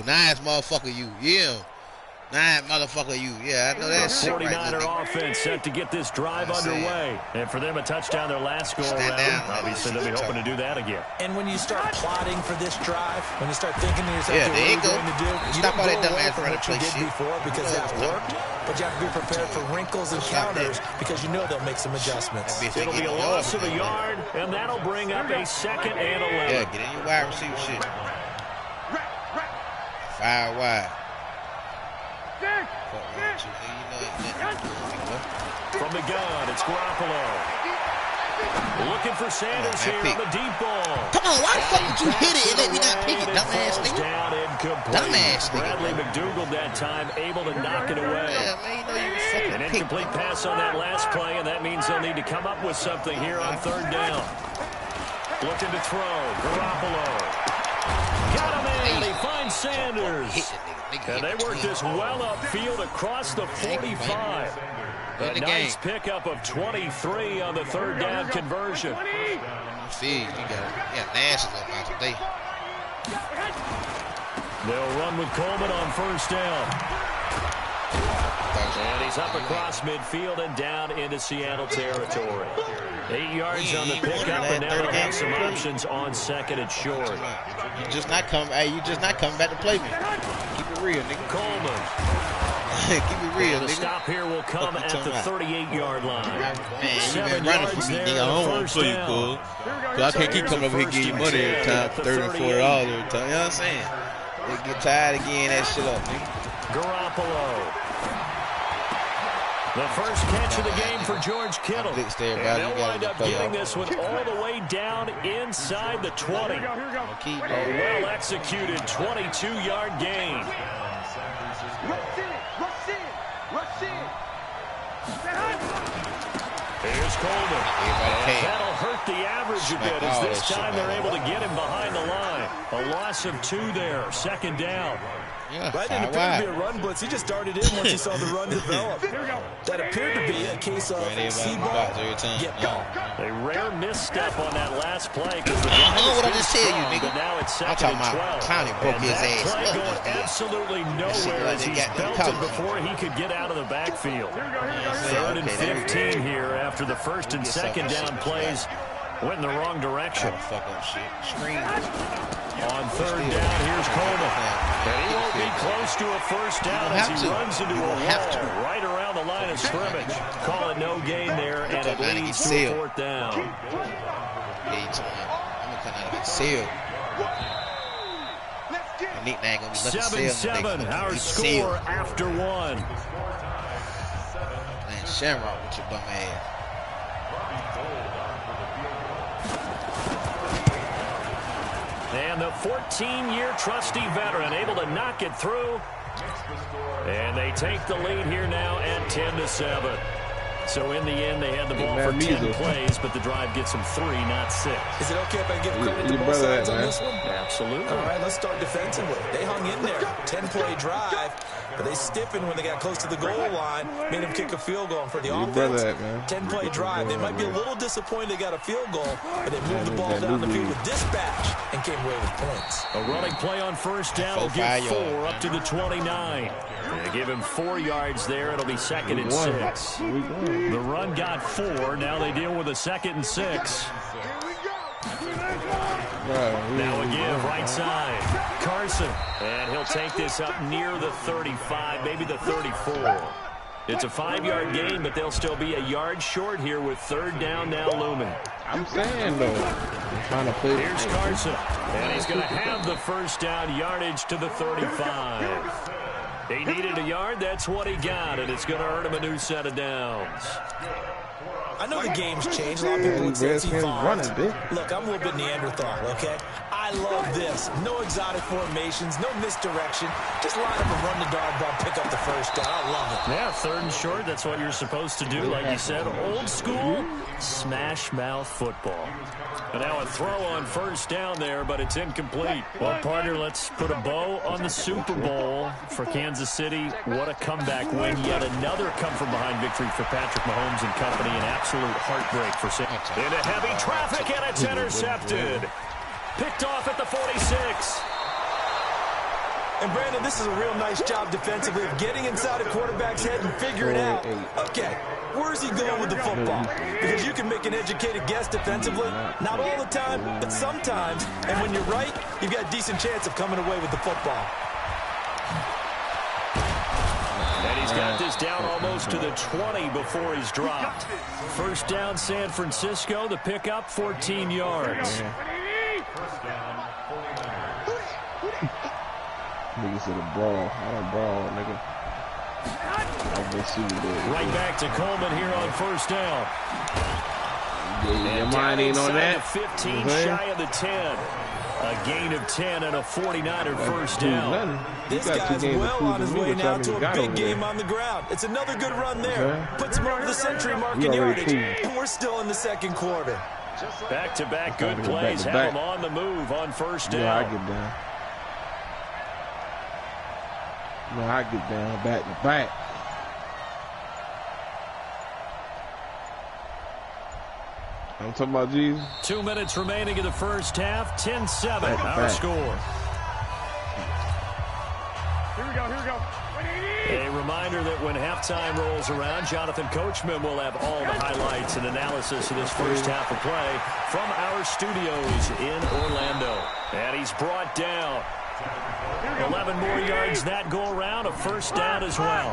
go. Nice motherfucker, you. Yeah. Nice motherfucker, you. Yeah, I know that shit right. 49er offense set to get this drive underway. And for them, a touchdown their last go around. Obviously, they'll be hoping to do that again. And when you start plotting for this drive, when you start thinking to yourself, yeah, there you go. To do, you stop all that dumbass from what you did before because that worked. But you have to be prepared for wrinkles and counters because you know they'll make some adjustments. It'll be a loss of a yard, and that'll bring up a 2nd and 11. Yeah, get in your wide receiver shit. 5 wide. From the gun, it's Garoppolo. Looking for Sanders here on the deep ball. Come on, why the fuck did you hit it and let me not pick it? Dumbass nigga. Down incomplete. Dumbass nigga. Bradley McDougal that time able to knock it away. Yeah, man, you know you fucking An incomplete pass on that last play, and that means they'll need to come up with something here on 3rd down. Looking to throw. Garoppolo. Got him in. He finds Sanders. And they work this well upfield across the 45. A nice pickup of 23 on the 3rd down conversion. See, you got Nash about today. They'll run with Coleman on 1st down. And he's up across midfield and down into Seattle territory. 8 yards on the pickup, and now they have some options on 2nd and short. You just not coming back to play me. Keep it real, nigga. Coleman. Keep it real, The nigga. stop here will come at the 38-yard line. Man, you 7 been running yards for me, there. nigga. I don't want to play you, cool. Cause I can't keep coming over here giving you money every time, $30, $40 every time. You know what I'm saying? They get tired of getting that shit up, nigga. Garoppolo. The first catch of the game for George Kittle. And they'll wind up getting this one all the way down inside the 20. A well-executed 22-yard gain. Here's Coleman. That'll hurt the average a bit as this time they're able to get him behind the line. A loss of 2 there, 2nd down. Yeah, right, didn't appear to be a run blitz. He just darted in once he saw the run develop. That appeared to be a case of see ball, get ball. A rare misstep on that last play because the I know what I just tell you, nigga. But now it's 2nd I'm talking and 12. about Clowney broke his ass. Play going absolutely nowhere as he's belted before he could get out of the backfield. 3rd and 15 here after the 1st and 2nd down plays went in the wrong direction. On 3rd down, here's Coleman. And he won't be close to a 1st down as he runs into a wall right around the line of scrimmage. Call it no gain there, and it leads to a 4th down. $7-7, our score after 1. Man, Shamrock with your bum ass. And the 14-year trusty veteran able to knock it through. And they take the lead here now at 10-7. So in the end, they had the ball for 10 plays, but the drive gets them 3, not 6. Is it okay if I give credit to both sides on this one? Absolutely. All right, let's start defensively. They hung in there. 10-play drive, but they stiffened when they got close to the goal line, made them kick a field goal. For the offense, 10-play drive. They might be a little disappointed they got a field goal, but they moved the ball down the field with dispatch and came away with points. A running play on 1st down will get 4 up to the 29. They give him 4 yards there. It'll be 2nd and 6. The run got 4. Now they deal with a 2nd and 6. Now a give right side. Carson. And he'll take this up near the 35, maybe the 34. It's a 5-yard gain, but they'll still be a yard short here with 3rd down now looming. I'm saying, though, I'm trying to play. Here's Carson. And he's going to have the 1st down yardage to the 35. He needed a yard. That's what he got, and it's going to earn him a new set of downs. I know the game's changed. A lot of people would say it's evolved. Look, I'm a little bit Neanderthal, okay? I love this. No exotic formations, no misdirection. Just line up and run the dog ball, pick up the 1st down. I love it. Yeah, 3rd and short, that's what you're supposed to do. Like you said, old school smash mouth football. And now a throw on 1st down there, but it's incomplete. Well, partner, let's put a bow on the Super Bowl for Kansas City. What a comeback win. Yet another come-from-behind victory for Patrick Mahomes and company. An absolute heartbreak for San Francisco. Into heavy traffic, and it's intercepted. Picked off at the 46. And, Brandon, this is a real nice job defensively of getting inside a quarterback's head and figuring out, okay, where's he going with the football? Because you can make an educated guess defensively. Not all the time, but sometimes. And when you're right, you've got a decent chance of coming away with the football. And he's got this down almost to the 20 before he's dropped. First down, San Francisco. The pickup, 14 yards. Niggas said a brawl. I don't brawl, nigga. Right back to Coleman here on first down. Yeah, your mind ain't on that. 15 shy of the 10. A gain of 10 and a 49er first down. This guy's well on his way now to a big game on the ground. It's another good run there. Puts him over the century mark in yardage. And we're still in the second quarter. Back-to-back good plays have him on the move on first down. Yeah, I get down. No, I get down back to back. I'm talking about Jesus. 2 minutes remaining in the first half. 10-7 our score. Here we go. A reminder that when halftime rolls around, Jonathan Coachman will have all the highlights and analysis of this first half of play from our studios in Orlando. And he's brought down. 11 more yards that go around. A first down as well.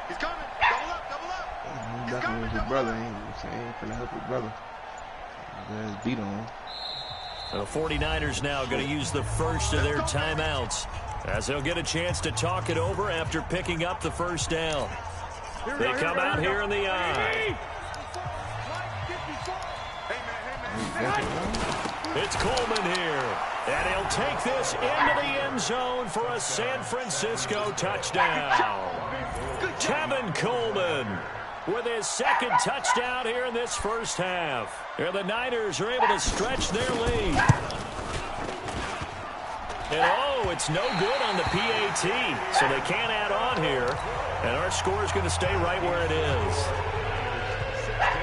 He's coming. Double up. He's definitely his brother. He ain't finna help his brother. His beat on. The 49ers now going to use the first of their timeouts as they'll get a chance to talk it over after picking up the first down. They come out here in the eye. It's Coleman here, and he'll take this into the end zone for a San Francisco touchdown. Tevin Coleman with his second touchdown here in this first half. Here the Niners are able to stretch their lead. And it's no good on the PAT, so they can't add on here. And our score is going to stay right where it is.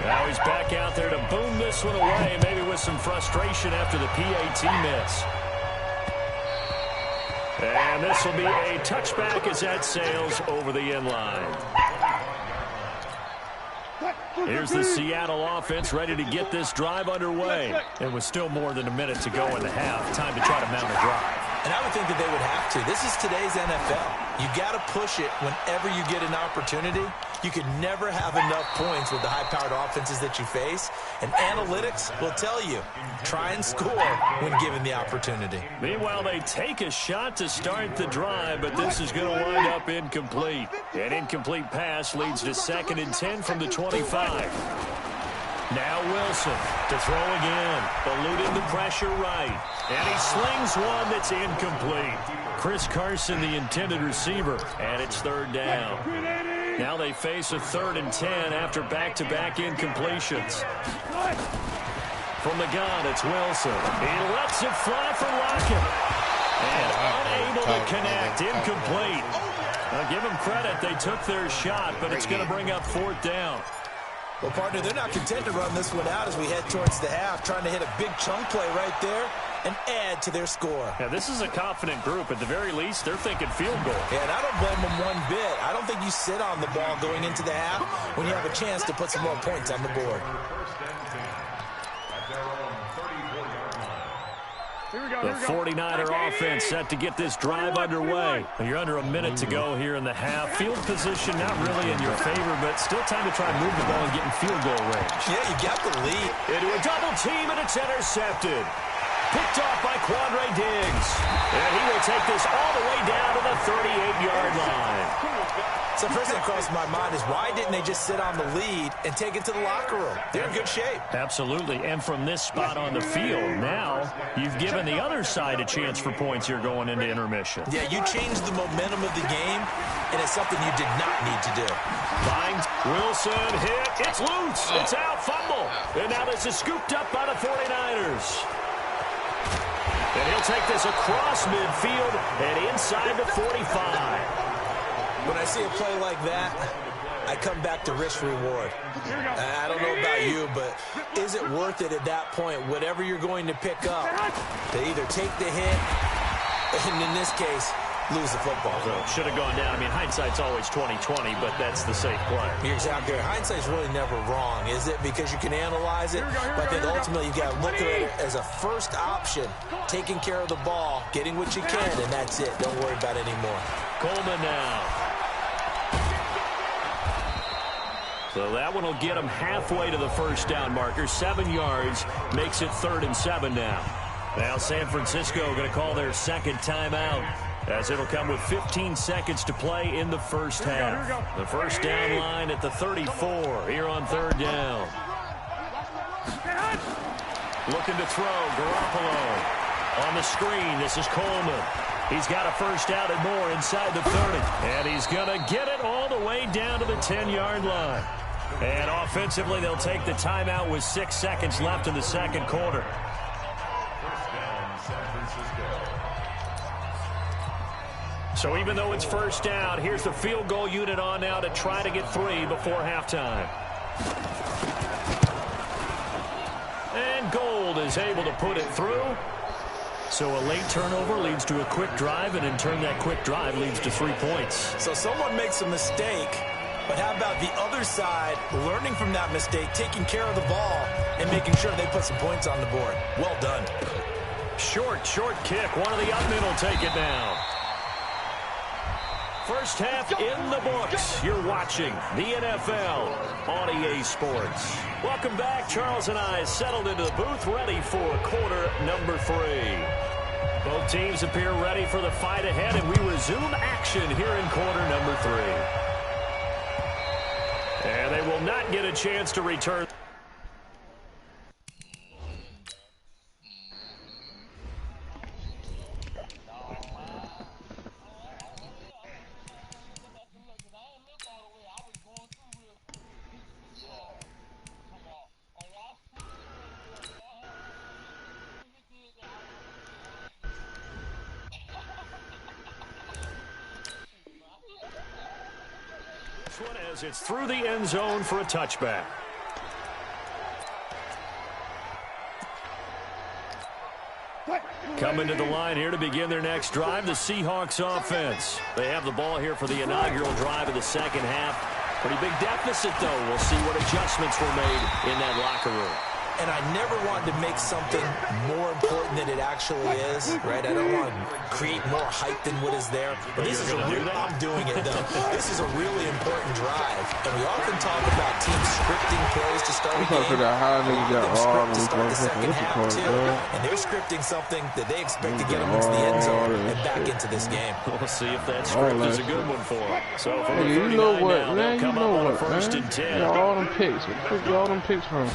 Now he's back out there to boom this one away, maybe with some frustration after the PAT miss. And this will be a touchback as that sails over the end line. Here's the Seattle offense ready to get this drive underway. And with still more than a minute to go in the half, time to try to mount a drive. And I would think that they would have to. This is today's NFL. You got to push it whenever you get an opportunity. You can never have enough points with the high-powered offenses that you face. And analytics will tell you, try and score when given the opportunity. Meanwhile, they take a shot to start the drive, but this is going to wind up incomplete. An incomplete pass leads to 2nd and 10 from the 25. Now Wilson to throw again, eluding the pressure right. And he slings one that's incomplete. Chris Carson, the intended receiver, and it's 3rd down. Now they face a 3rd and 10 after back-to-back incompletions. From the gun, it's Wilson. He lets it fly for Lockett. And unable to connect, incomplete. Now give them credit, they took their shot, but it's going to bring up 4th down. Well, partner, they're not content to run this one out as we head towards the half, trying to hit a big chunk play right there and add to their score. Yeah, this is a confident group. At the very least, they're thinking field goal. Yeah, and I don't blame them one bit. I don't think you sit on the ball going into the half when you have a chance to put some more points on the board. The 49er offense set to get this drive underway. You're under a minute to go here in the half. Field position not really in your favor, but still time to try and move the ball and get in field goal range. Yeah, you got the lead. Into a double team, and it's intercepted. Picked off by Quandre Diggs. And he will take this all the way down to the 38-yard line. So first thing that crossed my mind is why didn't they just sit on the lead and take it to the locker room? They're in good shape. Absolutely. And from this spot on the field, now you've given the other side a chance for points here going into intermission. Yeah, you changed the momentum of the game, and it's something you did not need to do. Finds Wilson, hit, it's loose, it's out, fumble. And now this is scooped up by the 49ers. They'll take this across midfield and inside the 45. When I see a play like that, I come back to risk-reward. I don't know about you, but is it worth it at that point, whatever you're going to pick up, to either take the hit, and in this case, lose the football? So should have gone down. I mean, hindsight's always 20/20, but that's the safe play. You're exactly right. Hindsight's really never wrong, is it? Because you can analyze it, but then ultimately you got to look at it as a first option, taking care of the ball, getting what you can, and that's it. Don't worry about it anymore. Coleman now. So that one will get him halfway to the first down marker. 7 yards, makes it 3rd and 7 now. Now San Francisco going to call their second timeout, as it'll come with 15 seconds to play in the first half. The first down line at the 34 here on 3rd down. Looking to throw, Garoppolo. On the screen, this is Coleman. He's got a first down and more inside the 30. And he's going to get it all the way down to the 10-yard line. And offensively, they'll take the timeout with 6 seconds left in the second quarter. So even though it's first down, here's the field goal unit on now to try to get 3 before halftime. And Gold is able to put it through. So a late turnover leads to a quick drive, and in turn that quick drive leads to 3 points. So someone makes a mistake, but how about the other side learning from that mistake, taking care of the ball, and making sure they put some points on the board? Well done. Short kick. One of the up men will take it down. First half in the books. You're watching the NFL on EA Sports. Welcome back. Charles and I settled into the booth, ready for quarter number 3. Both teams appear ready for the fight ahead, and we resume action here in quarter number 3. And they will not get a chance to return. As it's through the end zone for a touchback. Coming to the line here to begin their next drive, the Seahawks offense. They have the ball here for the inaugural drive of the second half. Pretty big deficit, though. We'll see what adjustments were made in that locker room. And I never want to make something more important than it actually is, right? I don't want to create more hype than what is there. But this is a real, I'm doing it, though. This is a really important drive. And we often talk about teams scripting plays to start a game. To start the second half, too. And they're scripting something that they expect to get them into the end zone and back into this game. We'll see if that script is a good one for them. So from the 39 now, they'll come up on a 1st and 10. All them picks. Where you all them picks from?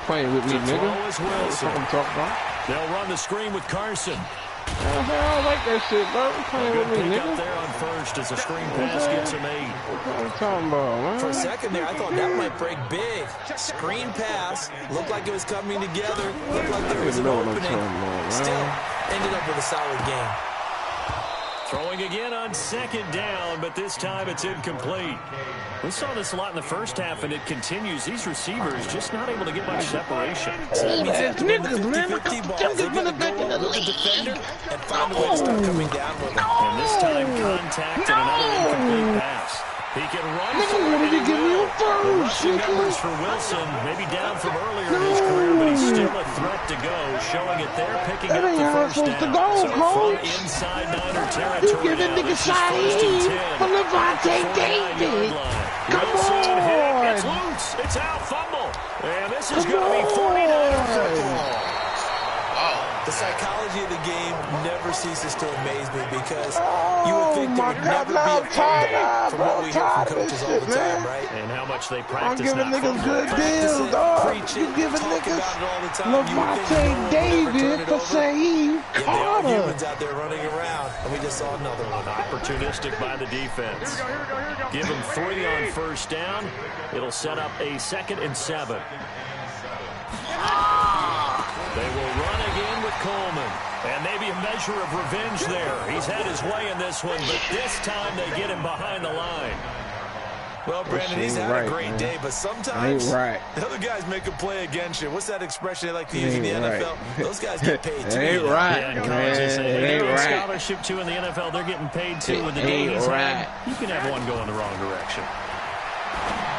Playing with me, nigga. That's what I'm talking about. They'll run the screen with Carson. I don't like that shit, bro. Playing with me, nigga. Up there on first as a screen pass gets him 8. What are you talking about, man? For a second there, I thought that might break big. Screen pass. Looked like it was coming together. Looked like there was an opening. Still ended up with a solid game. Throwing again on second down, but this time it's incomplete. We saw this a lot in the first half, and it continues. These receivers just not able to get much separation. So that means they have to win the 50-50 balls. They've got to go over with the defender and find a way to start coming down with it. And this time, contact and another incomplete pass. He can run for it. The rushing numbers for Wilson, maybe down from earlier in his career, but he's still a threat to go, showing it there, picking up the first down. So from inside Niner territory now, this is 1st and 10. Wilson hit, it's loose, it's out, fumble. And this is going to be 49er football. The psychology of the game never ceases to amaze me because you would think there would never be a fumble from what we hear from coaches all the time, right? And how much they practice. I'm giving niggas good deals, dog. You giving niggas Lavonte David for saying Carter. Humans out there running around, and we just saw another one. Opportunistic by the defense. Give them 3 on first down. It'll set up a 2nd and 7. They will run again with Coleman. And maybe a measure of revenge there. He's had his way in this one, but this time they get him behind the line. Well, Brandon, he's had a great day, but sometimes the other guys make a play against you. What's that expression they like to use in the NFL? Those guys get paid too. Ain't right, They're on scholarship too in the NFL. They're getting paid too with the game he's had. You can have one go in the wrong direction.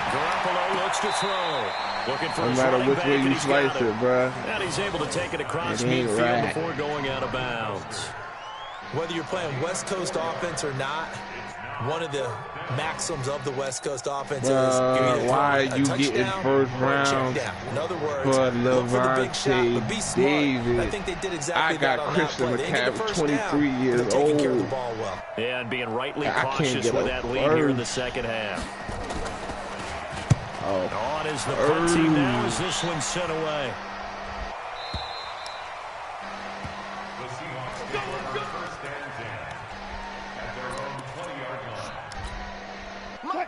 Garoppolo looks to throw. Looking for no matter which way you slice it, bro. And he's able to take it across midfield before going out of bounds. Whether you're playing West Coast offense or not, one of the maxims of the West Coast offense is why are you getting first round in other words, for look for the big shot, but be smart. David? I think they did exactly I got Christian McCaffrey, 23 years old. Care of the ball well. Yeah, and being rightly cautious with that lead here in the second half. On is the punt team now as this one's sent away.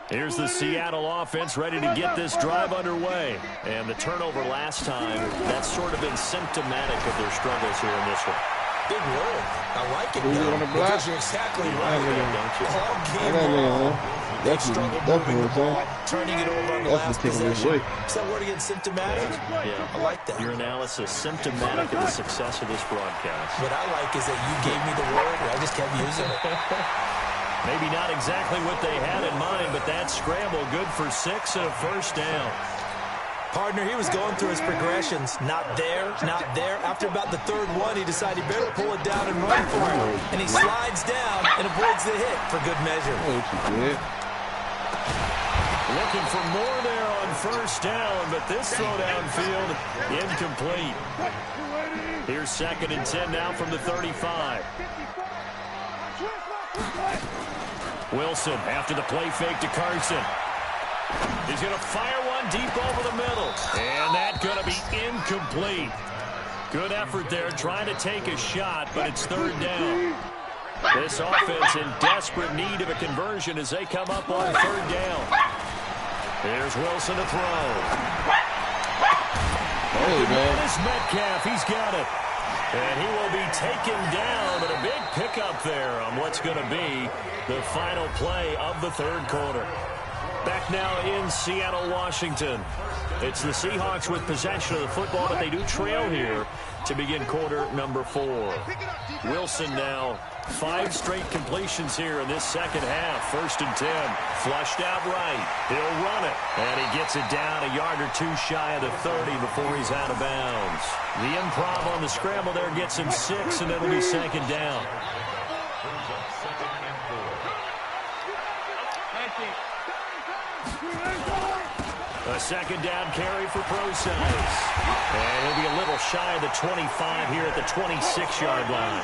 Here's the Seattle offense ready to get this drive underway. And the turnover last time, that's sort of been symptomatic of their struggles here in this one. Big word. I like it, though, because you're exactly right, don't you? All game long, they struggled moving the ball, turning it over on the last possession. Is that word again, symptomatic? Yeah. I like that. Your analysis, symptomatic of the success of this broadcast. What I like is that you gave me the word, and I just kept using it. Maybe not exactly what they had in mind, but that scramble good for 6 and a first down. Partner, he was going through his progressions. Not there, not there. After about the third one, he decided he better pull it down and run for it. And he slides down and avoids the hit for good measure. Looking for more there on first down, but this throw downfield incomplete. Here's 2nd and 10 now from the 35. Wilson after the play fake to Carson. He's going to fire one deep over the middle. And that's going to be incomplete. Good effort there trying to take a shot, but it's 3rd down. This offense in desperate need of a conversion as they come up on 3rd down. Here's Wilson to throw. Hey, man. This Metcalf, he's got it. And he will be taken down, but a big pickup there on what's going to be the final play of the 3rd quarter. Back now in Seattle, Washington. It's the Seahawks with possession of the football, but they do trail here to begin quarter number 4. Wilson now 5 straight completions here in this second half. 1st and 10. Flushed out right. He'll run it. And he gets it down a yard or 2 shy of the 30 before he's out of bounds. The improv on the scramble there gets him 6, and it'll be 2nd down. A 2nd down carry for Procise. And he'll be a little shy of the 25 here at the 26-yard line.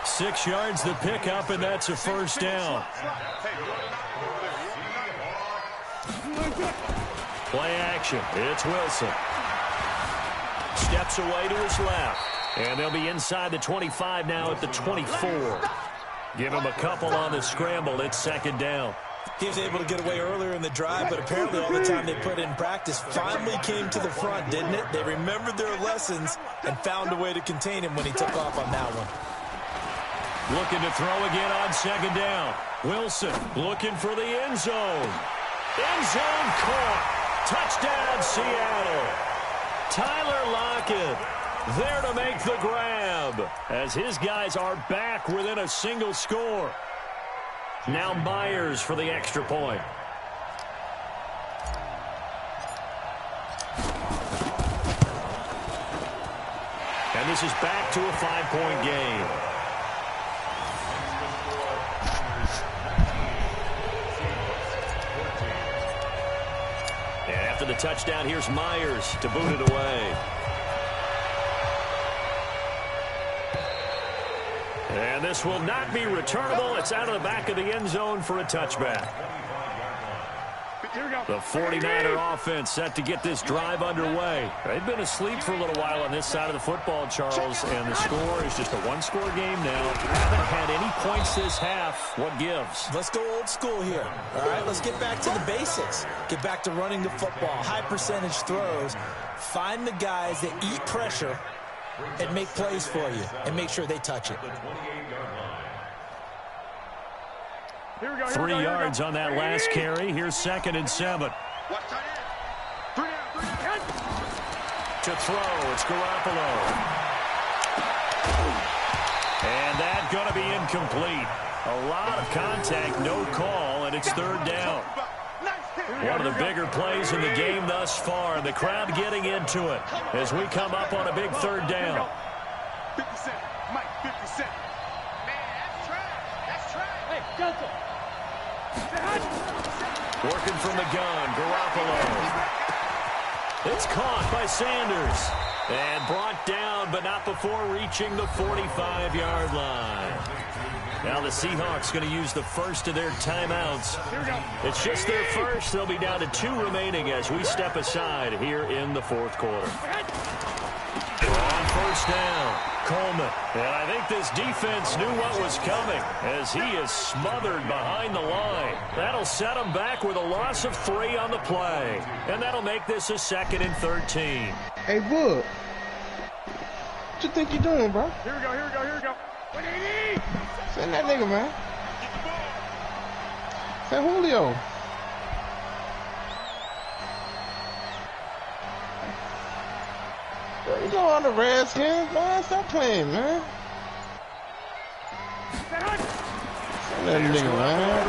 6 yards the pickup, and that's a 1st down. Play action. It's Wilson. Steps away to his left. And they'll be inside the 25 now at the 24. Give him a couple on the scramble. It's 2nd down. He was able to get away earlier in the drive, but apparently all the time they put in practice finally came to the front, didn't it? They remembered their lessons and found a way to contain him when he took off on that one. Looking to throw again on 2nd down. Wilson looking for the end zone. End zone caught. Touchdown, Seattle. Tyler Lockett there to make the grab as his guys are back within a single score. Now Myers for the extra point. And this is back to a 5-point game. And after the touchdown, here's Myers to boot it away. And this will not be returnable. It's out of the back of the end zone for a touchback. The 49er offense set to get this drive underway. They've been asleep for a little while on this side of the football, Charles, and the score is just a 1-score game now. Haven't had any points this half. What gives? Let's go old school here. All right, let's get back to the basics. Get back to running the football, high percentage throws. Find the guys that eat pressure and make plays for you and make sure they touch it. 3 yards on that last carry. Here's 2nd and 7. To throw, it's Garoppolo. And that's going to be incomplete. A lot of contact, no call, and it's 3rd down. One of the bigger plays in the game thus far. The crowd getting into it as we come up on a big 3rd down. 50 Cent, Mike, 50 Cent. Man, that's trash. That's trash. Hey, Delta. Working from the gun, Garoppolo. It's caught by Sanders. And brought down, but not before reaching the 45-yard line. Now the Seahawks going to use the first of their timeouts. It's just their first. They'll be down to 2 remaining as we step aside here in the 4th quarter. On 1st down, Coleman. And I think this defense knew what was coming as he is smothered behind the line. That'll set him back with a loss of 3 on the play. And that'll make this a 2nd and 13. Hey, Bud. What you think you're doing, bro? Here we go, here we go, here we go. What do you need? Send that nigga, man. Send Julio. You know all the Redskins, man. Stop playing, man. Send that nigga, man.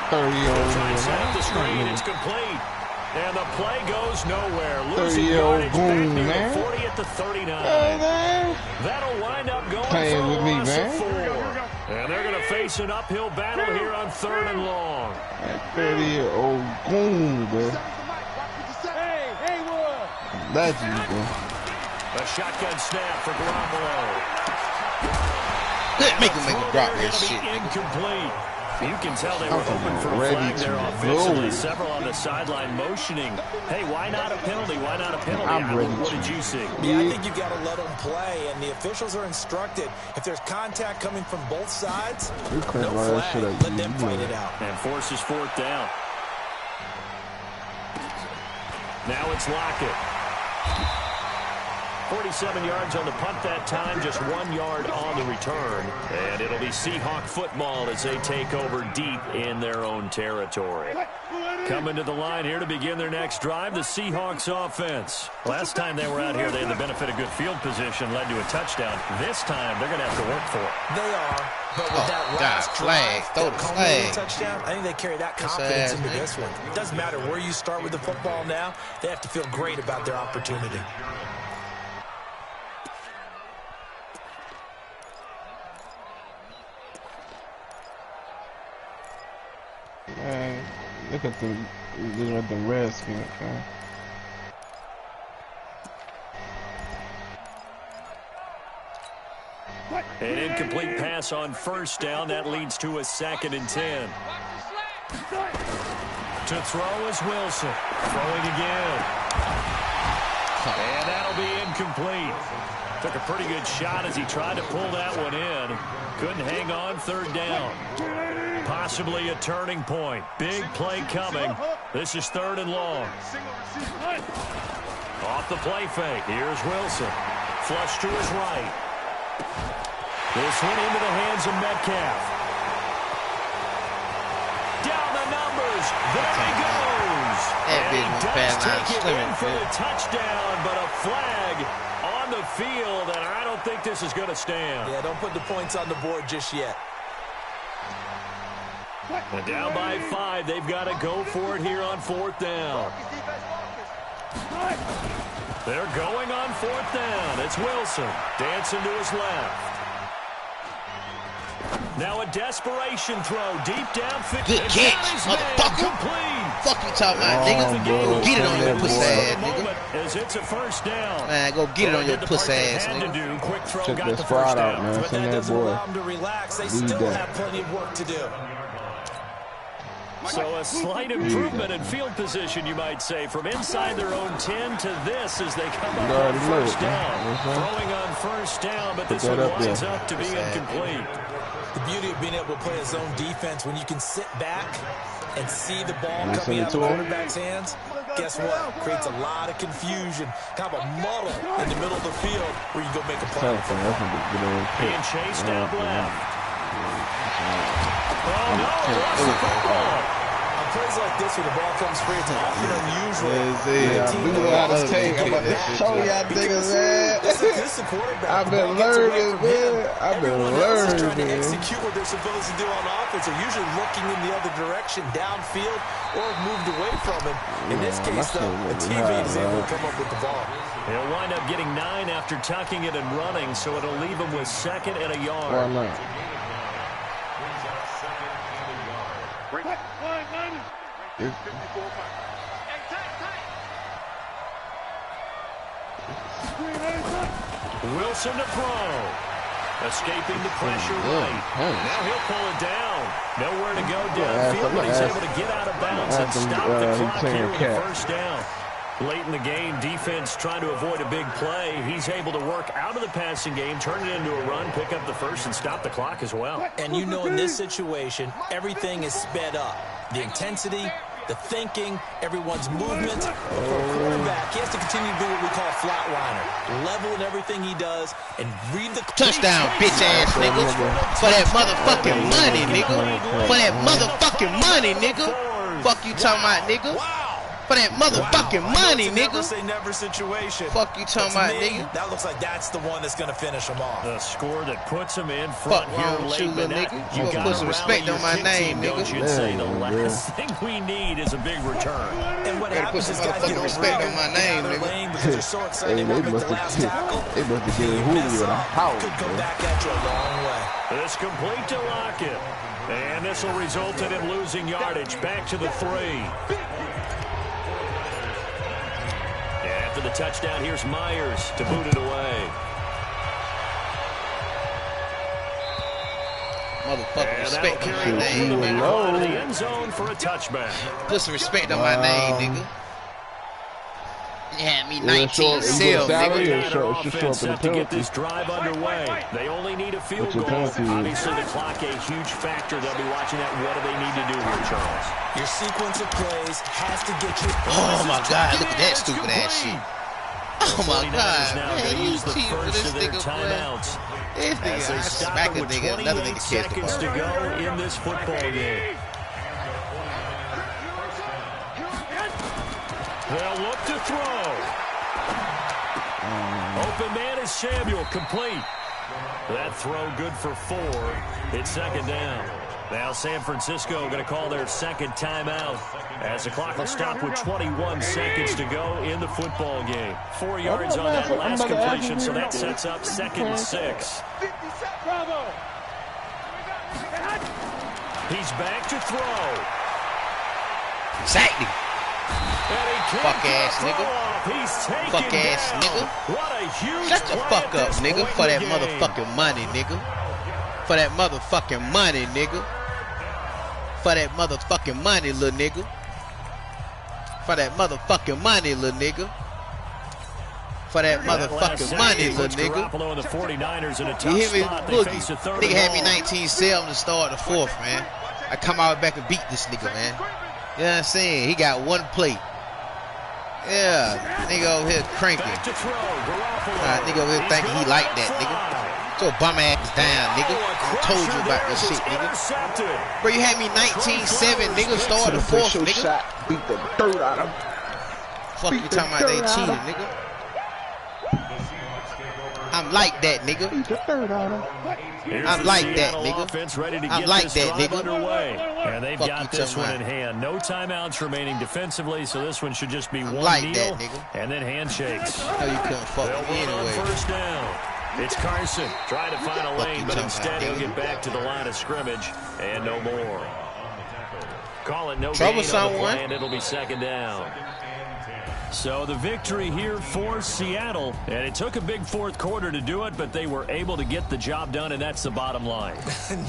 30-year-old nigga, Set up the screen, man. it's complete. And the play goes nowhere. Losing 30-year-old yardage goon, back near man. the 40 at the 39. Hey, man. That'll wind up going Playing for a with me, loss man. of 4. And they're going to face an uphill battle here on 3rd and long. That 30-year-old goon, bro. Hey, Haywood. That's you, bro. A shotgun snap for Garoppolo. Make him drop that It'll shit. be incomplete. You can tell they were hoping for a Ready flag there to offensively. go. Several on the sideline motioning. Hey, why not a penalty? Why not a penalty? I'm ready What to. did you see? Yeah, I think you've got to let them play, and the officials are instructed. If there's contact coming from both sides, You couldn't no run that flag. shit up, Let them you fight know. it out. And forces 4th down. Now it's Lockett. 47 yards on the punt that time, just 1 yard on the return. And it'll be Seahawk football as they take over deep in their own territory. Coming to the line here to begin their next drive, the Seahawks offense. Last time they were out here, they had the benefit of good field position, led to a touchdown. This time, they're going to have to work for it. They are, but with that last flag. drive, Throw that the culminating flag. touchdown, I think they carry that Yes, confidence ass, into man. this one. It doesn't matter where you start with the football now. They have to feel great about their opportunity. Man, look at the Redskins, man. An incomplete pass on 1st down. That leads to a 2nd and 10. To throw is Wilson. Throwing again. And that'll be incomplete. Took a pretty good shot as he tried to pull that one in. Couldn't hang on 3rd down. Possibly a turning point. Big play coming. This is 3rd and long. Off the play fake. Here's Wilson. Flush to his right. This one into the hands of Metcalf. Down the numbers. There he goes. That And big he one does passed out take it slimming, in for man. the touchdown, but a flag on the field, and I don't think this is going to stand. Yeah, don't put the points on the board just yet. And down by 5, they've got to go for it here on 4th down. They're going on 4th down. It's Wilson dancing to his left. Now a desperation throw deep down. Good catch, motherfucker. Fuck you talking about, nigga. Go get it on your pussy ass, nigga. As it's a 1st down. Man, go get it on your pussy ass, Had to nigga. do. Quick throw, Check got that the squad 1st out, down. man. But Send that that doesn't boy. allow them to relax. They Lead still that. have plenty of work to do. So a slight improvement in field position, you might say, from inside their own 10 to this as they come up on already know 1st it, man. down. You know what I'm saying? Throwing on 1st down, but this that one up there. winds up to be incomplete. The beauty of being able to play a zone defense when you can sit back and see the ball You coming send it out to of the him? quarterback's hands, guess what? Creates a lot of confusion, kind of a muddle in the middle of the field where you go make a play. Being chased out left. Oh, no, that's the football. On plays like this where the ball comes free, it's often unusual. I've been learning, man. I've been learning, trying to execute what they're supposed to do on offense. They're usually looking in the other direction, downfield, or moved away from him. In this case, though, the teammate is able to come up with the ball. He'll wind up getting 9 after tucking it and running, so it'll leave him with 2nd and a yard. Why not? Wilson to throw. Escaping the pressure right. Now he'll pull it down. Nowhere to go downfield, but he's able to get out of bounds and stop the clock here with the first down. Late in the game, defense trying to avoid a big play. He's able to work out of the passing game, turn it into a run, pick up the first, and stop the clock as well. And you know in this situation, everything is sped up. The intensity, the thinking, everyone's movement. For a quarterback, he has to continue to do what we call a flatliner. Level in everything he does and read the... Touchdown, bitch-ass nigga. For that motherfucking money, nigga. For that motherfucking money, nigga. Fuck you talking about, nigga. For that motherfucking money, nigga. Never say never situation. Fuck you talking about, nigga. That looks like that's the one that's going to finish him off. The score that puts him in front here late, but nigga. You gonna put some respect on my name, nigga. You'd say the last thing we need is a big return. And what happens is guys get respect on my name, nigga. Because they're so excited to make the last tackle. They must have given Julio a house. Could go back at you a long way. This complete to Lockett. And this will result in him losing yardage. Back to the 3. After the touchdown, here's Myers to boot it away. Motherfucker, respect on my name, into nigga. the end zone for a touchback. Put some respect on my name, nigga. You had me 19 sell, nigga. Set to get this drive underway. They only need a field goal. Obviously, the clock a huge factor. They'll be watching that. What do they need to do here, Charles? Your sequence of plays has to get you. Oh my God! Look at that stupid ass shit. Oh my God! Man, you use the first of their timeouts. This nigga, I smack a nigga. Another nigga catch the ball. To go in this football game. They'll look to throw. Open man is Samuel, complete. That throw good for 4. It's 2nd down. Now San Francisco going to call their 2nd timeout as the clock will stop with 21 seconds to go in the football game. 4 yards on that last completion, so that sets up 2nd and 6. He's back to throw. Exactly. Fuck ass nigga. Fuck ass nigga. Shut the fuck up, nigga. For that motherfucking money, nigga. For that motherfucking money, nigga. For that motherfucking money, little nigga. For that motherfucking money, little nigga. For that motherfucking money, little nigga. You hear me? Boogie. Nigga had me 19-7 to start the 4th, man. I come out back and beat this nigga, man. You know what I'm saying? He got 1 plate. Yeah, nigga over here cranking. Nigga over here thinking he like that, nigga. So bum ass down, nigga. I told you about this shit, nigga. Bro, you had me 19-7, nigga. Start the 4th, nigga. Beat the dirt out of him. Fuck you talking about they cheated, nigga. I'm like that, nigga. I'm like that, nigga. I'm like that, nigga. And they've got this one in hand. No timeouts remaining defensively, so this one should just be one like kneel that, nigga. And then handshakes. No, you couldn't fuck with me anyway. First down. It's Carson trying to find a lane, but instead he'll get back to the line of scrimmage and no more. Call it no gain on the play, and it'll be 2nd down. So the victory here for Seattle, and it took a big 4th quarter to do it, but they were able to get the job done, and that's the bottom line.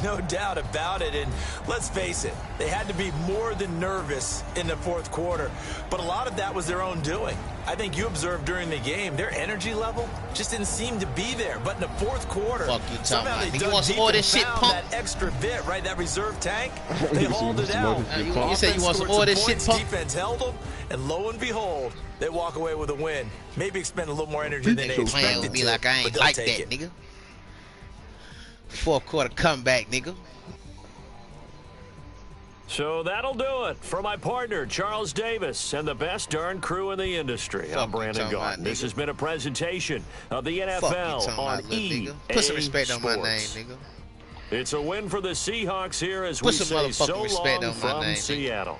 No doubt about it, and let's face it, they had to be more than nervous in the 4th quarter, but a lot of that was their own doing. I think you observed during the game, their energy level just didn't seem to be there, but in the 4th quarter, somehow they dug deep and found that extra bit, right, that reserve tank, they hauled it out. You said you want some more of this shit, punk? Defense held them, And lo and behold, they walk away with a win. Maybe expend a little more energy than they expected with me to, like I ain't like that, nigga. Fourth quarter comeback, nigga. So that'll do it for my partner, Charles Davis, and the best darn crew in the industry. I'm Brandon Gaughan. This has been a presentation of the NFL on EA Put some respect Sports. on my name, nigga. It's a win for the Seahawks here as we say so long from Seattle.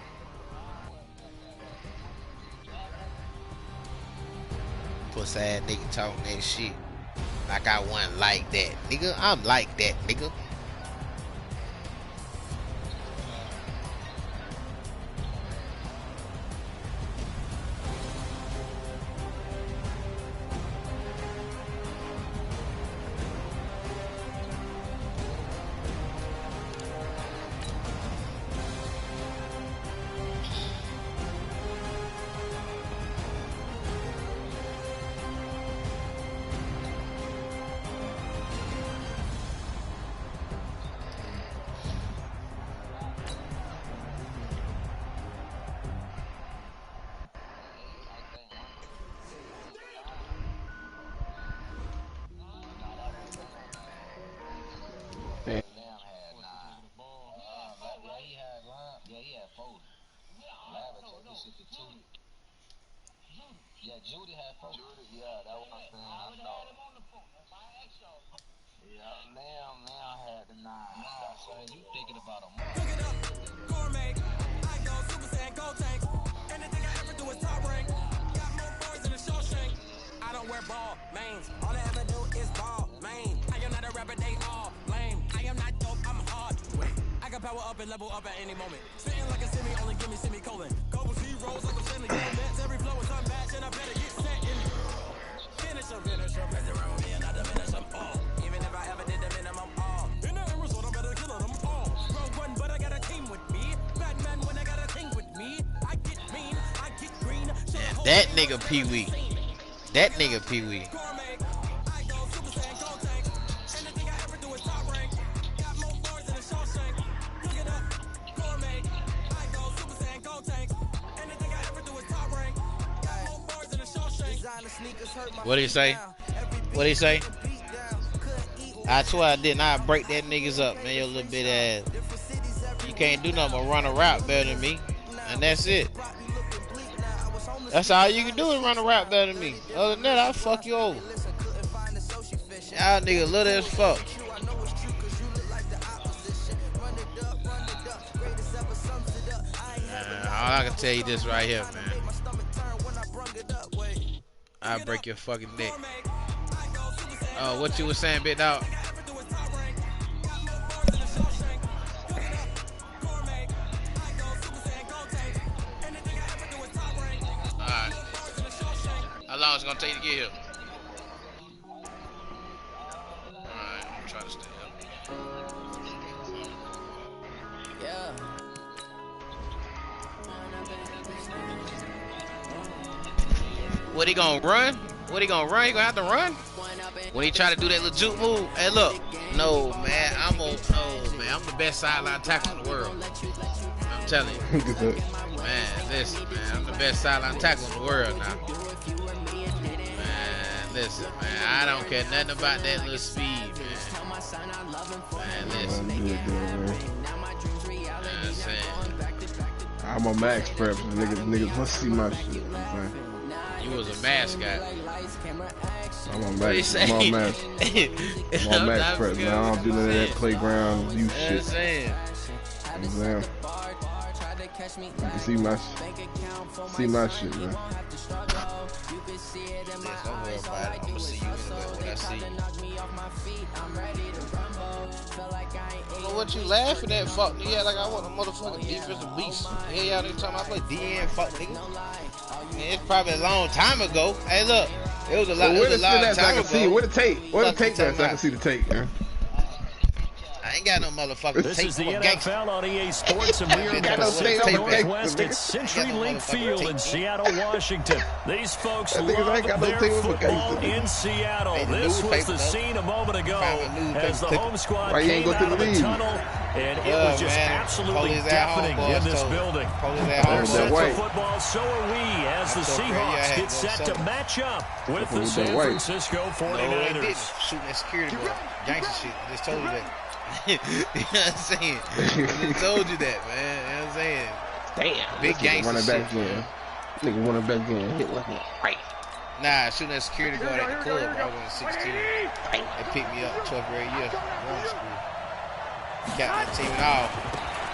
Pussy ass nigga talking that shit like I wasn't like that, nigga. I'm like that, nigga. Yeah, Judy had 4. Yeah, that was my thing. I thought. Yeah, now had the 9. So you thinking about a month. Look it up, gourmet. I go Super Saiyan, go tank. Anything I ever do is top rank. Got more bars than a Shawshank. I don't wear ball mains. All I ever do is ball main. I am not a rapper, they all lame. I am not dope, I'm hard. Wait, I can power up and level up at any moment. Spitting like a semi, only give me semicolon. Couple zeros like I'm Stanley Gomez. Every flow is unmatched and I better get set in. Finish them, play around with me and I diminish them all. Even if I ever did the minimum all. In the end result, I'm better killing them all. Rogue one, but I got a team with me. Batman when I got a team with me. I get mean, I get green. Yeah, that nigga Pee-wee. That nigga Pee-wee. What do you say? What do you say? I swear I didn't. I break that niggas up, man. Your little bit ass. You can't do nothing but run a route better than me, and that's it. That's all you can do is run a route better than me. Other than that, I'll fuck you over. Y'all niggas little as fuck. All I can tell you this right here, man. I'll break your fucking neck. Oh, what you was saying, big dog? Alright. How long is it gonna take you to get here? Alright, I'm trying to stay up. Yeah. What, he gonna run? What, he gonna run? He gonna have to run? When he try to do that little juke move? Hey, look. No, man. I'm the best sideline tackle in the world. I'm telling you. Man, listen, man. I'm the best sideline tackle in the world now. Man, listen, man. I don't care nothing about that little speed, man. Man, listen. You know what I'm saying? I'm a max prep. Niggas must see my shit. You was a mascot. I'm on max. I'm on max prep, man. I don't do none of that playground youth shit. I'm saying. You can see my shit, man. Don't worry about it. I'm gonna see you when I see you. What you laughing at, fuck? Yeah, like I want a motherfucking defensive beast. Yeah, y'all niggas talking about I play DN, fuck nigga. Man, it's probably a long time ago. Hey, look, it was a lot. It was a lot of time ago. Where the tape? Where the tape at? So I can see the tape, man. I ain't got no motherfucking This tape. is the I'm a gangster. NFL on EA Sports, and we are in the Pacific Northwest at Century Link Field in Seattle, Washington. These folks love their football in Seattle. This was the scene a moment ago as the home squad came out of the tunnel, and it was just absolutely deafening in this building. They're set for football, so are we, as the Seahawks get set to match up with the San Francisco 49ers. Shooting that security boy. Gangster shit. I just told you that. You know what I'm saying? I just told you that, man. You know what I'm saying? Damn. Big gangster shit. Nigga running back in. Hit with me. Right. Nah, shooting that security guard at the club. I was only 16. They picked me up 12th grade year. Going to school. Captain the team and all.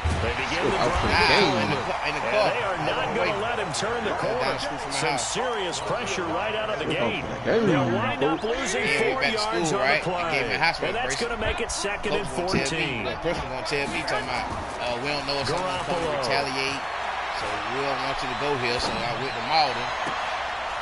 They begin the drive. And they are not going to let him turn the corner. Some serious pressure right out of the gate. They'll wind up losing 4 yards on the play. And that's going to make it 2nd and 14. The person going to tell me, talking about, we don't know if someone's going to retaliate, so we don't want you to go here, so I went to Malden.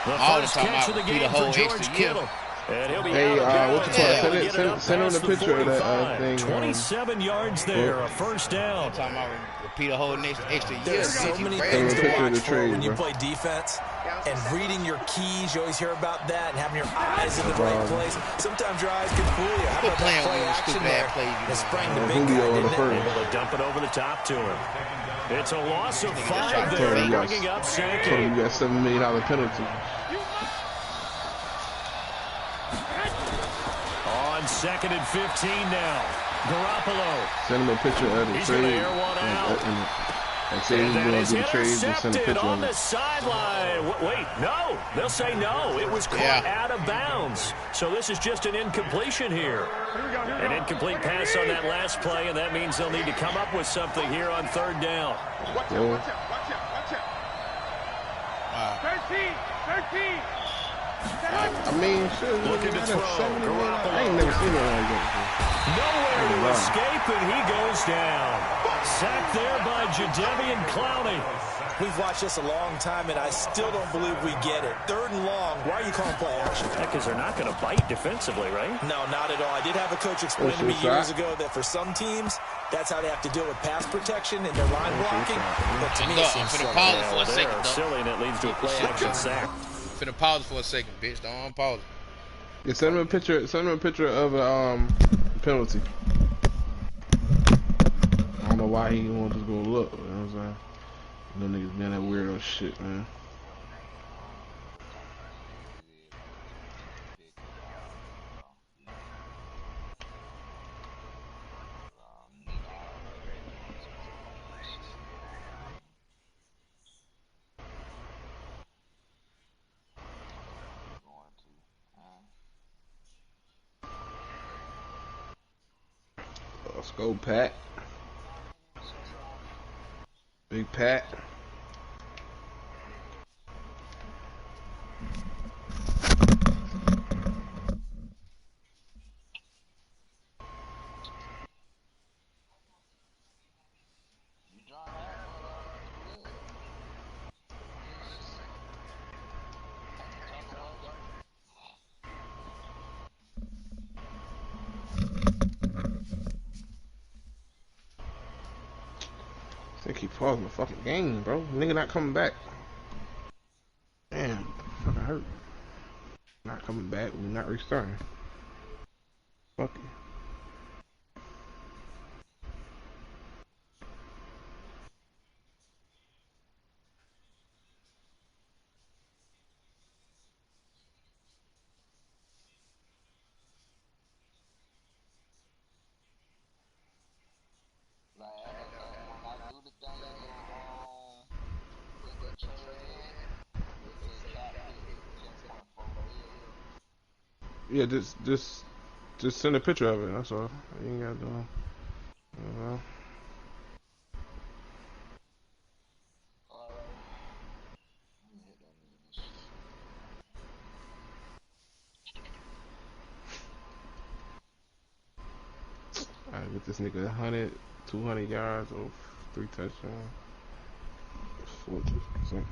The first catch of the game for George Kittle. And he'll be what you call it? Send him the picture of that thing. 27 yards there, a first down. I'm talking about repeat a whole extra year. There's so many things to watch for when you play defense. And reading your keys, you always hear about that, and having your eyes in the right place. Sometimes your eyes can fool you. How about that play action there? And sprang the big guy, didn't it? Able to dump it over the top to him. It's a loss of 5 there, bringing up second. You got $7 million penalty. On 2nd and 15 now. Garoppolo. Send him a picture of the He's trade. Going to air one out. And say he's going to do the trade and send a picture on of the it. sideline. Wait, no. They'll say no. It was caught out of bounds. So this is just an incompletion here. An incomplete pass on that last play, and that means they'll need to come up with something here on 3rd down. Watch out. 13. I mean, shit. Looking to throw. Garoppolo. I ain't never seen it like that. Nowhere to escape, and he goes down. Sacked there by Jadeveon Clowney. We've watched this a long time, and I still don't believe we get it. 3rd and long. Why are you calling play action? Because they're not going to bite defensively, right? No, not at all. I did have a coach explain to me years ago that for some teams, that's how they have to deal with pass protection and their line blocking. But to me, it seems silly. Pause for a second, silly, and it leads to a play action sack. Finna pause for a second, bitch. Don't unpause. Yeah, send him a picture. Send him a picture of a penalty. I don't know why he won't just go look. You know what I'm saying? Them niggas doing that weirdo shit, man. Let's go, Pat. Big Pat. They keep pausing the fucking game, bro. Nigga not coming back. Damn, fucking hurt. Not coming back. We're not restarting. Fuck it. Yeah, just send a picture of it. That's all. You ain't got to. Alright, get this nigga 100, 200 yards, or 3 touchdowns. 40%.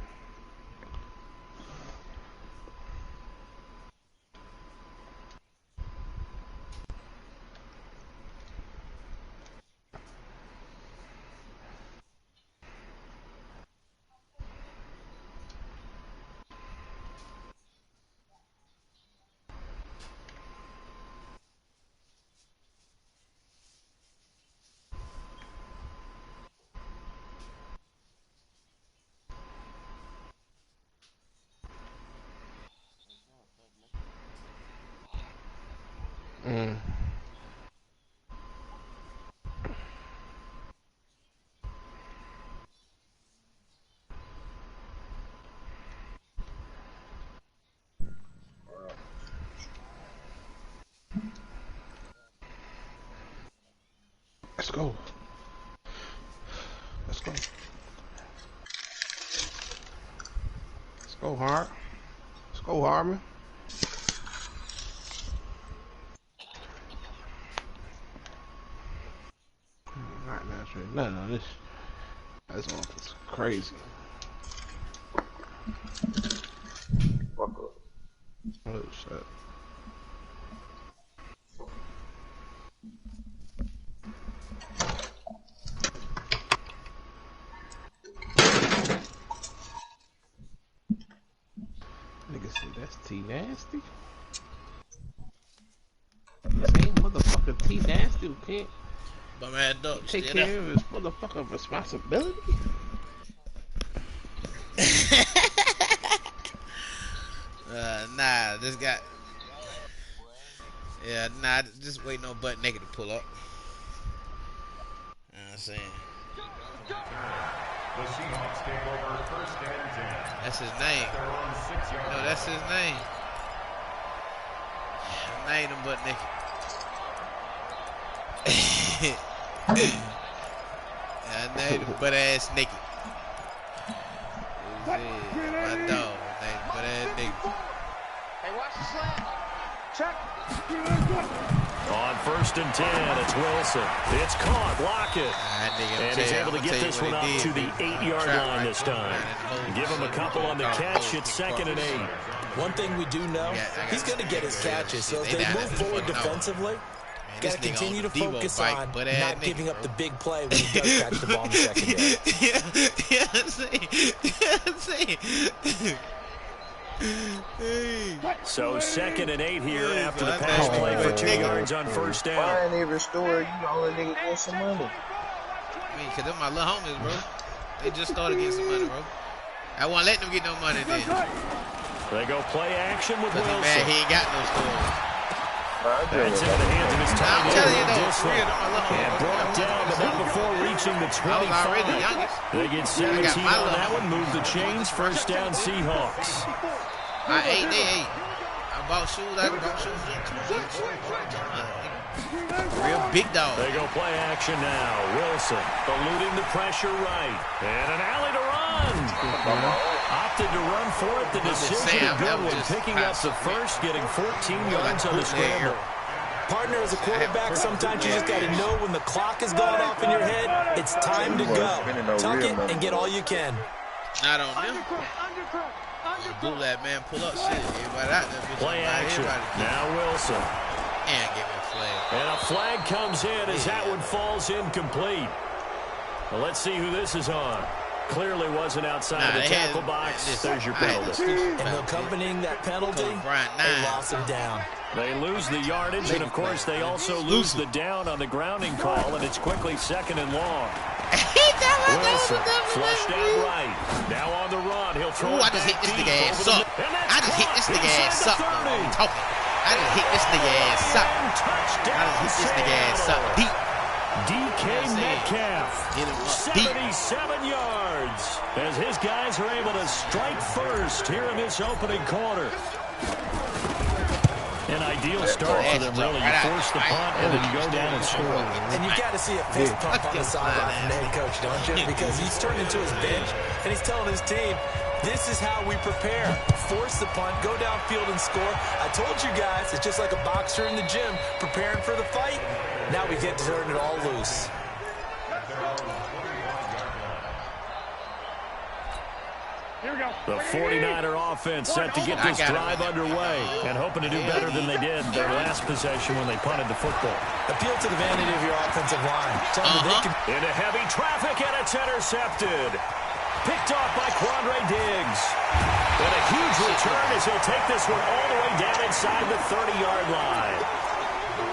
go. Let's go. Let's go, Hard. Let's go, Harmon. Not naturally. Nothing on this. That's all crazy. Fuck up. Oh shit. Nigga said that's T Nasty. Same motherfucker T Nasty who can't take care of his motherfucking responsibility. Nah, this guy. Yeah, nah, just waiting on butt naked to pull up. You know what I'm saying? The Seahawks take over first and 10. That's his name. No, that's his name. Name him butt naked. Yeah, I named him butt ass naked. My dog, named butt ass naked. Hey, watch the slant. Check. On first and 10, it's Wilson. It's caught. Lock it. And he's able to get this one up to the 8-yard line this time. Give him a couple on the catch. It's 2nd and 8. One thing we do know, he's going to get his catches. So if they move forward defensively, got to continue to focus on not giving up the big play when he does catch the ball in the secondary. Yeah, I'm saying. So 2nd and 8 here after the pass play for 2 yards on first down. Why ain't they restore you the only nigga getting some money? I mean, because they're my little homies, bro. They just started getting some money, bro. I won't let them get no money then. They go play action with Wilson. Man, he ain't got no score. That's into the hands of his tight end. I'm telling you, though, and brought down, but not before reaching the 25. I was already the youngest. They get 17 on that one, move the chains, first down Seahawks. I ate, they ate. I bought shoes, real big dog. They go play action now. Wilson eluding the pressure right. And an alley to run. Opted to run for it. The decision a good one. Picking up the first, getting 14 yards on the scramble. Partner, as a quarterback, sometimes you just got to know when the clock is going off in your head, it's time to go. Tuck it and get all you can. Not on them. Bootleg man, pull up shit. Everybody out there. Play action. Now Wilson. And give me a flag. And a flag comes in as that one falls incomplete. Well, let's see who this is on. Clearly wasn't outside the tackle box. There's your penalty. And accompanying that penalty, they lost him down. They lose the yardage, and of course they also lose the down on the grounding call, and it's quickly 2nd and long. Wilson flushed out right. Now on the run, he'll throw it. I just hit this nigga ass up. I just hit this nigga ass up. I just hit this nigga ass up. I just hit this nigga ass up deep. DK Metcalf, 77 yards, as his guys are able to strike first here in this opening quarter. An ideal start for them, really. You force the punt and then you go down and score. And you got to see a fist pump on the sideline from the head coach, don't you? Because he's turned into his bench and he's telling his team, this is how we prepare. Force the punt, go downfield and score. I told you guys, it's just like a boxer in the gym preparing for the fight. Now we get to turn it all loose. The 49er offense set to get this drive underway and hoping to do better than they did their last possession when they punted the football. Appeal to the vanity of your offensive line. Into heavy traffic, and it's intercepted. Picked off by Quandre Diggs. And a huge return as he'll take this one all the way down inside the 30-yard line.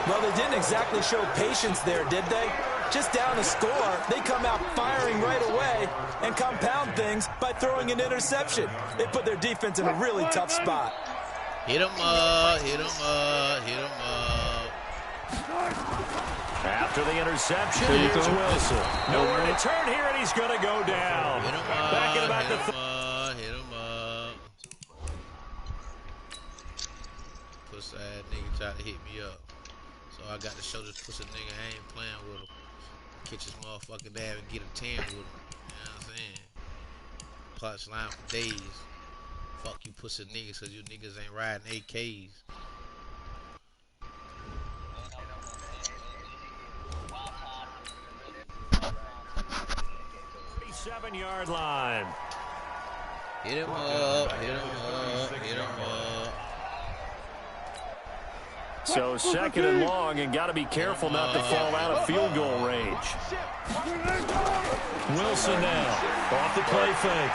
Well, they didn't exactly show patience there, did they? Just down a score, they come out firing right away and compound things by throwing an interception. They put their defense in a really tough spot. Hit him up, hit him up, hit him up. After the interception, here's Wilson. Nowhere to turn here, and he's going to go down. Hit him up, back in about hit him up. Pussy ass nigga tried to hit me up. So I got to show this pussy nigga I ain't playing with him. Catch his motherfucking dad and get him 10 with him. You know what I'm saying? Punchline for days. Fuck you pussy niggas cause you niggas ain't riding AKs. 7-yard line. Hit him up, hit him up, hit him up. So 2nd and long, and got to be careful not to fall out of field goal range. Wilson now, off the play fake.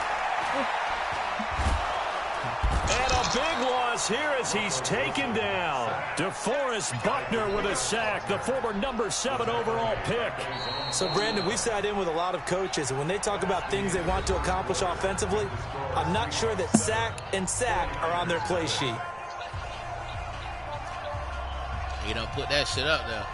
And a big loss here as he's taken down. DeForest Buckner with a sack, the former number 7 overall pick. So, Brandon, we've sat in with a lot of coaches, and when they talk about things they want to accomplish offensively, I'm not sure that sack and sack are on their play sheet. You don't put that shit up there.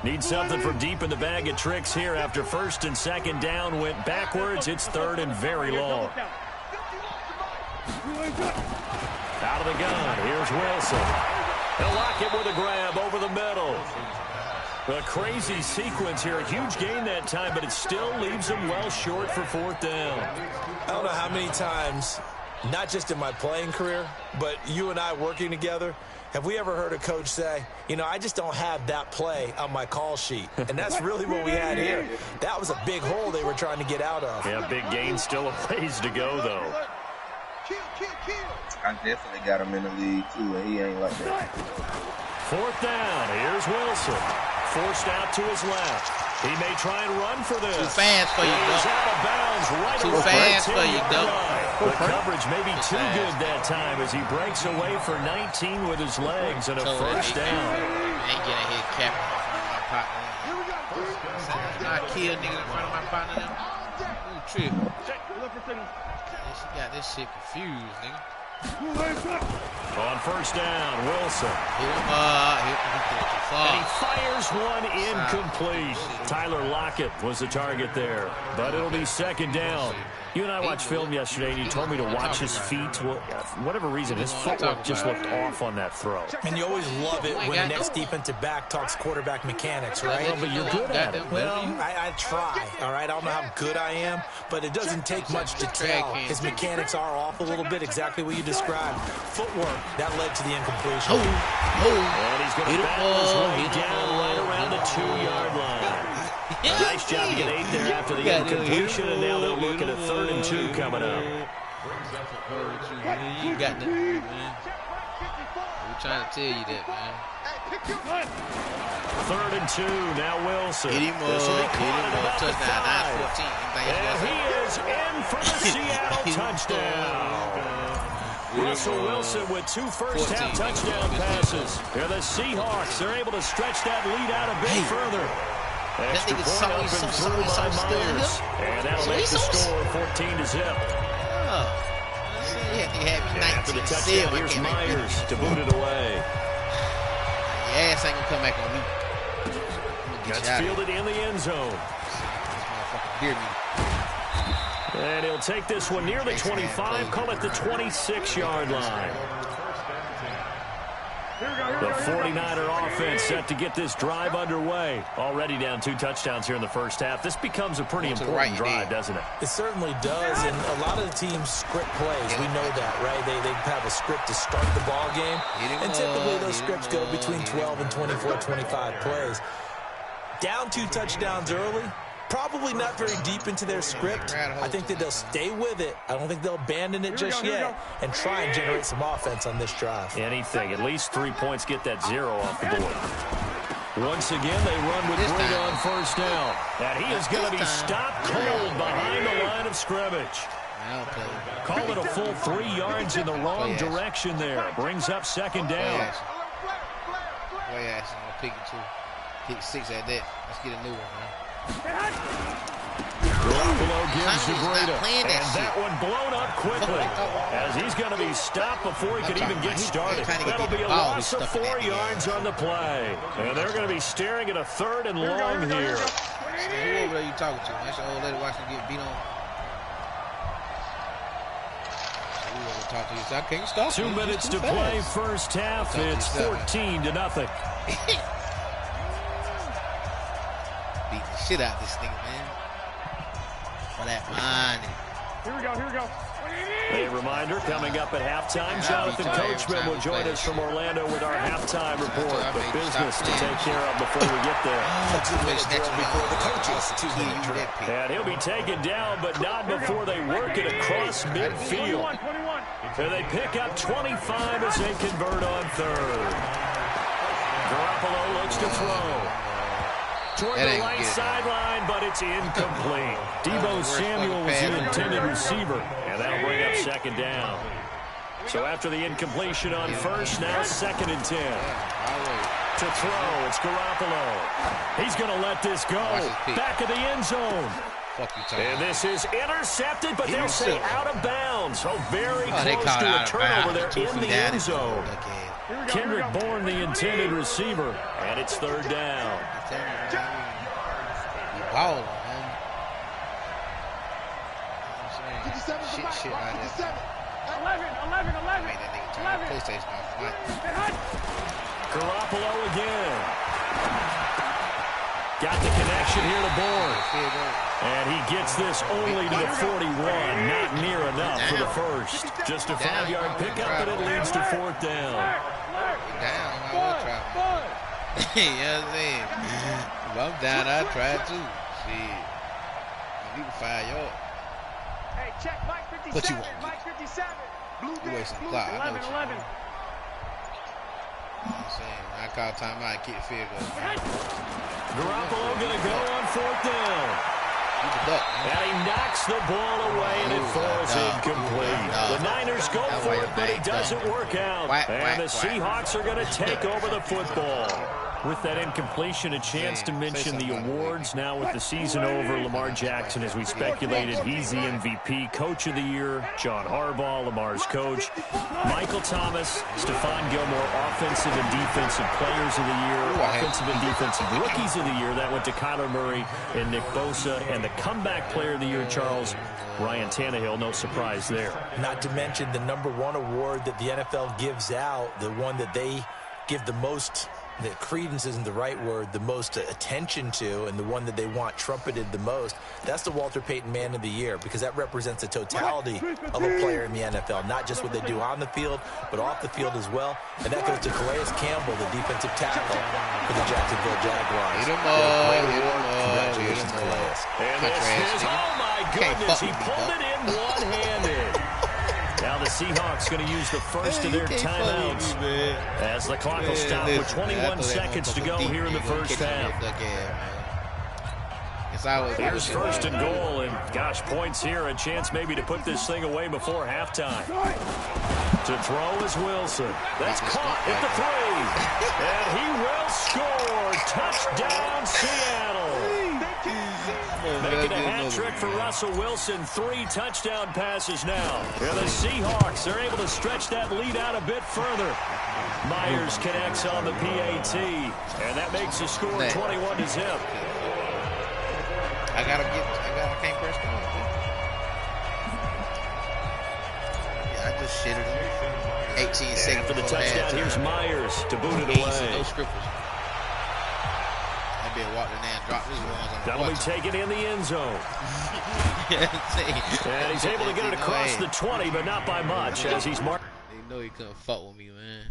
Need something from deep in the bag of tricks here after 1st and 2nd down went backwards. It's 3rd and very long. Out of the gun. Here's Wilson. He'll lock it with a grab over the middle. A crazy sequence here. A huge gain that time, but it still leaves him well short for 4th down. I don't know how many times, not just in my playing career, but you and I working together, have we ever heard a coach say, you know, I just don't have that play on my call sheet? And that's really what we had here. That was a big hole they were trying to get out of. Yeah, big gain, still a ways to go, though. I definitely got him in the league, too, and he ain't like that. 4th down. Here's Wilson. Forced out to his left. He may try and run for this. Too fast for you, He's out of bounds right Too fast for you, Duck. The coverage may be too good that time as he breaks away for 19 with his legs and a 1st down. Ain't getting hit cap in front of my partner. Not kill niggas in front of my partner. Ooh, trip. She got this shit confused, nigga. On 1st down, Wilson. And he fires one incomplete. Tyler Lockett was the target there, but it'll be 2nd down. You and I watched film yesterday, and you told me to watch his feet. For whatever reason, his footwork just looked off on that throw. And you always love it when the next defensive back talks quarterback mechanics, right? Well, but you're good at it. Well, I try, all right? I don't know how good I am, but it doesn't take much to tell. His mechanics are off a little bit, exactly what you described. Footwork, that led to the incompletion. And he's going to battle his way down right around the 2-yard line. Nice job to get 8 there after the incompletion, and now they'll look at a 3rd and 2 coming up. You got that, man. We're trying to tell you that, man. 3rd and 2, now Wilson. Hit him up, touchdown, 9-14. And he is in for the Seattle touchdown. Russell Wilson with 2 first-half touchdown passes. They're the Seahawks. They're able to stretch that lead out a bit further. Extra point up and through by Myers. And that'll make the score 14-0. After the touchdown, here's Myers to boot it away. Your ass ain't gonna come back on me. That's fielded in the end zone. And he'll take this one near the 25, call it the 26-yard line. The 49er offense set to get this drive underway. Already down 2 touchdowns here in the 1st half. This becomes a pretty important drive, doesn't it? It certainly does, and a lot of the teams script plays. We know that, right? They have a script to start the ball game, and typically those scripts go between 12 and 24, 25 plays. Down 2 touchdowns early. Probably not very deep into their script. I think that they'll stay with it. I don't think they'll abandon it just yet and try and generate some offense on this drive. Anything. At least 3 points get that 0 off the board. Once again, they run with Breida on 1st down. And he is going to be stopped cold behind the line of scrimmage. Call it a full 3 yards in the wrong direction there. Brings up 2nd down. I'm pick it too. Pick 6 at that. Let's get a new one, man. Garoppolo gives to Breida, and that one blown up quickly as he's going to be stopped before he could even get started. That'll be a loss of 4 yards on the play, and they're going to be staring at a 3rd and long here. Who over there you talking to? That's your old lady watching you get beat on. Talk to you. So can't stop. 2 minutes to play first half. It's 14-0. Beat the shit out of this nigga, man. For that money. Here we go, here we go. A reminder, coming up at halftime, Jonathan Coachman will join us from Orlando with our halftime report. But business to take care of before we get there. Before the coaches. 2-minute drill. And he'll be taken down, but not before they work it across midfield. So they pick up 25 as they convert on third. Garoppolo looks to throw. Toward the right sideline, but it's incomplete. Deebo Samuel was the intended receiver, and that'll bring up second down. So after the incompletion on first, now 2nd and 10. To throw, it's Garoppolo. He's going to let this go. Back of the end zone. And this is intercepted, but they'll say out of bounds. So very close to a turnover there in the end zone. Kendrick Bourne, the intended receiver, and it's third down. Balling, man. Shit right there. 11. Made that nigga turn the PlayStation off. Garoppolo again. Got the connection here to Bourne. And he gets this only to the 41. Not near enough for the first. Just a 5-yard pickup, but it leads to 4th down. Down, I will try. You know what I'm saying? If I'm down, I try too. Shit. You can 5 yards. Hey, check Mike 57. What you want? Mike 57. Blue You wasting clock. I know 11, what you 11. want. You know what I'm saying? I call timeout, kick the field goal. Garoppolo going to go on 4th down. And he knocks the ball away, and it falls incomplete. The Niners go for it, but it doesn't work out. And the Seahawks are going to take over the football. With that incompletion, a chance to mention the awards. Now with the season over, Lamar Jackson, as we speculated, he's the MVP. Coach of the Year, John Harbaugh, Lamar's coach. Michael Thomas, Stephon Gilmore, Offensive and Defensive Players of the Year. Offensive and Defensive Rookies of the Year. That went to Kyler Murray and Nick Bosa. And the Comeback Player of the Year, Charles, Ryan Tannehill. No surprise there. Not to mention the #1 award that the NFL gives out, the one that they give the most, the credence isn't the right word, the most attention to, and the one that they want trumpeted the most. That's the Walter Payton Man of the Year, because that represents the totality of a player in the NFL, not just what they do on the field, but off the field as well. And that goes to Calais Campbell, the defensive tackle for the Jacksonville Jaguars. Congratulations, Calais. And this is, oh my goodness, he pulled it in one-handed. Now the Seahawks going to use the first of their timeouts as the clock will stop with 21 seconds to go here in the first half. Here's 1st and goal, and gosh, points here, a chance maybe to put this thing away before halftime. To throw is Wilson. That's caught at the 3, and he will score. Touchdown, Seattle. Making a hat trick for Russell Wilson. 3 touchdown passes now. And the Seahawks are able to stretch that lead out a bit further. Myers connects on the PAT, and that makes the score 21-0. I can't press on. Yeah, I just shitted him. 18 seconds. After the touchdown, here's Myers to boot it away. No scrippers. That bitch walked in there and dropped his ones on the That'll be taken in the end zone. And he's able to get it across the 20, but not by much, as he's marked. They know he couldn't fuck with me, man.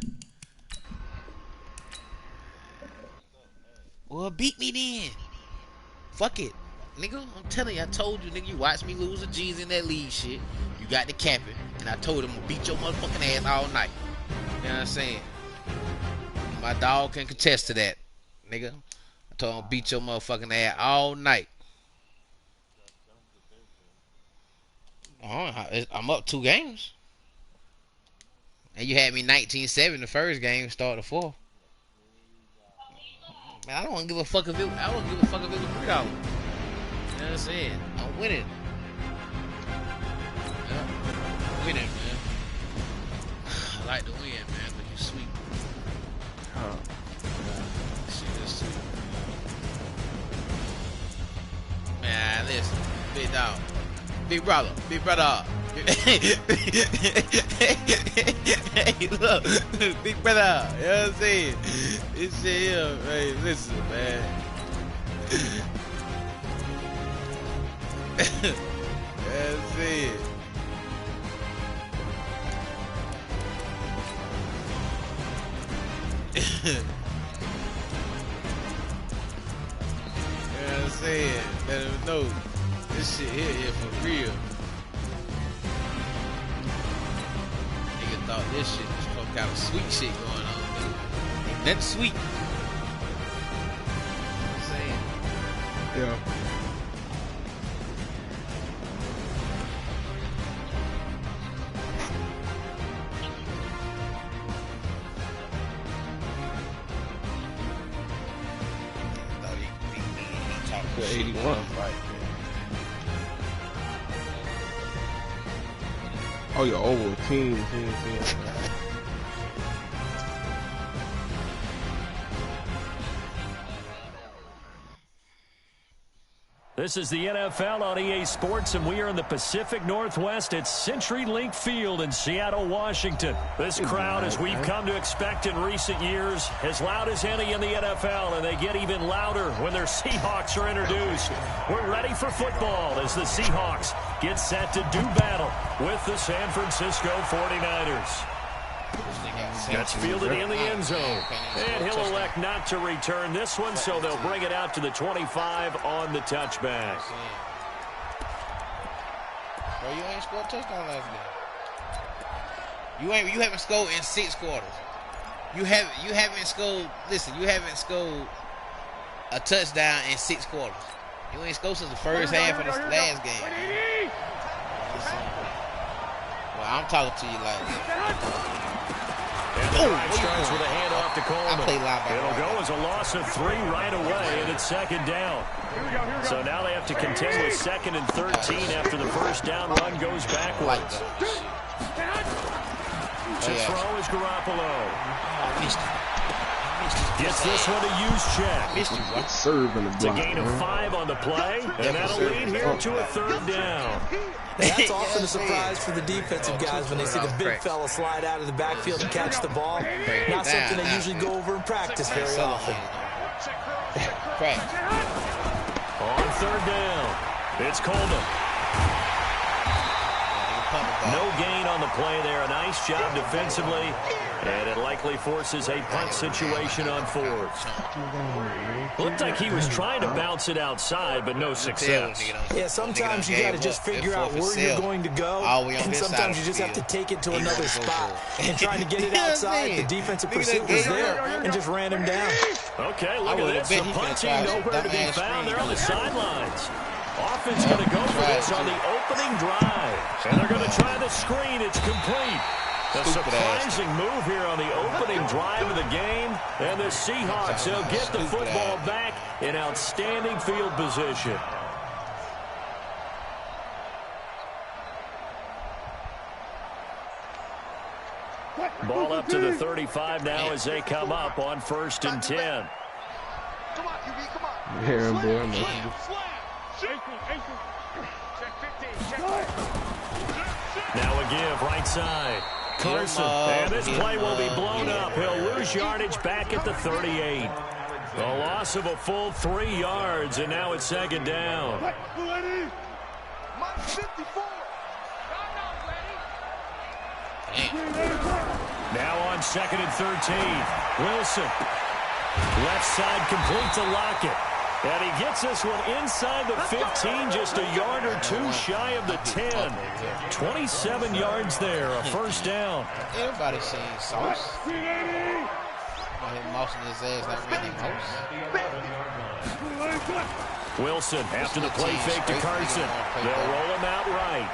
Well, beat me then. Fuck it. Nigga, I'm telling you, I told you, nigga, you watched me lose a G's in that league shit. You got the capping, and I told him to beat your motherfucking ass all night. You know what I'm saying? My dog can contest to that, nigga. I told him to beat your motherfucking ass all night. I'm up 2 games. And you had me 19-7 the first game, start the 4th. Man, I don't give a fuck if it was $3. You know what I'm saying? I'm winning. Yeah. I'm winning, man. I like to win, man, but you sweet. Shit is sweet. listen. Big dog. Big brother. Big brother. Hey, look. Big brother. You know what I'm saying? This shit here, hey, listen, man. That's it. You know what I'm saying? Let him know this shit here for real. Nigga thought this shit was some kind of sweet shit going on, nigga. Ain't nothing sweet. You know what I'm saying? Yeah. The 81. Right. Oh, you're over team. This is the NFL on EA Sports, and we are in the Pacific Northwest at CenturyLink Field in Seattle, Washington. This crowd, as we've come to expect in recent years, as loud as any in the NFL, and they get even louder when their Seahawks are introduced. We're ready for football as the Seahawks get set to do battle with the San Francisco 49ers. Gets fielded in the end zone. And he'll elect not to return this one, so they'll bring it out to the 25 on the touchback. Bro, you ain't scored a touchdown last game. You haven't scored in 6 quarters. You haven't scored, listen, you haven't scored a touchdown in 6 quarters. You ain't scored since the first half of the last game. Well, I'm talking to you like that. And the drive starts with a handoff to Coleman. It'll go as a loss of 3 right away, and it's second down. So now they have to contend with 2nd and 13 after the first down run goes backwards. To throw is Garoppolo. Gets this one to use check. It's a gain of 5 on the play, and that'll lead here to a 3rd down. That's often a surprise for the defensive guys when they see the big fella slide out of the backfield and catch the ball. Not something they usually go over in practice very often. On 3rd down, it's Coleman. No gain on the play there. A nice job defensively. And it likely forces a punt situation on 4th. Looked like he was trying to bounce it outside, but no success. Yeah, sometimes you got to just figure out where you're going to go, and sometimes you just have to take it to another spot. And trying to get it outside, the defensive pursuit was there and just ran him down. Okay, look at this. The punching nowhere to be found there on the sidelines. Offense going to go for this on the opening drive. And they're going to try the screen. It's complete. A surprising move here on the opening drive of the game. And the Seahawks, they'll get the football back in outstanding field position. Ball up to the 35 now as they come up on 1st and 10. Here, boy. Now a give right side. Carson, and this play will be blown up. He'll lose yardage back at the 38. A loss of a full 3 yards, and now it's 2nd down. Now on 2nd and 13. Wilson. Left side complete to Lockett. And he gets this one inside the 15, just a yard or 2 shy of the 10. 27 yards there, a 1st down. Everybody seen Sauce. Him mousing his ass like Randy Mouse. Wilson, after the play fake to Carson. They'll roll him out right.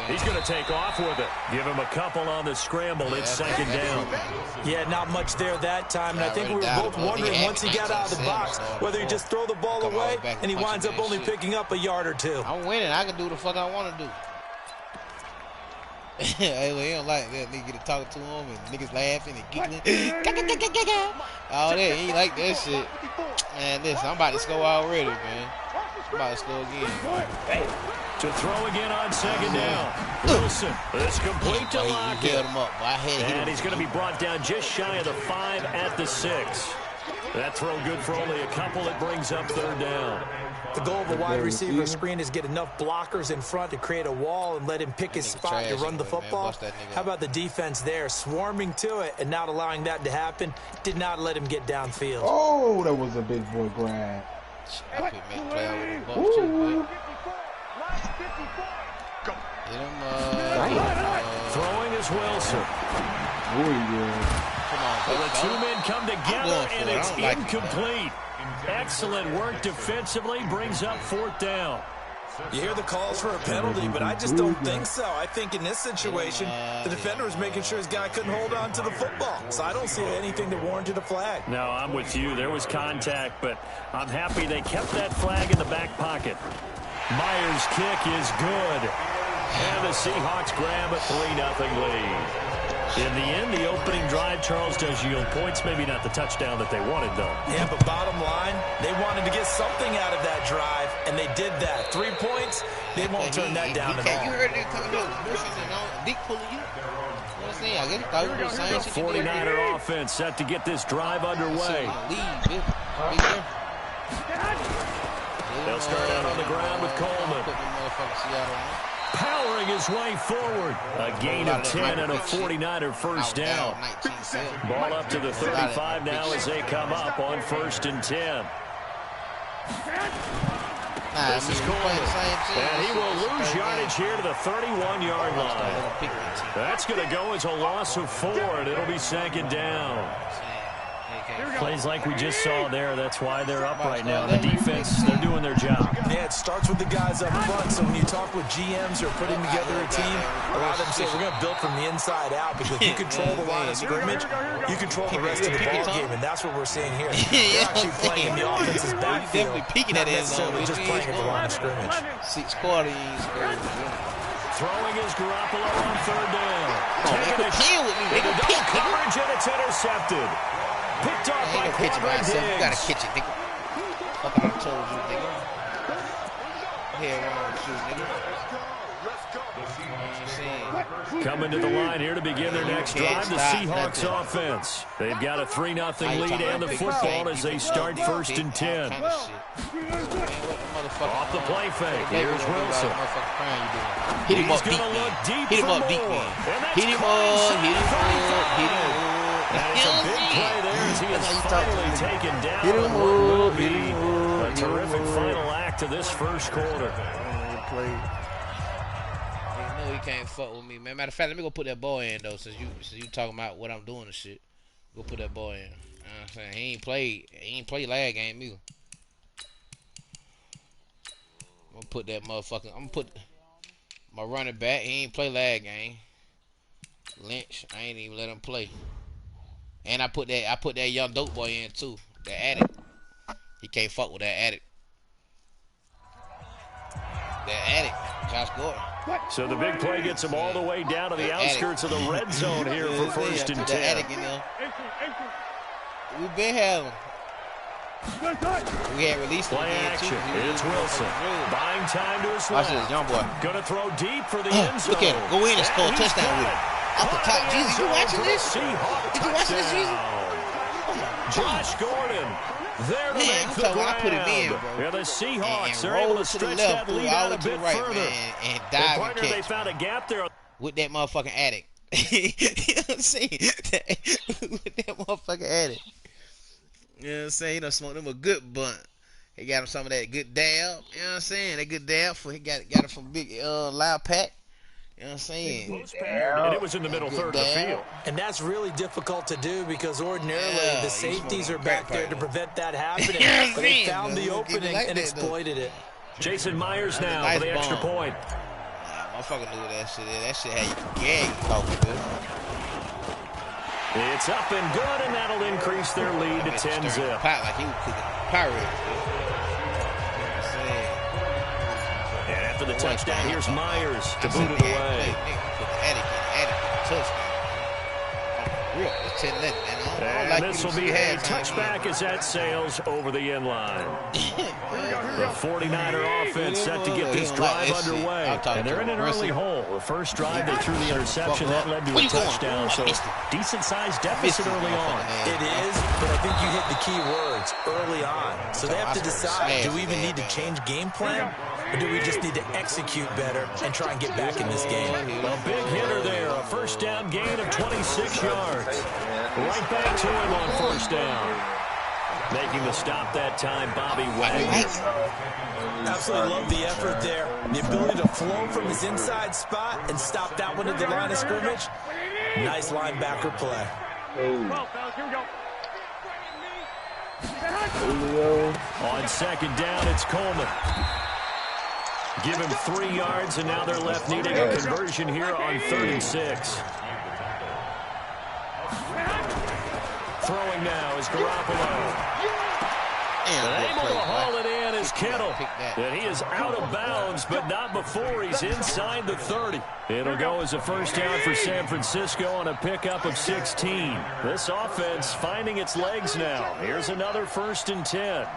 He's going to take off with it. Give him a couple on the scramble. It's 2nd down. Yeah, not much there that time. And I think we were both wondering once he got out of the box whether he just throw the ball away and he winds up only picking up a yard or 2. I'm winning. I can do the fuck I want to do. Hey, well, he don't like that. Nigga get talking to him and niggas laughing and giggling. All that. He ain't like that shit. Man, listen, I'm about to score already, man. About to go again. To throw again on second down. Wilson is complete to Lockett. And he's going to be brought down just shy of the 5 at the 6. That throw good for only a couple. It brings up third down. The goal of a wide receiver screen is get enough blockers in front to create a wall and let him pick his spot to run the football. How about the defense there, swarming to it and not allowing that to happen? Did not let him get downfield. Oh, that was a big boy grab. I could make play out with the ball too, Throwing is Wilson. Well, the two men come together, and it's incomplete. Excellent work defensively, brings up fourth down. You hear the calls for a penalty, but I just don't think so. I think in this situation, the defender was making sure his guy couldn't hold on to the football. So I don't see anything that warranted a flag. No, I'm with you. There was contact, but I'm happy they kept that flag in the back pocket. Myers' kick is good. And the Seahawks grab a 3-0 lead. In the end, the opening drive, Charles, does yield points. Maybe not the touchdown that they wanted, though. Yeah, but bottom line, they wanted to get something out of that drive, and they did that. 3 points, they won't turn that down at all. You heard it coming up, Bushing and all, Dick pulling you. The 49er offense set to get this drive underway. They'll start out on the ground with Coleman. Powering his way forward. A gain of 10 and a 49er first down. Ball up to the 35 now as they come up on 1st and 10. This is Coleman. And he will lose yardage here to the 31-yard line. That's going to go as a loss of 4, and it'll be 2nd down. Plays like we just saw there. That's why they're up right now. The defense, they're doing their job. Yeah, it starts with the guys up front. So when you talk with GMs who are putting together a team, a lot of them say, we're going to build from the inside out because you control the line of scrimmage, you control the rest of the ball game, and that's what we're seeing here. They're actually playing in the offense's backfield, not necessarily just playing at the line of scrimmage. 6 quarters. Throwing is Garoppolo on 3rd down. Taking a shot with the double coverage, and it's intercepted. Picked off by Quadra Diggs. You gotta catch it, nigga. Fuck, I told you, nigga. Head wrong shoot, nigga. Coming to the line here to begin their next drive, the Seahawks offense. They've got a 3-0 lead and the football as they start 1st and 10. Off the play fake. Here's Wilson. Hit him up deep, man. Hit him up deep, man. Hit him up, hit him up, hit him up. That is a big play there as he is finally taken down. What will be a terrific final act of this first quarter. You know he can't fuck with me, man. Matter of fact, let me go put that ball in, though, since you talking about what I'm doing and shit. Go put that ball in. You know what I'm saying? He ain't played last game either. I'm gonna put that motherfucker. I'm gonna put my running back. He ain't play last game. Lynch, I ain't even let him play. And I put that young dope boy in too. The addict. He can't fuck with that addict. That addict. Josh Gordon. So the big play gets him all the way down to the outskirts of the red zone here for 1st and 10. Addict in there. We been having. We had released play action. It's Wilson. Buying time to his left. Watch this, young boy. Gonna throw deep for the end zone. Look at him. Go in and score a touchdown with it. Off the top. Jesus, you watching this? Did you watch this, Jesus? Josh Gordon. There to make the grab. I put him in, bro. Yeah, the Seahawks are able to stretch that lead out a bit further. And dive and catch. They found a gap there. With that motherfucking addict. You know what I'm saying? With that motherfucking addict. You know what I'm saying? He done smoked him a good bunt. He got him some of that good dab. You know what I'm saying? That good dab. He got it from Big Loud Pack. You know what I'm saying? And it was in the middle third of the field. And that's really difficult to do because ordinarily the safeties are back there to prevent that happening. But they found the opening and exploited it. Jason Myers now for the extra point. Motherfucker knew that shit is. That shit had you gag talking good. It's up and good, and that'll increase their lead to 10-zip. Like he was cooking pirates. And after the touchdown, here's Myers to boot it away. grew up with 10 nothing, man. And like this will be a touchback as that sails over the end line. The 49er offense set to get this drive underway. And they're in an early hole. The first drive, they threw the interception. That led to a touchdown. So decent-sized deficit early on. It is, but I think you hit the key words, early on. So they have to decide, do we even need to change game plan? Or do we just need to execute better and try and get back in this game? A big hitter there. A first down gain of 26 yards. Right back to him on first down. Making the stop that time, Bobby Wagner. Absolutely love the effort there. The ability to flow from his inside spot and stop that one at the line of scrimmage. Nice linebacker play. On second down, it's Coleman. Give him 3 yards, and now they're left needing a conversion here on 3rd and 6. Throwing now is Garoppolo. And able to haul it in is Kittle. And he is out of bounds, but not before he's inside the 30. It'll go as a first down for San Francisco on a pickup of 16. This offense finding its legs now. Here's another 1st and 10.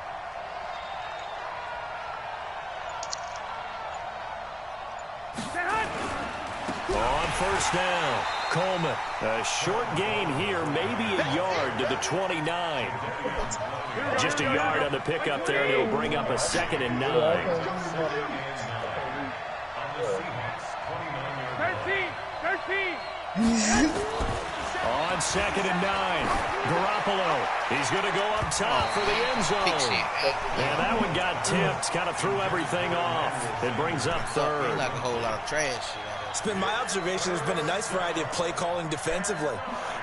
On first down, Coleman. A short gain here, maybe a yard to the 29. Just a yard on the pickup there, and it'll bring up a 2nd and 9. 13. On 2nd and 9, Garoppolo. He's going to go up top for the end zone. And that one got tipped, kind of threw everything off. It brings up 3rd. Like a whole lot of trash. It's been my observation there's been a nice variety of play calling defensively.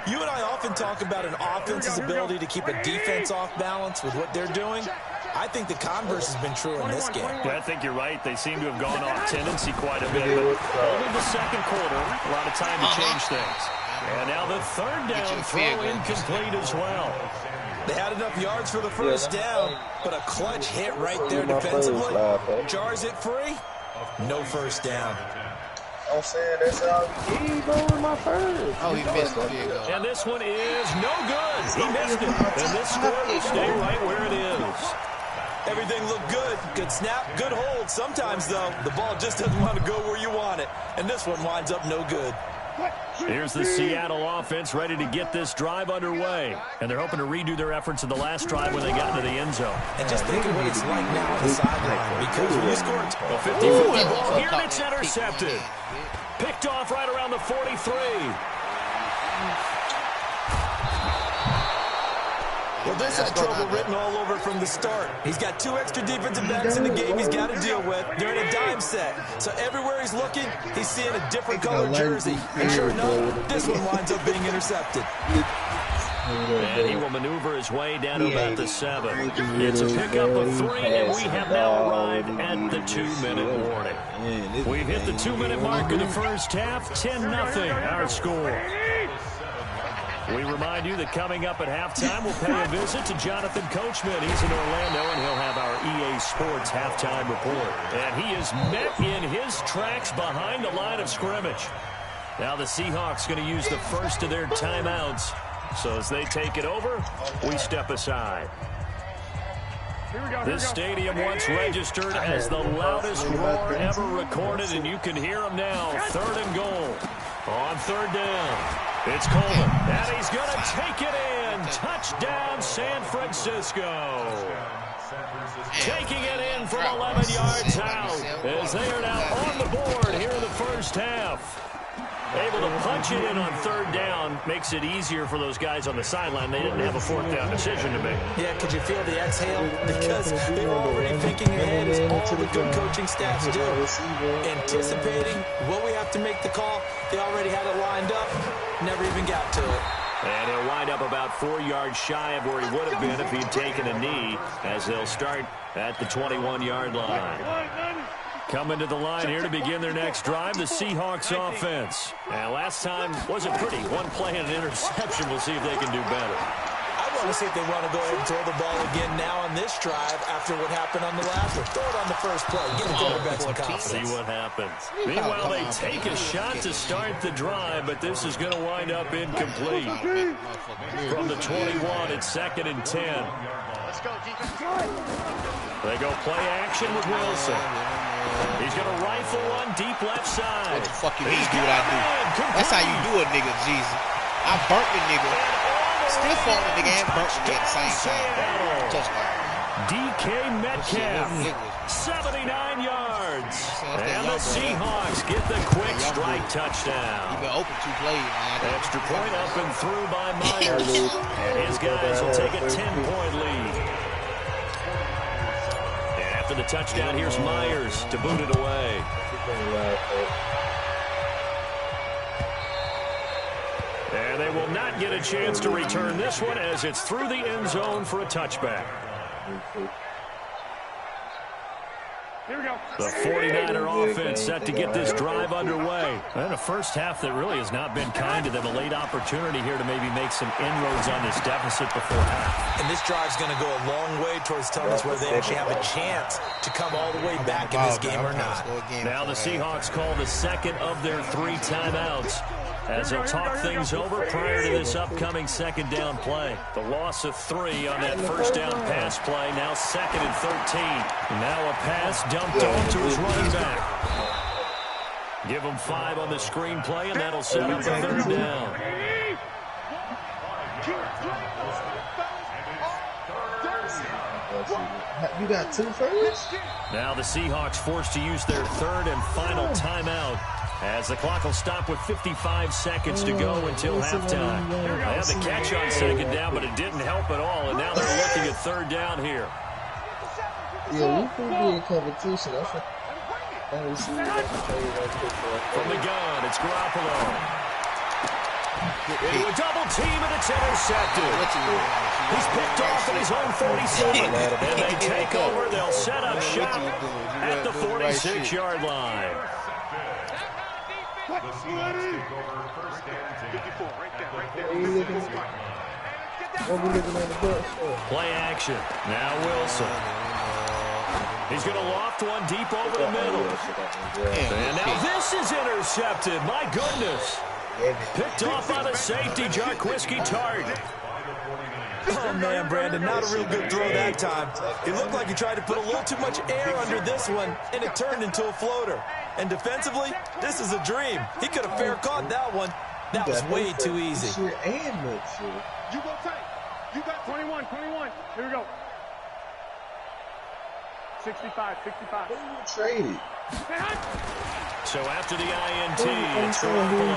You and I often talk about an offense's ability to keep a defense off balance with what they're doing. I think the converse has been true in this game. Yeah, I think you're right. They seem to have gone off tendency quite a bit. But only the second quarter, a lot of time to change things. And now the 3rd down throw incomplete as well. They had enough yards for the first down, but a clutch hit right there defensively. Jars it free. No first down. I'm saying that's how he going my first. Oh, he missed it. And this one is no good. He missed it. And this score will stay right where it is. Everything looked good. Good snap, good hold. Sometimes, though, the ball just doesn't want to go where you want it. And this one winds up no good. Here's the Seattle offense ready to get this drive underway. And they're hoping to redo their efforts of the last drive when they got into the end zone. And just think of what it's like now on the sideline. Because when you score a 50-50 ball here, and it's intercepted. Picked off right around the 43. Well, this had trouble written all over from the start. He's got 2 extra defensive backs in the game he's got to deal with. They're in a dime set. So everywhere he's looking, he's seeing a different color jersey. And sure enough, this one winds up being intercepted. And he will maneuver his way down to about the 7. It's a pickup of 3, and we have now arrived at the 2-minute warning. We've hit the 2-minute mark in the first half. 10-0 our score. We remind you that coming up at halftime, we'll pay a visit to Jonathan Coachman. He's in Orlando, and he'll have our EA Sports halftime report. And he is met in his tracks behind the line of scrimmage. Now the Seahawks going to use the first of their timeouts. So as they take it over, we step aside. This stadium once registered as the loudest roar ever recorded, and you can hear them now. 3rd and goal. On 3rd down, it's Coleman, and he's going to take it in. Touchdown, San Francisco. Taking it in from 11 yards out as they are now on the board here in the first half. Able to punch it in on 3rd down makes it easier for those guys on the sideline. They didn't have a 4th down decision to make. Yeah, could you feel the exhale? Because they were already thinking ahead, as all the good coaching staffs do. Anticipating what we have to make the call. They already had it lined up. Never even got to it. And he'll wind up about 4 yards shy of where he would have been if he'd taken a knee, as they'll start at the 21-yard line. Coming to the line here to begin their next drive, the Seahawks offense. And last time wasn't pretty. 1 play and an interception. We'll see if they can do better. I want to see if they want to go ahead and throw the ball again now on this drive after what happened on the last one. Throw it on the first play. Get the quarterback some confidence. See what happens. Meanwhile, they take a shot to start the drive, but this is going to wind up incomplete. From the 21, it's 2nd and 10. Let's go, defense. They go play action with Wilson. He's going to rifle one deep left side. What the fuck you mean do what I do? That's how you do it, nigga, Jesus. I burnt the nigga. Still fought the nigga and burnt the nigga at the same time. Touchdown. DK Metcalf, 79 yards. And the Seahawks get the quick strike touchdown. You've been open 2 plays, man. Extra point up and through by Myers. And his guys will take a 10-point lead. And after the touchdown, here's Myers to boot it away. And they will not get a chance to return this one as it's through the end zone for a touchback. Here we go. The 49er offense set to get this drive underway. And a first half that really has not been kind to them. A late opportunity here to maybe make some inroads on this deficit before half. And this drive's going to go a long way towards telling us whether they actually have a chance to come all the way back in this game or not. Now the Seahawks call the second of their 3 timeouts as they'll talk things over prior to this upcoming second down play. The loss of 3 on that first down pass play. Now 2nd and 13. Now a pass dumped off to his running back. Give him 5 on the screen play, and that'll set up the 3rd down. You got 2 first? Now the Seahawks forced to use their 3rd and final timeout as the clock will stop with 55 seconds to go until halftime. They had the catch on 2nd down, but it didn't help at all, and now they're looking at 3rd down here. Yeah, we could be in competition. From the gun, it's Garoppolo. Into a double team, and it's intercepted. He's picked off at his own 47. And they take over. They'll set up shop at the 46-yard line. Play action. Now Wilson. He's going to loft one deep over the middle. And now this is intercepted. My goodness. Picked off by the safety, Jarquiski-Tart. Oh, man, Brandon, not a real good throw that time. It looked like he tried to put a little too much air under this one, and it turned into a floater. And defensively, this is a dream. He could have fair caught that one. That was way too easy. You go tight. You got 21. Here we go. 65. Traded. So after the INT, it's Garoppolo.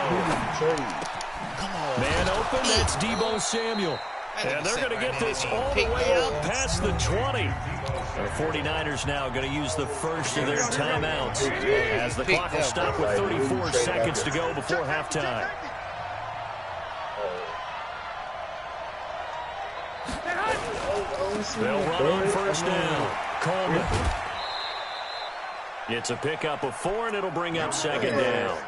Man open, that's Deebo Samuel. And they're going to get this all the way out past the 20. The 49ers now going to use the first of their timeouts as the clock will stop with 34 seconds to go before halftime. They'll run on first down. Coleman. It's a pickup of 4, and it'll bring up 2nd down.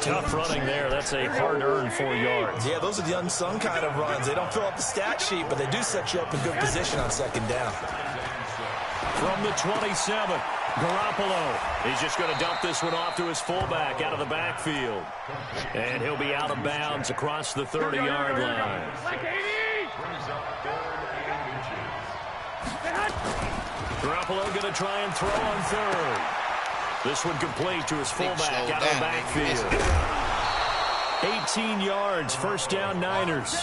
Tough running there. That's a hard-earned 4 yards. Yeah, those are the unsung kind of runs. They don't fill up the stat sheet, but they do set you up in good position on 2nd down. From the 27, Garoppolo. He's just going to dump this one off to his fullback out of the backfield. And he'll be out of bounds across the 30-yard line. Garoppolo going to try and throw on 3rd. This one complete to his fullback out of the backfield. 18 yards, first down Niners.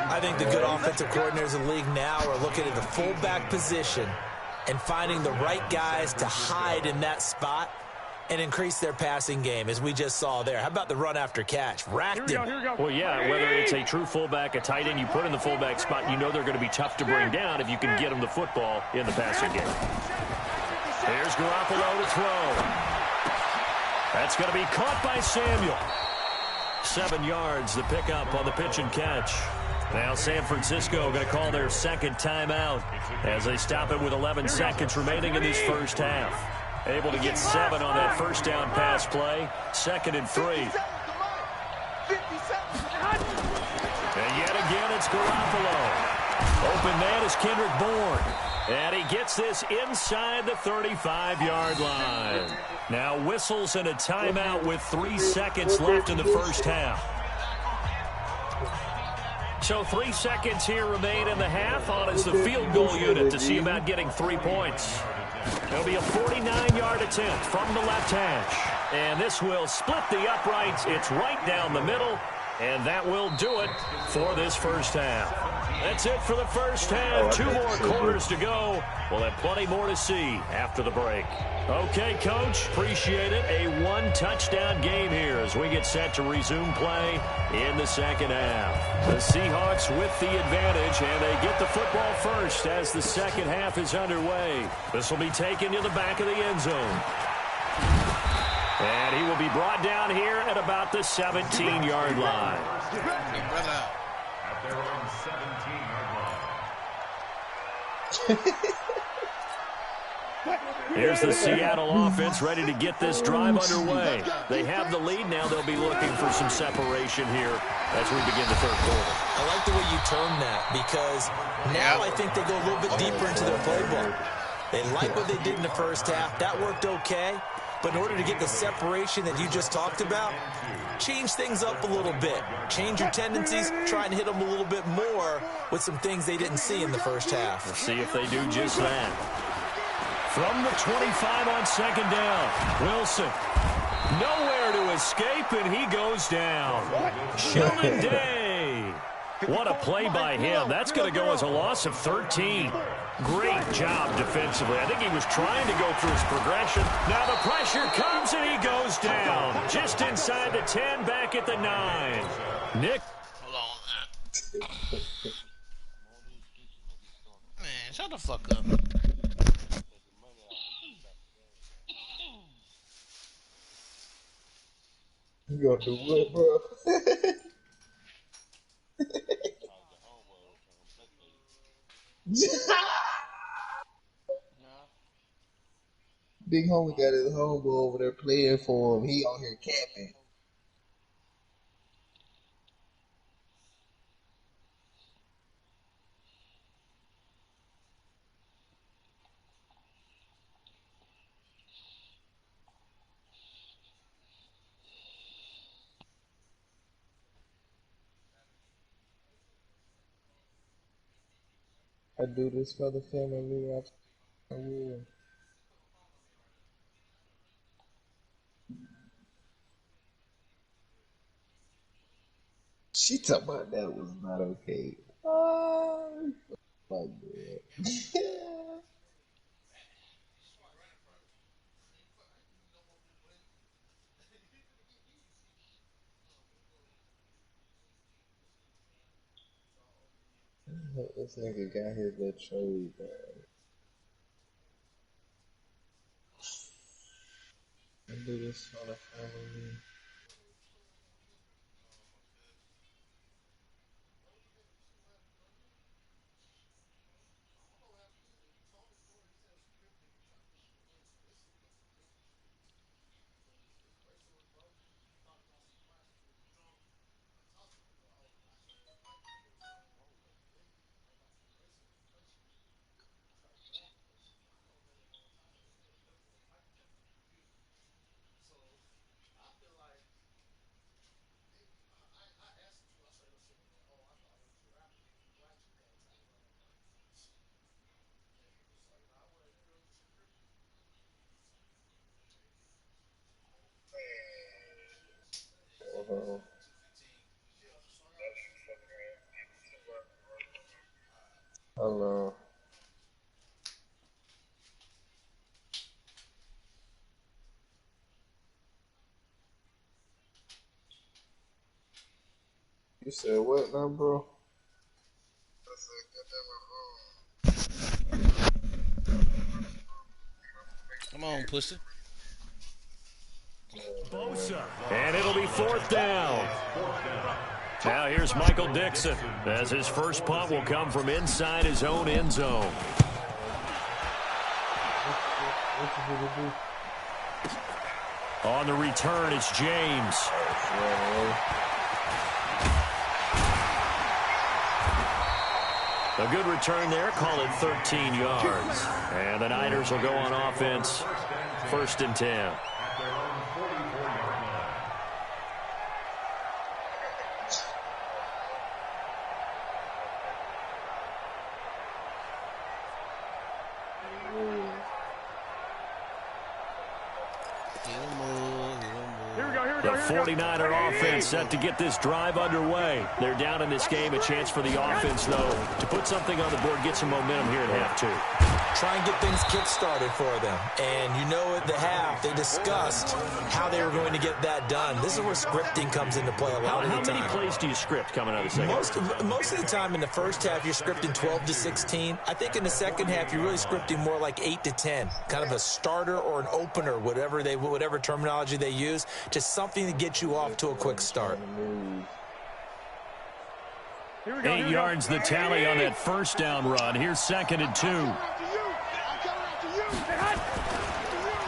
I think the good offensive coordinators in the league now are looking at the fullback position and finding the right guys to hide in that spot and increase their passing game, as we just saw there. How about the run after catch? Racked him. Well, yeah, whether it's a true fullback, a tight end you put in the fullback spot, you know they're going to be tough to bring down if you can get them the football in the passing game. Here's Garoppolo to throw. That's going to be caught by Samuel. 7 yards, the pickup on the pitch and catch. Now San Francisco going to call their 2nd timeout as they stop it with 11 seconds remaining in this first half. Able to get 7 on that first down pass play. 2nd and 3. And yet again it's Garoppolo. Open man is Kendrick Bourne. And he gets this inside the 35-yard line. Now whistles and a timeout with 3 seconds left in the first half. So 3 seconds here remain in the half. On is the field goal unit to see about getting 3 points. It'll be a 49-yard attempt from the left hash. And this will split the uprights. It's right down the middle. And that will do it for this first half. That's it for the first half. 2 more quarters to go. We'll have plenty more to see after the break. Okay, Coach, appreciate it. A 1-touchdown game here as we get set to resume play in the second half. The Seahawks with the advantage, and they get the football first as the second half is underway. This will be taken to the back of the end zone. And he will be brought down here at about the 17-yard line. Here's the Seattle offense ready to get this drive underway. They have the lead. Now they'll be looking for some separation here as we begin the third quarter. I like the way you termed that because now I think they go a little bit deeper into their playbook. They like what they did in the first half. That worked okay. But in order to get the separation that you just talked about, change things up a little bit. Change your tendencies, try and hit them a little bit more with some things they didn't see in the first half. Let's see if they do just that. From the 25 on second down, Wilson. Nowhere to escape, and he goes down. Sheldon Day. What a play by him. That's going to go as a loss of 13. Great job defensively. I think he was trying to go through his progression. Now the pressure comes, and he goes down. Just inside the 10, back at the 9. Nick. Hold on. Man, shut the fuck up. You gonna do what, bro? Big homie got his homeboy over there playing for him. He out here camping. I do this for the family. I will. She talking about that was not okay. Oh, fuck that. This nigga got his little trade bag. I do this for the family. Hello. You said what now, bro? Come on, pussy. And it'll be fourth down. Now here's Michael Dixon as his first punt will come from inside his own end zone. On the return, it's James. A good return there. Call it 13 yards. And the Niners will go on offense. 1st and 10. The 49er offense set to get this drive underway. They're down in this game. A chance for the offense, though, to put something on the board, get some momentum here at half 2. Try and get things kick-started for them. And you know at the half, they discussed how they were going to get that done. This is where scripting comes into play a lot of the time. How many plays do you script coming out of the second half? Most of the time in the first half, you're scripting 12 to 16. I think in the second half, you're really scripting more like 8 to 10. Kind of a starter or an opener, whatever terminology they use. Just something to get you off to a quick start. 8 yards the tally on that first down run. Here's 2nd and 2.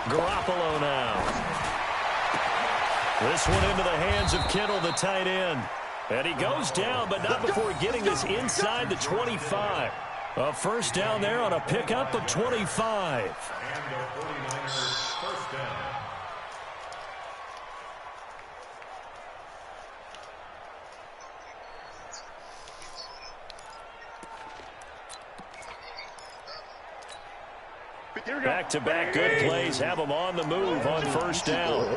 Garoppolo now. This one into the hands of Kittle, the tight end. And he goes down, but not before getting this inside the 25. A first down there on a pickup of 25. First down. Back-to-back good plays have them on the move on first down.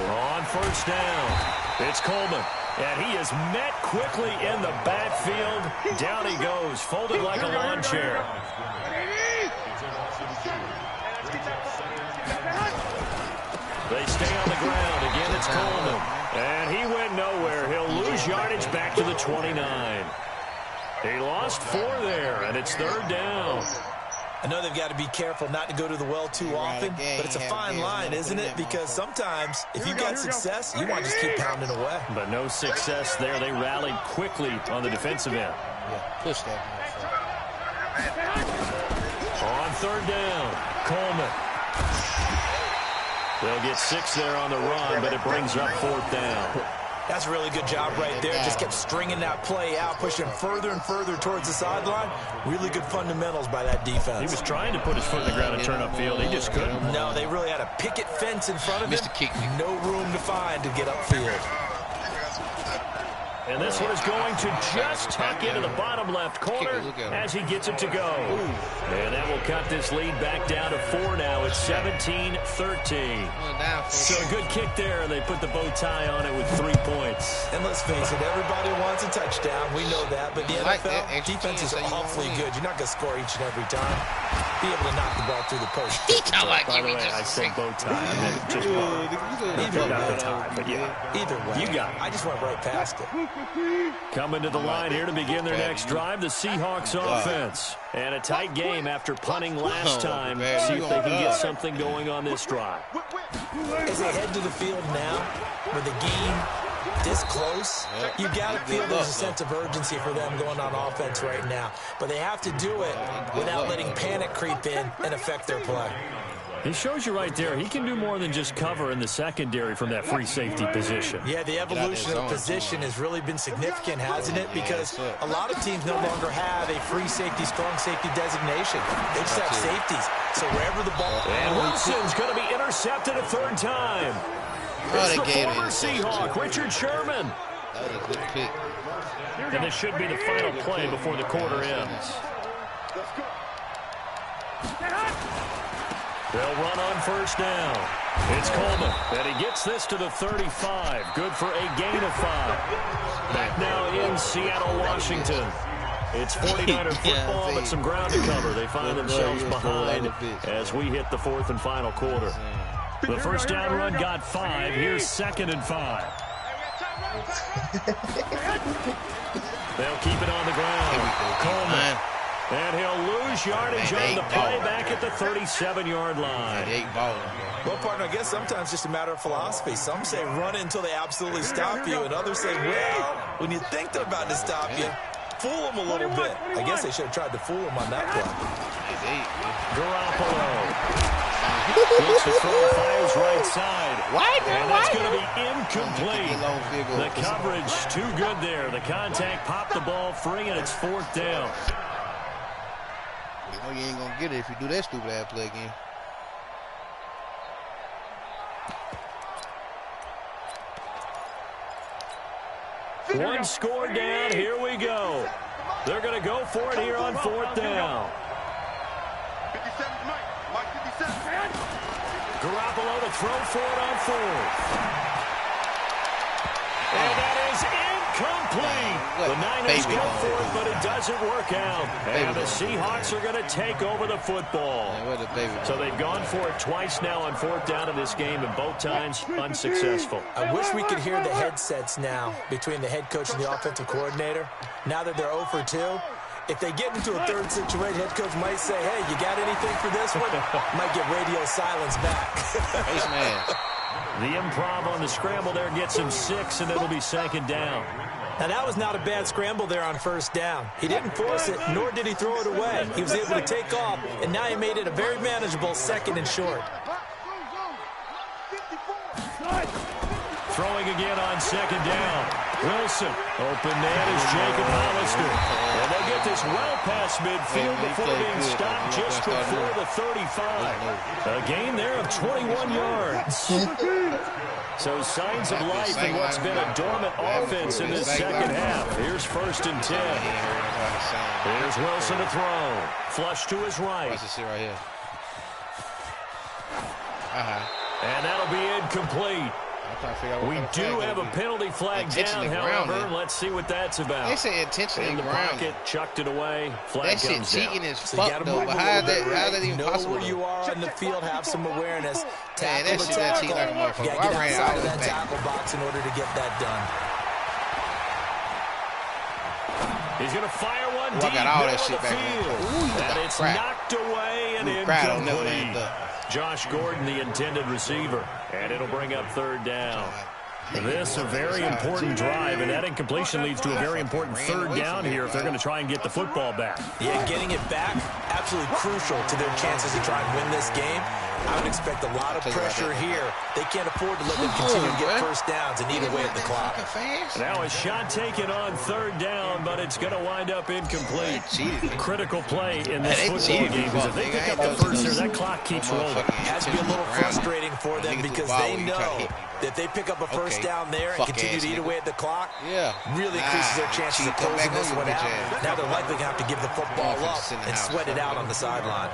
On first down, it's Coleman. And he is met quickly in the backfield. Down he goes, folded like a lawn chair. They stay on the ground. Again, it's Coleman. And he went nowhere. He'll lose yardage back to the 29. He lost 4 there, and it's 3rd down. I know they've got to be careful not to go to the well too often, but it's a fine line, isn't it? Because sometimes, if you've got success, you want to just keep pounding away. But no success there. They rallied quickly on the defensive end. Yeah, push that. On 3rd down, Coleman. They'll get 6 there on the run, but it brings up 4th down. That's a really good job right there. Just kept stringing that play out, pushing further and further towards the sideline. Really good fundamentals by that defense. He was trying to put his foot in the ground and turn upfield. He just couldn't. No, they really had a picket fence in front of him. No room to find to get upfield. And this one is going to just tuck into the bottom left corner as he gets it to go. And that will cut this lead back down to 4 now. It's 17-13. So a good kick there, and they put the bow tie on it with 3 points. And let's face it, everybody wants a touchdown. We know that. But the NFL defense is awfully good. You're not going to score each and every time. Be able to knock the ball through the post. By the way, I said bow tie. I meant just either not the tie, but yeah. Either way. You got it. I just went right past it. Coming to the line here to begin their next drive, the Seahawks offense. And a tight game after punting last time. See if they can get something going on this drive. As they head to the field now, with the game this close, you got to feel there's a sense of urgency for them going on offense right now. But they have to do it without letting panic creep in and affect their play. He shows you right there, he can do more than just cover in the secondary from that free safety position. Yeah, the evolution of position has really been significant, hasn't it? Because a lot of teams no longer have a free safety, strong safety designation. They just have safeties. So wherever the ball... And Wilson's going to be intercepted a 3rd time. It's the former Seahawk, Richard Sherman. That was a good pick. And this should be the final play before the quarter ends. They'll run on first down. It's Coleman, and he gets this to the 35. Good for a gain of 5. Back now in Seattle, Washington. It's 49er football, but some ground to cover. They find themselves behind as we hit the 4th and final quarter. The first down run got 5. Here's 2nd and 5. They'll keep it on the ground. Coleman. And he'll lose yardage on the play back at the 37-yard line. Well, partner, I guess sometimes it's just a matter of philosophy. Some say run until they absolutely stop you, and others say, well, when you think they're about to stop you, fool them a little bit. I guess they should have tried to fool them on that play. Garoppolo. Looks to throw, fires right side. Why? And that's going to be incomplete. The coverage too good there. The contact popped the ball free, and it's 4th down. You know you ain't going to get it if you do that stupid ass play again. One score down. Here we go. They're going to go for it here on 4th down. 57, Mike 57. Garoppolo to throw for it on 4th. And that is incomplete. The Niners go for it, but it doesn't work out. And the Seahawks are going to take over the football. So they've gone for it twice now on 4th down in this game, and both times unsuccessful. I wish we could hear the headsets now between the head coach and the offensive coordinator. Now that they're 0 for 2, if they get into a third situation, head coach might say, hey, you got anything for this one? Might get radio silence back. Ace man. The improv on the scramble there gets him 6, and it'll be 2nd down. Now, that was not a bad scramble there on 1st down. He didn't force it, nor did he throw it away. He was able to take off, and now he made it a very manageable 2nd and short. Throwing again on 2nd down. Wilson. Open man is Jacob Hollister. And they'll get this well past midfield before being stopped just before the 35. A gain there of 21 yards. So signs of life in what's been a dormant offense in this 2nd half. Here's 1st and 10. Here's Wilson to throw. Flush to his right. Watch this right here. And that'll be incomplete. We do have a penalty flag down, however. Let's see what that's about. They say intentionally in the pocket, chucked it away. Flag that comes shit cheating down. is fucked though. But how is that even possible? Know where you are on the field, have some awareness. Tackle the tackle. Like a motherfucker. You gotta get outside of that tackle box in order to get that done. He's gonna fire one deep got all that middle shit of the back field. And it's knocked away and incomplete. Josh Gordon, the intended receiver. And it'll bring up 3rd down. This a very important drive, and that incompletion leads to a very important 3rd down here if they're going to try and get the football back. Yeah, getting it back, absolutely crucial to their chances to try and win this game. I would expect a lot of pressure here. They can't afford to let them continue to get 1st downs and eat away at the clock. Now a shot taken on 3rd down, but it's going to wind up incomplete. Critical play in this football game, because if they pick up the 1st there, that clock keeps rolling. It has to be a little frustrating for them because they know that if they pick up a 1st down there and continue to eat away at the clock, really increases their chances of closing this one out. Now they're likely going to have to give the football up and sweat it out on the sideline.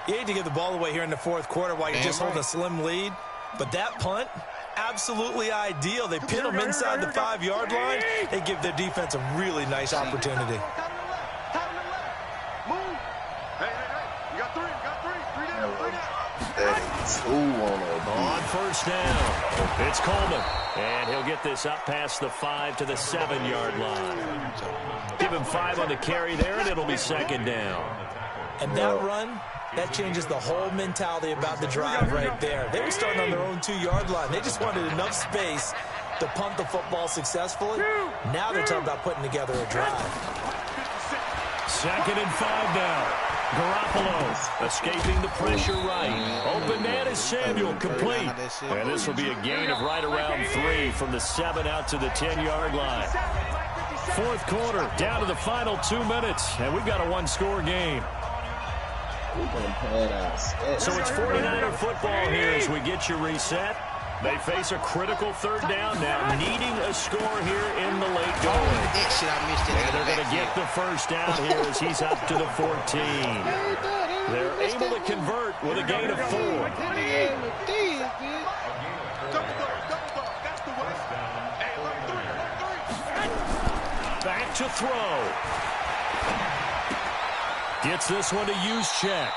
You hate to give the ball away here in the 4th quarter while you're just holding a slim lead, but that punt, absolutely ideal. They pin them inside the 5-yard line. They give their defense a really nice opportunity. On 1st down, it's Coleman, and he'll get this up past the 5 to the 7-yard line. Give him 5 on the carry there, and it'll be 2nd down. And that run, that changes the whole mentality about the drive right there. They were starting on their own 2-yard line. They just wanted enough space to punt the football successfully. Now they're talking about putting together a drive. 2nd and 5 now. Garoppolo escaping the pressure right. Open man is Samuel, complete. And this will be a gain of right around 3 from the 7 out to the 10-yard line. 4th quarter, down to the final 2 minutes, and we've got a 1-score game. So it's 49er football here as we get you reset. They face a critical 3rd down now, needing a score here in the late going. And they're going to get the 1st down here as he's up to the 14. They're able to convert with a gain of 4. Back to throw. Gets this one to Juszczyk.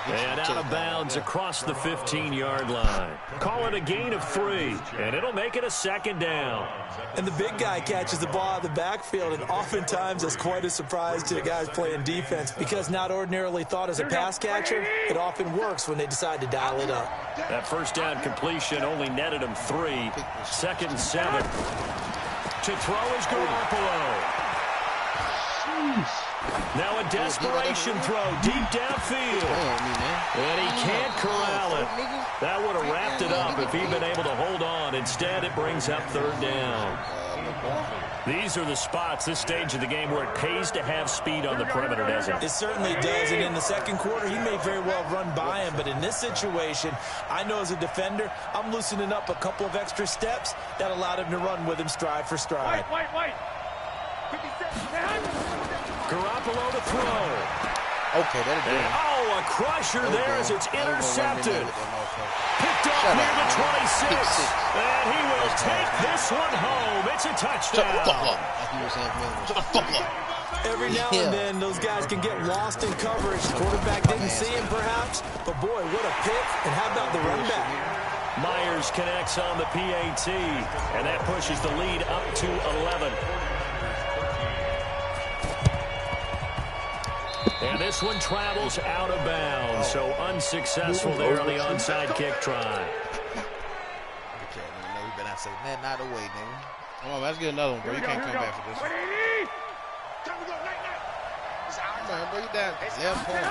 And out of bounds across the 15-yard line. Call it a gain of 3, and it'll make it a 2nd down. And the big guy catches the ball out of the backfield, and oftentimes that's quite a surprise to the guys playing defense because not ordinarily thought as a pass catcher, it often works when they decide to dial it up. That 1st down completion only netted him 3. 2nd and 7. To throw is Garoppolo. Now a desperation throw deep downfield. And he can't corral it. That would have wrapped it up if he'd been able to hold on. Instead, it brings up third down. These are the spots, this stage of the game, where it pays to have speed on the perimeter, doesn't it? It certainly does, and in the second quarter, he may very well run by him, but in this situation, I know as a defender, I'm loosening up a couple of extra steps that allowed him to run with him stride for stride. Garoppolo to throw. Okay, that'll do it. Oh, a crusher there as it's intercepted. Picked up near the 26. And he will take this one home. It's a touchdown. Every now and then, those guys can get lost in coverage. Quarterback didn't see him, perhaps. But, boy, what a pick. And how about the run back? Myers connects on the PAT. And that pushes the lead up to 11. And this one travels out of bounds, so unsuccessful there on the onside kick try. Man, not away, nigga. Come on, let's get another one, bro. You can't come back for this one. Come on, bro, you down. Left point.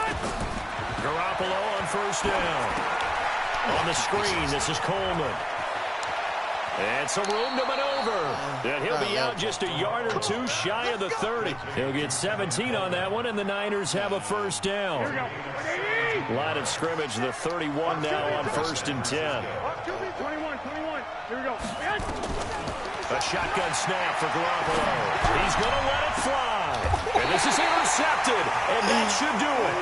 Garoppolo on first down. On the screen, this is Coleman. And some room to maneuver. And he'll be out just a yard or two shy of the 30. He'll get 17 on that one, and the Niners have a first down. Line of scrimmage, the 31 now on 1st and 10. 21. Here we go. A shotgun snap for Garoppolo. He's going to let it fly. And this is intercepted, and that should do it.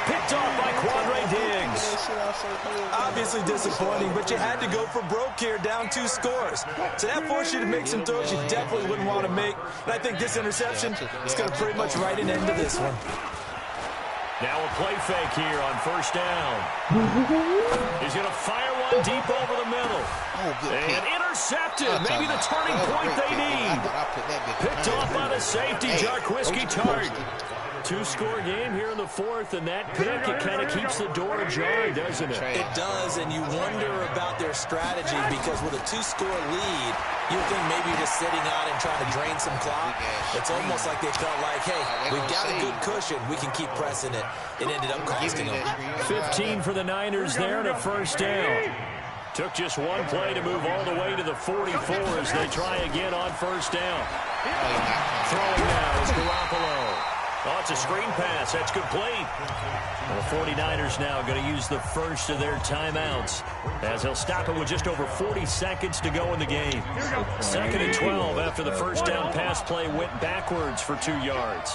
Picked off by Quandre Diggs. Obviously disappointing, but you had to go for broke here, down 2 scores. So that forced you to make some throws you definitely wouldn't want to make. And I think this interception is going to pretty much write an end to this one. Now a play fake here on first down. He's going to fire one deep over the middle. And intercepted. Maybe the turning point they need. Picked off by the safety, Jarquiski Tart. 2-score game here in the 4th, and that pick, it kind of keeps the door ajar, doesn't it? It does, and you wonder about their strategy because with a 2-score lead, you think maybe you're just sitting on and trying to drain some clock. It's almost like they felt like, hey, we've got a good cushion. We can keep pressing it. It ended up costing them. 15 for the Niners there and a first down. Took just one play to move all the way to the 44 as they try again on first down. Throwing now is Garoppolo. Oh, it's a screen pass. That's complete. Well, the 49ers now going to use the first of their timeouts as they'll stop it with just over 40 seconds to go in the game. 2nd and 12 after the first down pass play went backwards for 2 yards.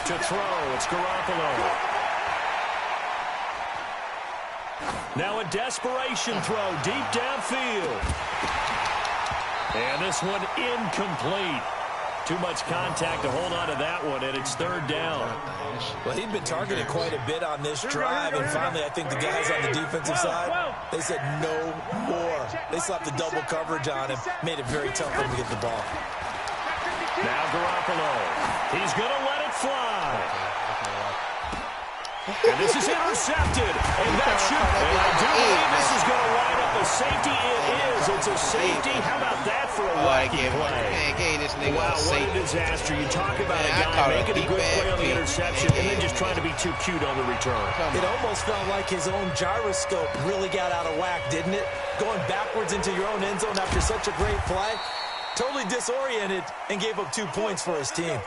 To throw, it's Garoppolo. Now a desperation throw deep downfield. And this one incomplete. Too much contact to hold on to that one, and it's 3rd down. Well, he'd been targeted quite a bit on this drive, and finally I think the guys on the defensive side, they said no more. They slapped the double coverage on him, made it very tough for him to get the ball. Now Garoppolo. He's going to let it fly. And this is intercepted. And that should, and I do believe this is going to line up a safety. It is. It's a safety. How about that for a wacky play? Wow, what a disaster. You talk about a guy making a good play on the interception and then just trying to be too cute on the return. It almost felt like his own gyroscope really got out of whack, didn't it? Going backwards into your own end zone after such a great play. Totally disoriented and gave up 2 points for his team.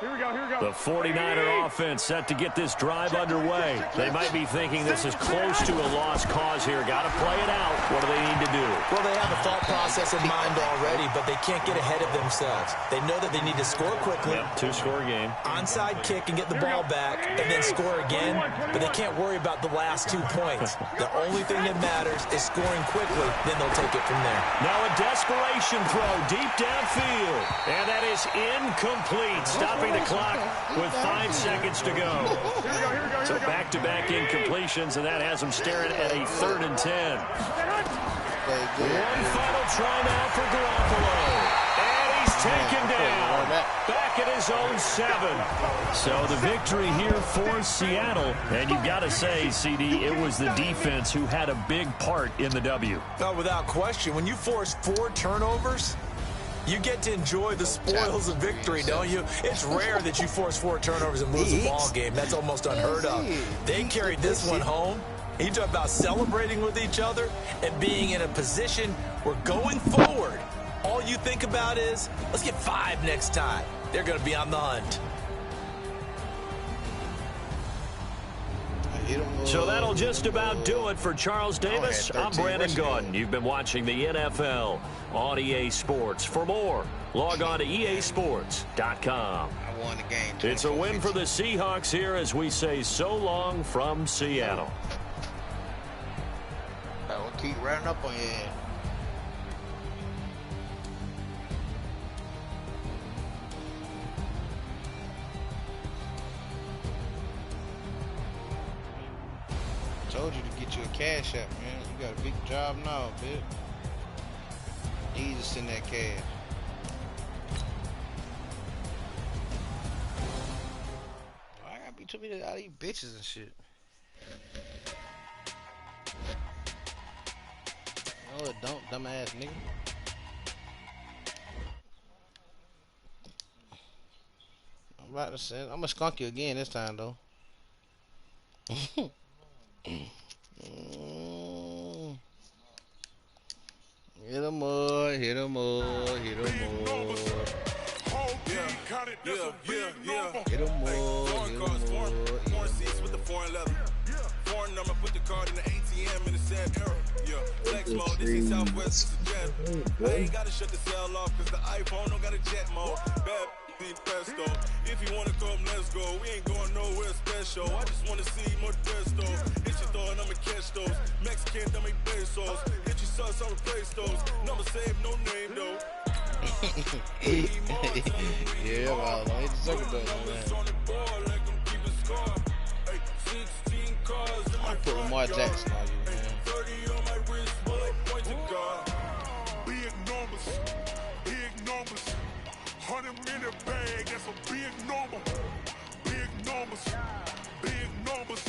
Here we go. The 49er offense set to get this drive underway. They might be thinking this is close to a lost cause here. Got to play it out. What do they need to do? Well, they have a thought process in mind already, but they can't get ahead of themselves. They know that they need to score quickly. Yep, 2-score game. Onside kick and get the ball back and then score again, but they can't worry about the last 2 points. The only thing that matters is scoring quickly, then they'll take it from there. Now a desperation throw deep downfield, and that is incomplete. Stopping the clock with 5 seconds to go. So back-to-back incompletions, and that has them staring at a 3rd and 10. One final try now for Garoppolo. And he's taken down. Back at his own 7. So the victory here for Seattle. And you've got to say, CD, it was the defense who had a big part in the W. No, without question. When you force 4 turnovers, You get to enjoy the spoils of victory, don't you? It's rare that you force 4 turnovers and lose a ball game. That's almost unheard of. They carried this one home. You talk about celebrating with each other and being in a position where going forward, all you think about is, let's get 5 next time. They're going to be on the hunt. So that'll just about do it for Charles Davis. I'm Brandon Gaudin. You've been watching the NFL on EA Sports. For more, log on to easports.com. I won the game. It's a win for the Seahawks here as we say so long from Seattle. I will keep running up on your head. Told you to get you a cash app, man. You got a big job now, bitch. Need to send that cash. I gotta be too many out of these bitches and shit. No, it don't, dumbass nigga. I'm about to send. I'm gonna skunk you again this time though. Hit him more, hit him more, hit him more. Hit him more, hit him more. Foreign seats with the foreign leather. Foreign number, put the card in the ATM in the sad era. Yeah, flex mode, this is Southwest, this is jet. I ain't gotta shut the cell off, cause the iPhone don't got a jet mode. Bad pesto. If you wanna come, let's go. We ain't going nowhere special. I just wanna see more desto. Hit your throw and I'ma catch those. Mexican, that make pesos. Hit your sauce, I'll replace those. Number save, no name though. Yeah, well, don't hit the circle though, man. I'm putting Lamar Jackson on you, man. Big numbers, big numbers. 100-minute bag, that's a big number. Big numbers, big numbers.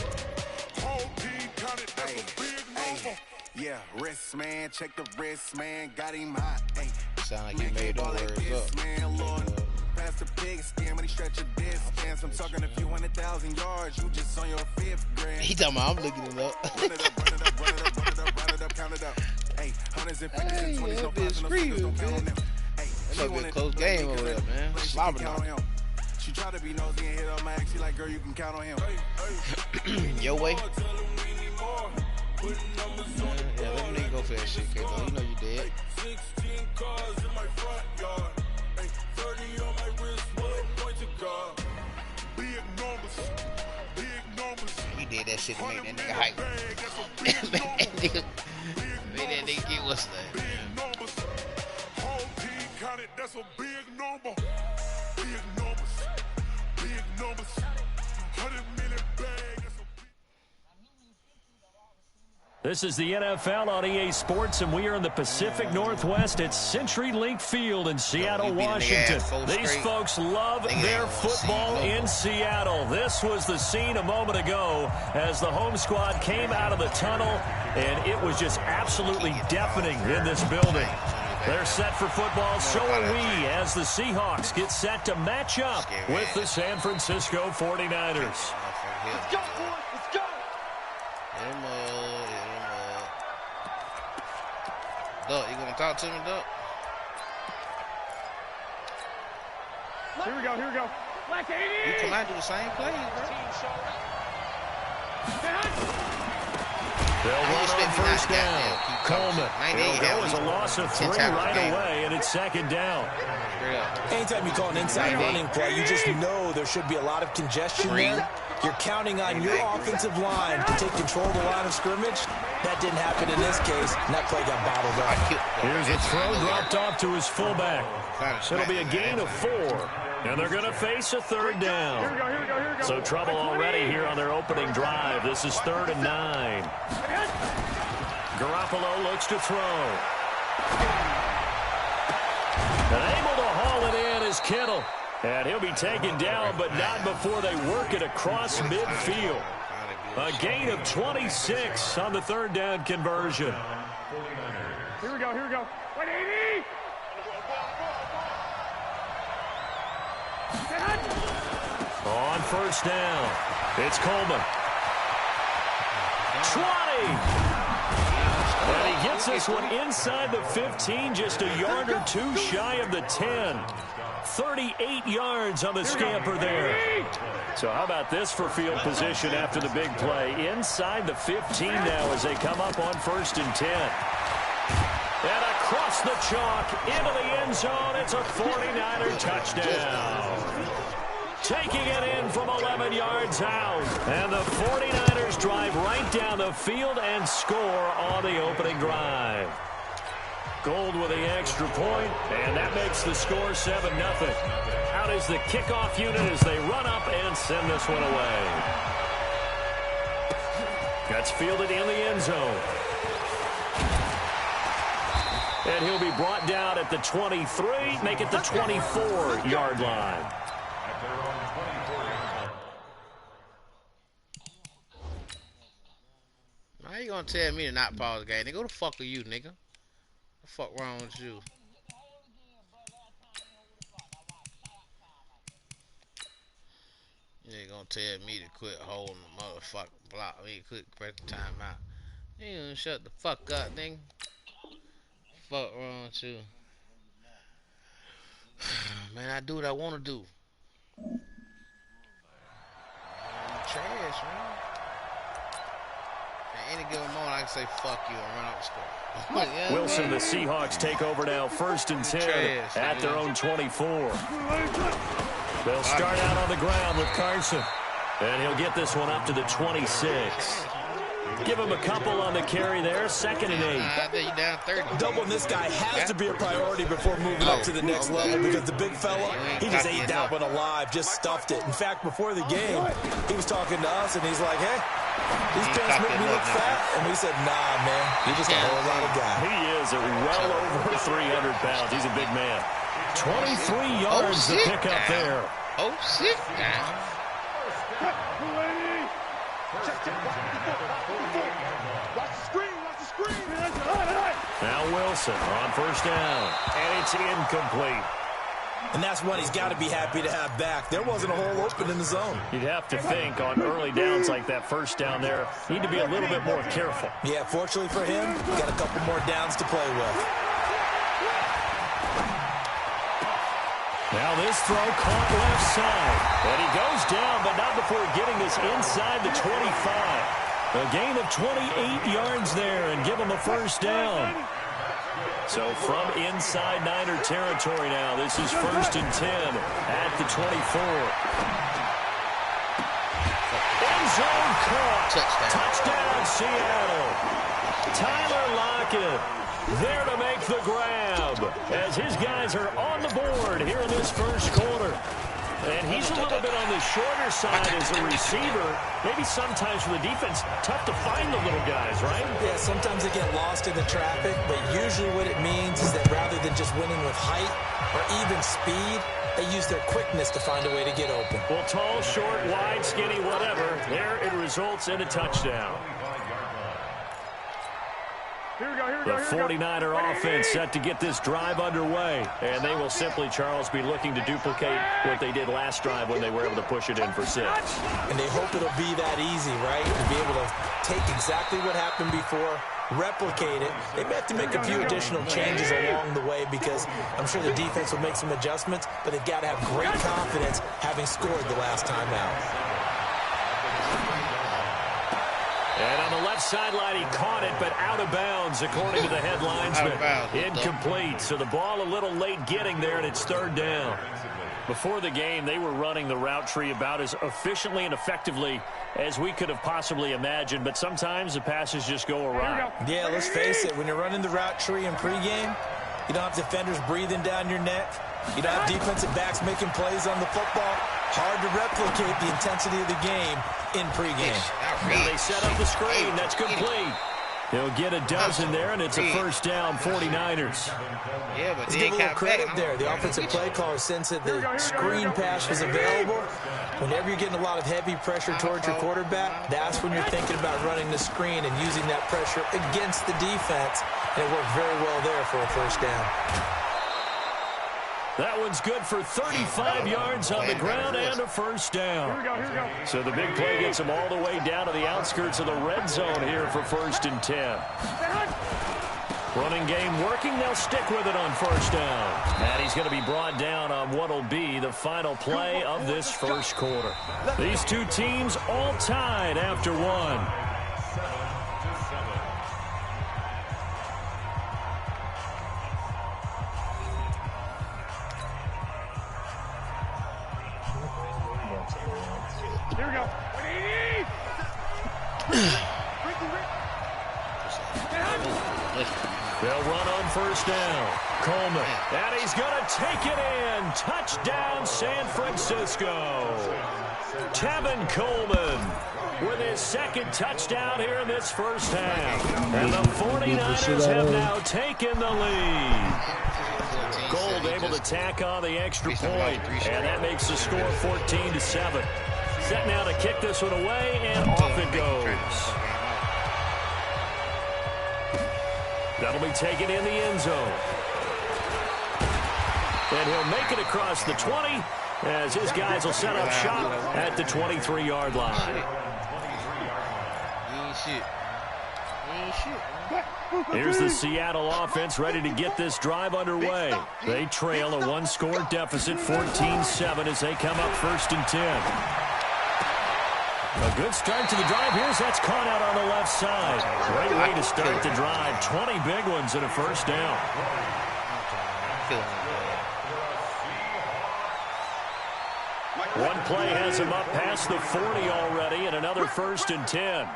Whole team counted, that's a big number. Yeah, wrist man, check the wrist man, got him hot. Sound like you made the words up. Man, Lord, past the pig skin when he stretch a distance. I'm talking a few 100,000 yards, you just on your 5th grade. He talking about I'm looking it up. Run it up, run it up, run it up, run it up, run it up, count it up. Hey, hundreds and fifties and 20s, no pounds, no fingers, don't count on them. That might be a close game over there, man. Slobbering on him. She tried to be nosy and hit on my ex. She like, girl, you can count on him. Your way. Yeah, let me go for that shit, K-Lo. You know you dead. 16 cars in my front yard. 30 on my wrist, bullet point to God. Big numbers, big numbers. He did that shit to make that nigga hype. Made that nigga get what's that, man. That's a big number. Big numbers. Big numbers. 100-minute bag. This is the NFL on EA Sports, and we are in the Pacific Northwest at CenturyLink Field in Seattle, Washington. These folks love their football in Seattle. This was the scene a moment ago as the home squad came out of the tunnel, and it was just absolutely deafening in this building. They're set for football, so are we, as the Seahawks get set to match up with the San Francisco 49ers. Let's go, boys. Let's go. Hit him up, hit him up. Duck, you gonna talk to me, Duck? Here we go, here we go. Black 80. You come out and do the same plays, bro. They'll run on first down. Coleman. They'll go as a loss of 3 right away, and it's second down. Anytime you call an inside running play, you just know there should be a lot of congestion there. You're counting on your offensive line to take control of the line of scrimmage. That didn't happen in this case, and that play got bottled up. Here's a throw dropped off to his fullback. It'll be a gain of 4, and they're going to face a third down. Here we go, here we go, here we go. So trouble already here on their opening drive. This is 3rd and 9. Garoppolo looks to throw. And able to haul it in is Kittle. And he'll be taken down, but not before they work it across midfield. A gain of 26 on the 3rd down conversion. Here we go, here we go. 180. first down. It's Coleman. 20. And he gets this one inside the 15, just a yard or two shy of the 10. 38 yards on the scamper there. So how about this for field position after the big play? Inside the 15 now as they come up on 1st and 10. And across the chalk into the end zone. It's a 49er touchdown. Taking it in from 11 yards out. And the 49ers drive right down the field and score on the opening drive. Gold with the extra point, and that makes the score 7-0. Out is the kickoff unit as they run up and send this one away. Gets fielded in the end zone. And he'll be brought down at the 23, make it the 24-yard line. How you gonna tell me to not pause the game? Nigga, who the fuck are you, nigga? What the fuck wrong with you? You ain't gonna tell me to quit holding the motherfucking block. I mean, quit press the timeout. You gonna shut the fuck up, nigga. Fuck wrong with you? Man, I do what I wanna do. Man, you trash, man. At any given moment, I can say fuck you and run up the score. Yeah, Wilson, the Seahawks take over now, 1st and 10 at their own 24. They'll start out on the ground with Carson. And he'll get this one up to the 26. Give him a couple on the carry there, 2nd and 8. I think you're down 30. Doubling this guy has to be a priority before moving up to the next level because the big fella, he just ate that one alive, just stuffed it. In fact, before the game, he was talking to us, and he's like, hey, these pants make me look fat. And we said, nah, man, you're just a whole lot of guy. He is well over 300 pounds. He's a big man. 23 yards to pick up there. Oh, shit. Now Wilson on 1st down, and it's incomplete. And that's one he's got to be happy to have back. There wasn't a hole open in the zone. You'd have to think on early downs like that 1st down there, need to be a little bit more careful. Yeah, fortunately for him, got a couple more downs to play with. Now this throw caught left side. And he goes down, but not before getting this inside the 25. A gain of 28 yards there and give him a 1st down. So from inside Niner territory now, this is 1st and 10 at the 24. End zone caught. Touchdown Seattle. Tyler Lockett there to make the grab as his guys are on the board here in this 1st quarter. And he's a little bit on the shorter side as a receiver. Maybe sometimes for the defense, tough to find the little guys, right? Yeah, sometimes they get lost in the traffic, but usually what it means is that rather than just winning with height or even speed, they use their quickness to find a way to get open. Well, tall, short, wide, skinny, whatever, there it results in a touchdown. The 49er offense set to get this drive underway. And they will simply, Charles, be looking to duplicate what they did last drive when they were able to push it in for 6. And they hope it'll be that easy, right? To be able to take exactly what happened before, replicate it. They may have to make a few additional changes along the way because I'm sure the defense will make some adjustments, but they've got to have great confidence having scored the last time out. And on the left sideline, he caught it, but out of bounds, according to the headlines. Incomplete. So the ball a little late getting there, and it's 3rd down. Before the game, they were running the route tree about as efficiently and effectively as we could have possibly imagined, but sometimes the passes just go awry. Yeah, let's face it. When you're running the route tree in pregame, you don't have defenders breathing down your neck. You don't have defensive backs making plays on the football. Hard to replicate the intensity of the game in pregame. Now they set up the screen. That's complete. He'll get a dozen there, and it's a 1st down, 49ers. Yeah, but let's give a little credit there. The offensive play caller sense that the screen pass was available. Whenever you're getting a lot of heavy pressure towards your quarterback, that's when you're thinking about running the screen and using that pressure against the defense. And it worked very well there for a 1st down. That one's good for 35 yards on the ground and a first down. Here we go. So the big play gets him all the way down to the outskirts of the red zone here for 1st and 10. Running game working. They'll stick with it on first down. And he's going to be brought down on what will be the final play of this first quarter. These two teams all tied after one. Here we go. They'll run on first down. Coleman. And he's going to take it in. Touchdown, San Francisco. Tevin Coleman with his second touchdown here in this first half. And the 49ers have now taken the lead. Gold able to tack on the extra point. And that makes the score 14-7. Set now to kick this one away, and off it goes. That'll be taken in the end zone. And he'll make it across the 20 as his guys will set up shop at the 23-yard line. Here's the Seattle offense ready to get this drive underway. They trail a one-score deficit, 14-7, as they come up 1st and 10. A good start to the drive here as that's caught out on the left side. Great way to start the drive. 20 big ones and a first down. One play has him up past the 40 already, and another 1st and 10.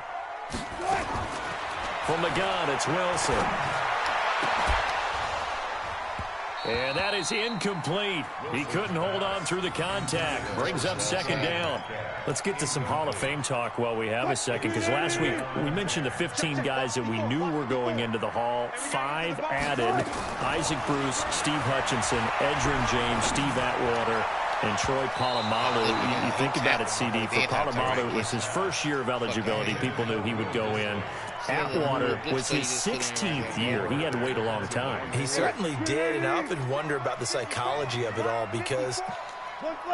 From the gun, it's Wilson. And that is incomplete. He couldn't hold on through the contact. Brings up 2nd down. Let's get to some Hall of Fame talk while we have a second, because last week we mentioned the 15 guys that we knew were going into the Hall. 5 added: Isaac Bruce, Steve Hutchinson, Edgerrin James, Steve Atwater, and Troy Polamalu. You think about it, CD. For Polamalu, it was his first year of eligibility. People knew he would go in. Atwater was his 16th year. He had to wait a long time. He certainly did, and I often wonder about the psychology of it all, because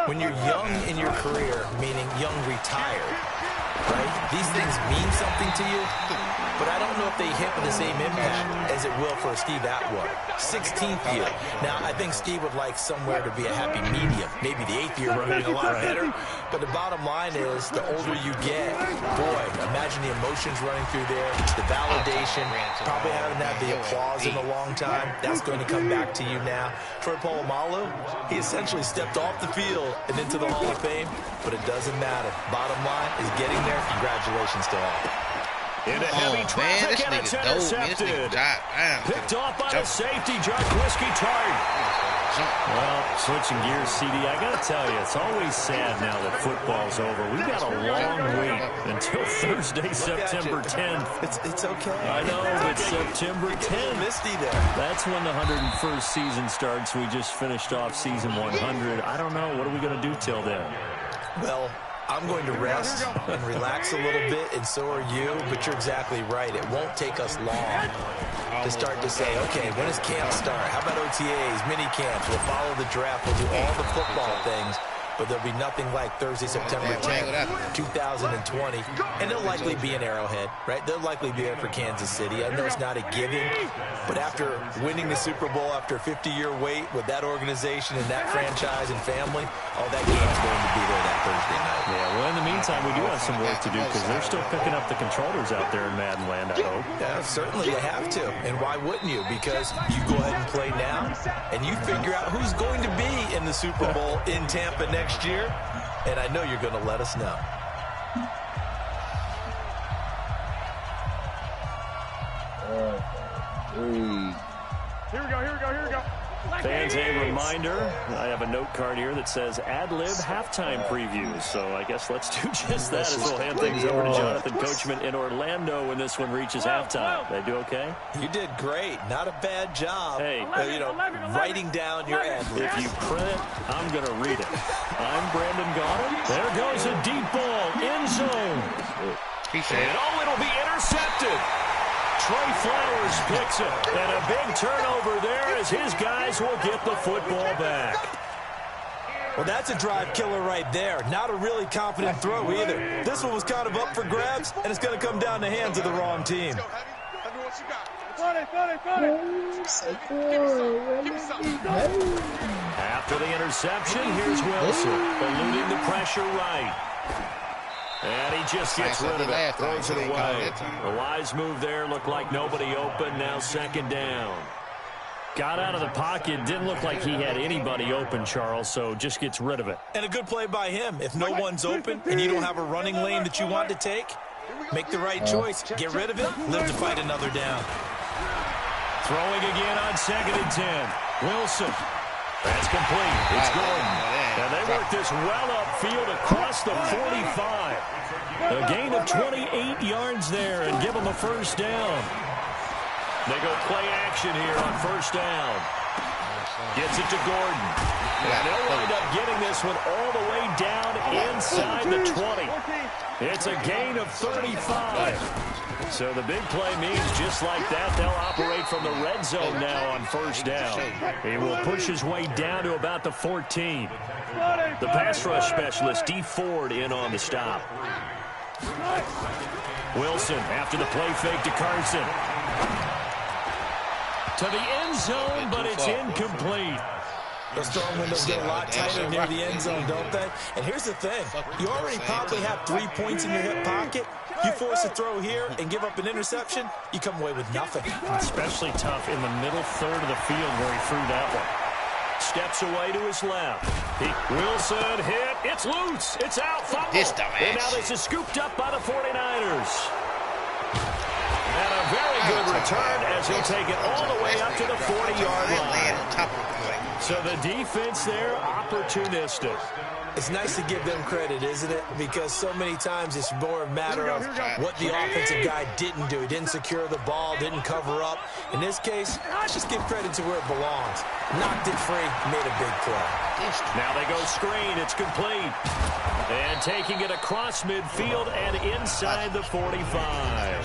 when you're young in your career, meaning young retired, right, these things mean something to you, but I don't know if they hit with the same impact as it will for Steve Atwater. 16th year. Now, I think Steve would like somewhere to be a happy medium. Maybe the 8th year would be a lot better. But the bottom line is, the older you get, boy, imagine the emotions running through there, the validation, probably haven't had the applause in a long time. That's going to come back to you now. Troy Polamalu, he essentially stepped off the field and into the Hall of Fame, but it doesn't matter. Bottom line is getting there. Congratulations to all. Into heavy traffic, and it's intercepted. Picked off by the safety, Jarkowski Tart. Well, switching gears, CD, I got to tell you, it's always sad now that football's over. We've got a long wait until Thursday, September 10th. It's okay. I know, but September 10th. Misty there. That's when the 101st season starts. We just finished off season 100. I don't know. What are we going to do till then? Well, I'm going to rest and relax a little bit, and so are you, but you're exactly right. It won't take us long to start to say, okay, when does camp start? How about OTAs, mini camps? We'll follow the draft. We'll do all the football things, but there'll be nothing like Thursday, September 10th, 2020, and it'll likely be an Arrowhead, right? They'll likely be there for Kansas City. I know it's not a given, but after winning the Super Bowl after a 50-year wait with that organization and that franchise and family, that game's going to be there that Thursday night. Yeah, well, in the meantime, we do have some work to do because they're still picking up the controllers out there in Madden Land, I hope. Yeah, certainly you have to. And why wouldn't you? Because you go ahead and play now, and you figure out who's going to be in the Super Bowl in Tampa next year, and I know you're going to let us know. Here we go. Fans, a reminder, I have a note card here that says ad-lib halftime previews. So I guess let's do just that as we'll hand things over to Jonathan Coachman in Orlando when this one reaches halftime. They do okay? You did great. Not a bad job. Hey, writing down your ad-libs. If you print it, I'm going to read it. I'm Brandon Gaudin. There goes a deep ball, end zone. He said, and it'll be intercepted. Trey Flowers picks it. And a big turnover there as his guys will get the football back. Well, that's a drive killer right there. Not a really confident throw either. This one was kind of up for grabs, and it's going to come down the hands of the wrong team. After the interception, here's Wilson, eluding the pressure right. And he just gets rid of it, throws it away. A wise move there, looked like nobody open, now second down. Got out of the pocket, didn't look like he had anybody open, Charles, so just gets rid of it. And a good play by him. If no one's open and you don't have a running lane that you want to take, make the right choice. Get rid of it, live to fight another down. Throwing again on 2nd and 10. Wilson. That's complete. It's Gordon. And they work this well upfield across the 45. A gain of 28 yards there and give them a first down. They go play action here on first down. Gets it to Gordon. And they'll wind up getting this one all the way down inside the 20. It's a gain of 35. So the big play means just like that, they'll operate from the red zone now on first down. He will push his way down to about the 14. The pass rush specialist, D. Ford, in on the stop. Wilson after the play fake to Carson. To the end zone, but it's incomplete. Those throwing windows get a lot tighter near the end zone, don't they? And here's the thing. You already probably have 3 points in your hip pocket. You force a throw here and give up an interception, you come away with nothing. Especially tough in the middle third of the field where he threw that one. Steps away to his left. Wilson hit. It's loose. It's out. Fumble. And now this is scooped up by the 49ers. And a very good return as he'll take it all the way up to the 40-yard line. So the defense there, opportunistic. It's nice to give them credit, isn't it? Because so many times it's more a matter of what the offensive guy didn't do. He didn't secure the ball, didn't cover up. In this case, let's just give credit to where it belongs. Knocked it free, made a big play. Now they go screen. It's complete. And taking it across midfield and inside the 45.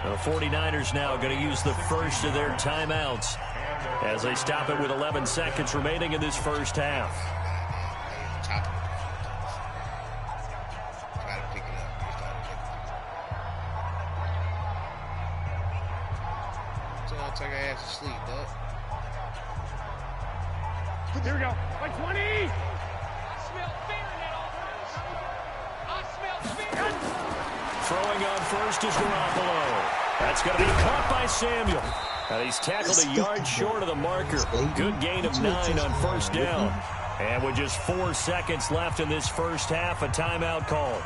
The 49ers now going to use the first of their timeouts as they stop it with 11 seconds remaining in this first half. Take her ass to sleep, dog. Here we go. Like 20. I smell fear in that offense. I smell fear. Throwing on first is Garoppolo. That's going to be caught by Samuel. And he's tackled a yard short of the marker. Good gain of 9 on first down. And with just 4 seconds left in this first half, a timeout call.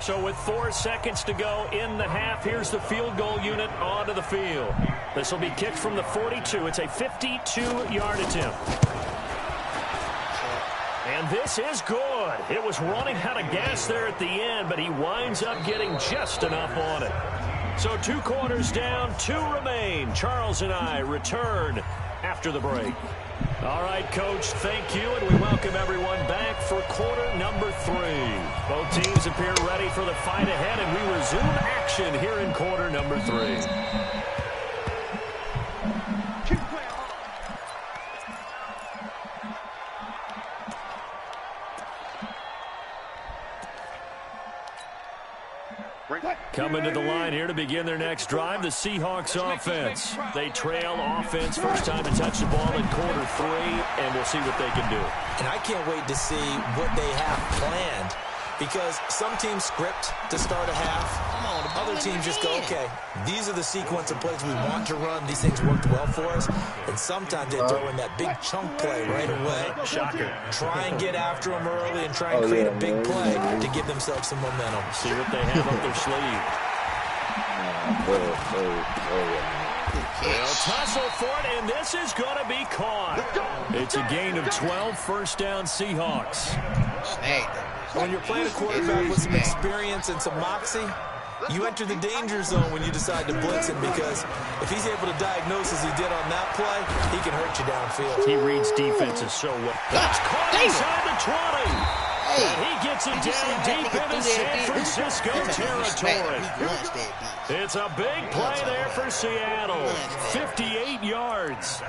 So with 4 seconds to go in the half, here's the field goal unit onto the field. This will be kicked from the 42. It's a 52-yard attempt. And this is good. It was running out of gas there at the end, but he winds up getting just enough on it. So 2 quarters down, 2 remain. Charles and I return after the break. All right, Coach, thank you, and we welcome everyone back for quarter number 3. Both teams appear ready for the fight ahead, and we resume action here in quarter number 3. Coming to the line here to begin their next drive, the Seahawks offense. They trail offense, first time to touch the ball in quarter 3, and we'll see what they can do. And I can't wait to see what they have planned, because some teams script to start a half. Other teams just go, okay, these are the sequence of plays we want to run. These things worked well for us. And sometimes they throw in that big chunk play right away. Shocker. Try and get after them early and try and create a big play to give themselves some momentum. See what they have up their sleeve. They'll tussle for it, and this is going to be caught. It's a gain of 12, first down Seahawks. When you're playing a quarterback with some experience and some moxie, you enter the danger zone when you decide to blitz him, because if he's able to diagnose as he did on that play, he can hurt you downfield. He reads defenses so well. That's caught inside the 20. And he gets it down deep into San Francisco territory. It's a big play there for Seattle. 58 yards.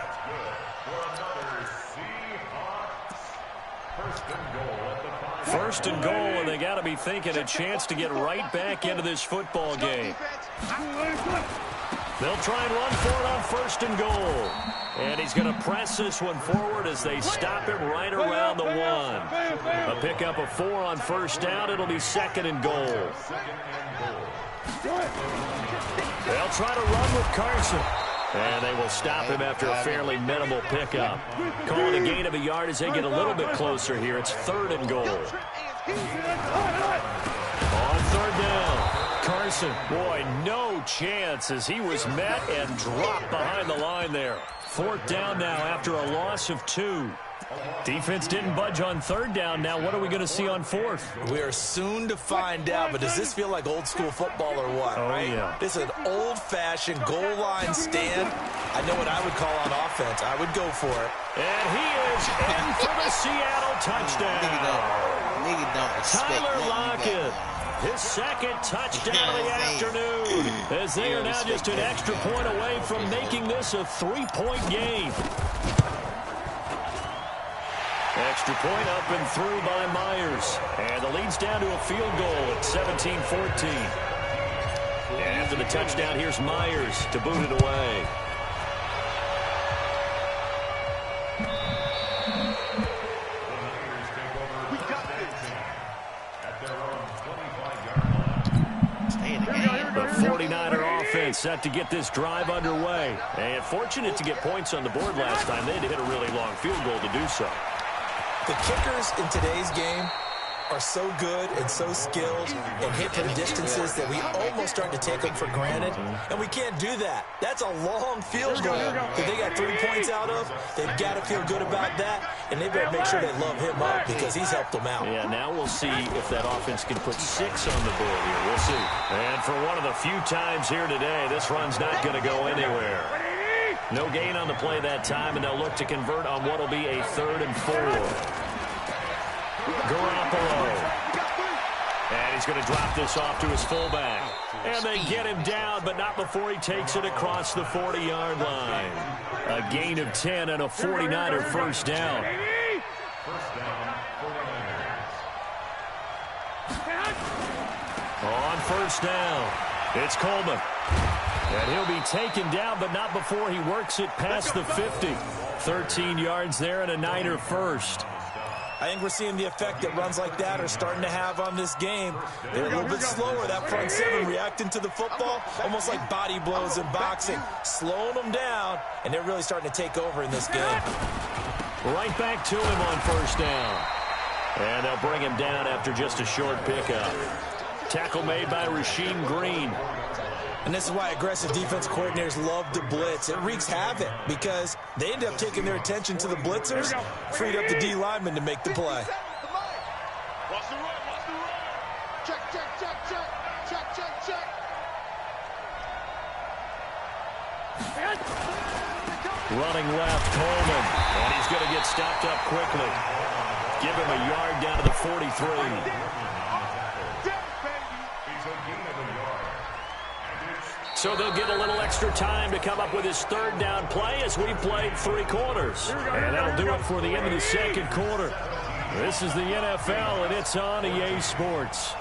First and goal, and they got to be thinking a chance to get right back into this football game. They'll try and run for it on first and goal. And he's going to press this one forward as they stop it right around the 1. A pickup of 4 on first down. It'll be second and goal. They'll try to run with Carson. And they will stop him after a fairly minimal pickup. Calling a gain of a yard as they get a little bit closer here. It's third and goal. On third down, Carson. Boy, no chance as he was met and dropped behind the line there. Fourth down now after a loss of 2. Defense didn't budge on third down. Now what are we going to see on fourth? We are soon to find out, but does this feel like old school football or what? Oh, right? Yeah. This is an old-fashioned goal line stand. I know what I would call on offense. I would go for it. And he is in for the Seattle touchdown. Tyler Lockett, his second touchdown of the afternoon, as they are now just an extra point away from making this a 3-point game. Extra point up and through by Myers. And the lead's down to a field goal at 17-14. And after the touchdown, here's Myers to boot it away. The 49er offense set to get this drive underway. And fortunate to get points on the board last time. They had to hit a really long field goal to do so. The kickers in today's game are so good and so skilled and hit from distances that we almost start to take them for granted, and we can't do that. That's a long field goal that they got 3 points out of. They've got to feel good about that, and they better make sure they love him up because he's helped them out. Yeah, now we'll see if that offense can put 6 on the board here. We'll see. And for one of the few times here today, this run's not going to go anywhere. No gain on the play that time, and they'll look to convert on what will be a 3rd and 4. Garoppolo. And he's going to drop this off to his fullback. And they get him down, but not before he takes it across the 40-yard line. A gain of 10 and a 49er first down. On first down, it's Coleman. And he'll be taken down, but not before he works it past the 50. 13 yards there and a Niner first. I think we're seeing the effect that runs like that are starting to have on this game. They're a little bit slower, that front 7 reacting to the football, almost like body blows in boxing, slowing them down, and they're really starting to take over in this game. Right back to him on first down. And they'll bring him down after just a short pickup. Tackle made by Rasheem Green. And this is why aggressive defense coordinators love to blitz. It wreaks havoc because they end up taking their attention to the blitzers, freed up the D lineman to make the play. Watch the run, watch the run. Check, check, check, check. Check, check, check. Running left, Coleman. And he's going to get stopped up quickly. Give him a yard down to the 43. So they'll get a little extra time to come up with his 3rd down play as we've played 3 quarters. And that'll do it for the end of the 2nd quarter. This is the NFL, and it's on EA Sports.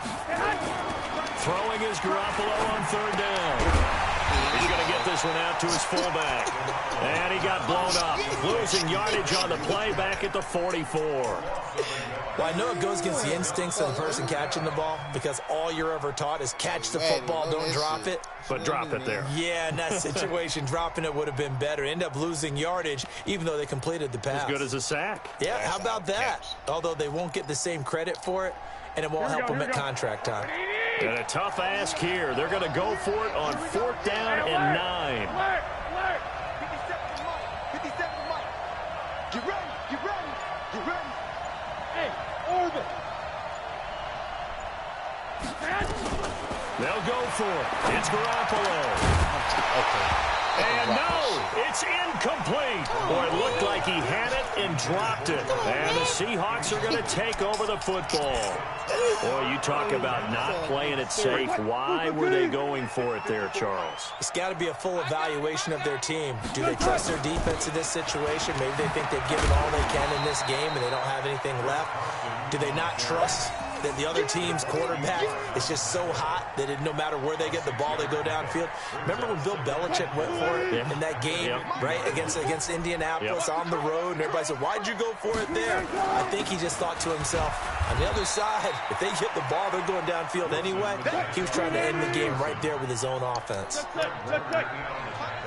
Throwing is Garoppolo on 3rd down. He's going to get this one out to his fullback. And he got blown up, losing yardage on the play back at the 44. Well, I know it goes against the instincts of the person catching the ball because all you're ever taught is catch the football, don't drop it. But drop it there. Yeah, in that situation, dropping it would have been better. End up losing yardage, even though they completed the pass. As good as a sack. Yeah, how about that? Although they won't get the same credit for it, and it won't help them at contract time. And a tough ask here. They're going to go for it on 4th down and 9. 57 to Mike. Get ready, get ready, get ready. Hey, orbit. They'll go for it. It's Garoppolo. Okay. And no, it's incomplete. Boy, it looked like he had it and dropped it. And the Seahawks are going to take over the football. Boy, you talk about not playing it safe. Why were they going for it there, Charles? It's got to be a full evaluation of their team. Do they trust their defense in this situation? Maybe they think they've given all they can in this game and they don't have anything left. Do they not trust that the other team's quarterback is just so hot that no matter where they get the ball, they go downfield? Remember when Bill Belichick went for it in that game, right, against Indianapolis on the road, and everybody said, why'd you go for it there? I think he just thought to himself, on the other side, if they get the ball, they're going downfield anyway. He was trying to end the game right there with his own offense.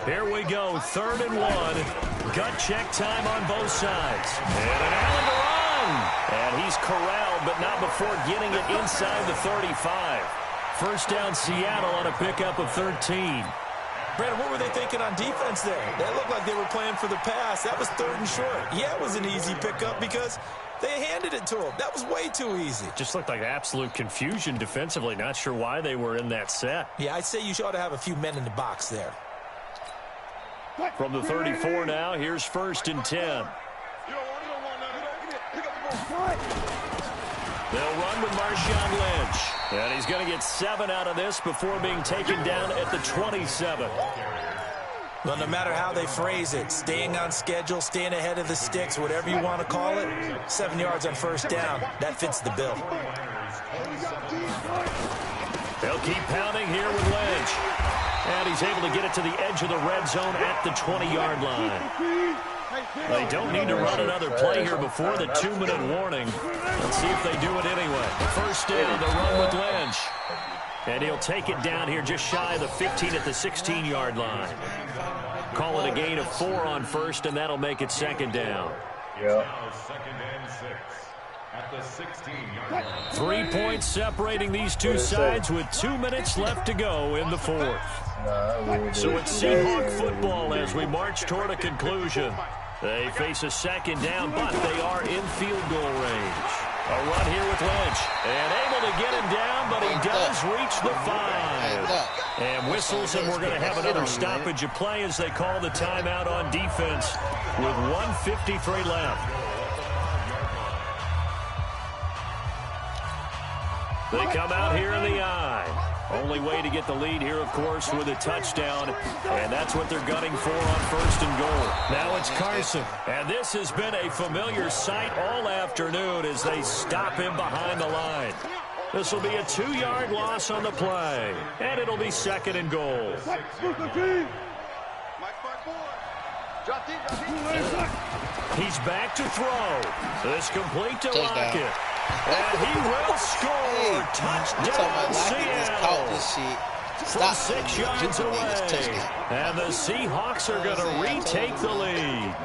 Here we go, 3rd and 1. Gut check time on both sides. And an alley to run. And he's corralled, but not before getting it inside the 35. First down, Seattle on a pickup of 13. Brandon, what were they thinking on defense there? That looked like they were playing for the pass. That was 3rd and short. Yeah, it was an easy pickup because they handed it to him. That was way too easy. Just looked like absolute confusion defensively. Not sure why they were in that set. Yeah, I'd say you ought to have a few men in the box there. From the 34 now, here's 1st and 10. They'll run with Marshawn Lynch. And he's going to get 7 out of this before being taken down at the 27. Well, no matter how they phrase it, staying on schedule, staying ahead of the sticks, whatever you want to call it, 7 yards on 1st down, that fits the bill. They'll keep pounding here with Lynch. And he's able to get it to the edge of the red zone at the 20-yard line. They don't need to run another play here before the 2-minute warning. Let's see if they do it anyway. First down, the run with Lynch. And he'll take it down here just shy of the 15 at the 16-yard line. Call it a gain of 4 on 1st, and that'll make it 2nd down. Yeah. 2nd and 6 at the 16-yard line. 3 points separating these two sides with 2 minutes left to go in the 4th. So it's Seahawk football as we march toward a conclusion. They face a 2nd down, but they are in field goal range. A run here with Lynch. And able to get him down, but he does reach the 5. And whistles, and we're going to have another stoppage of play as they call the timeout on defense with 1:53 left. They come out here in the eye. Only way to get the lead here, of course, with a touchdown. And that's what they're gunning for on 1st and goal. Now it's Carson. And this has been a familiar sight all afternoon as they stop him behind the line. This will be a 2-yard loss on the play. And it'll be 2nd and goal. He's back to throw. This complete to Lockett. And he will score. Touchdown, Seattle. From 6 yards away. And the Seahawks are going to retake the lead.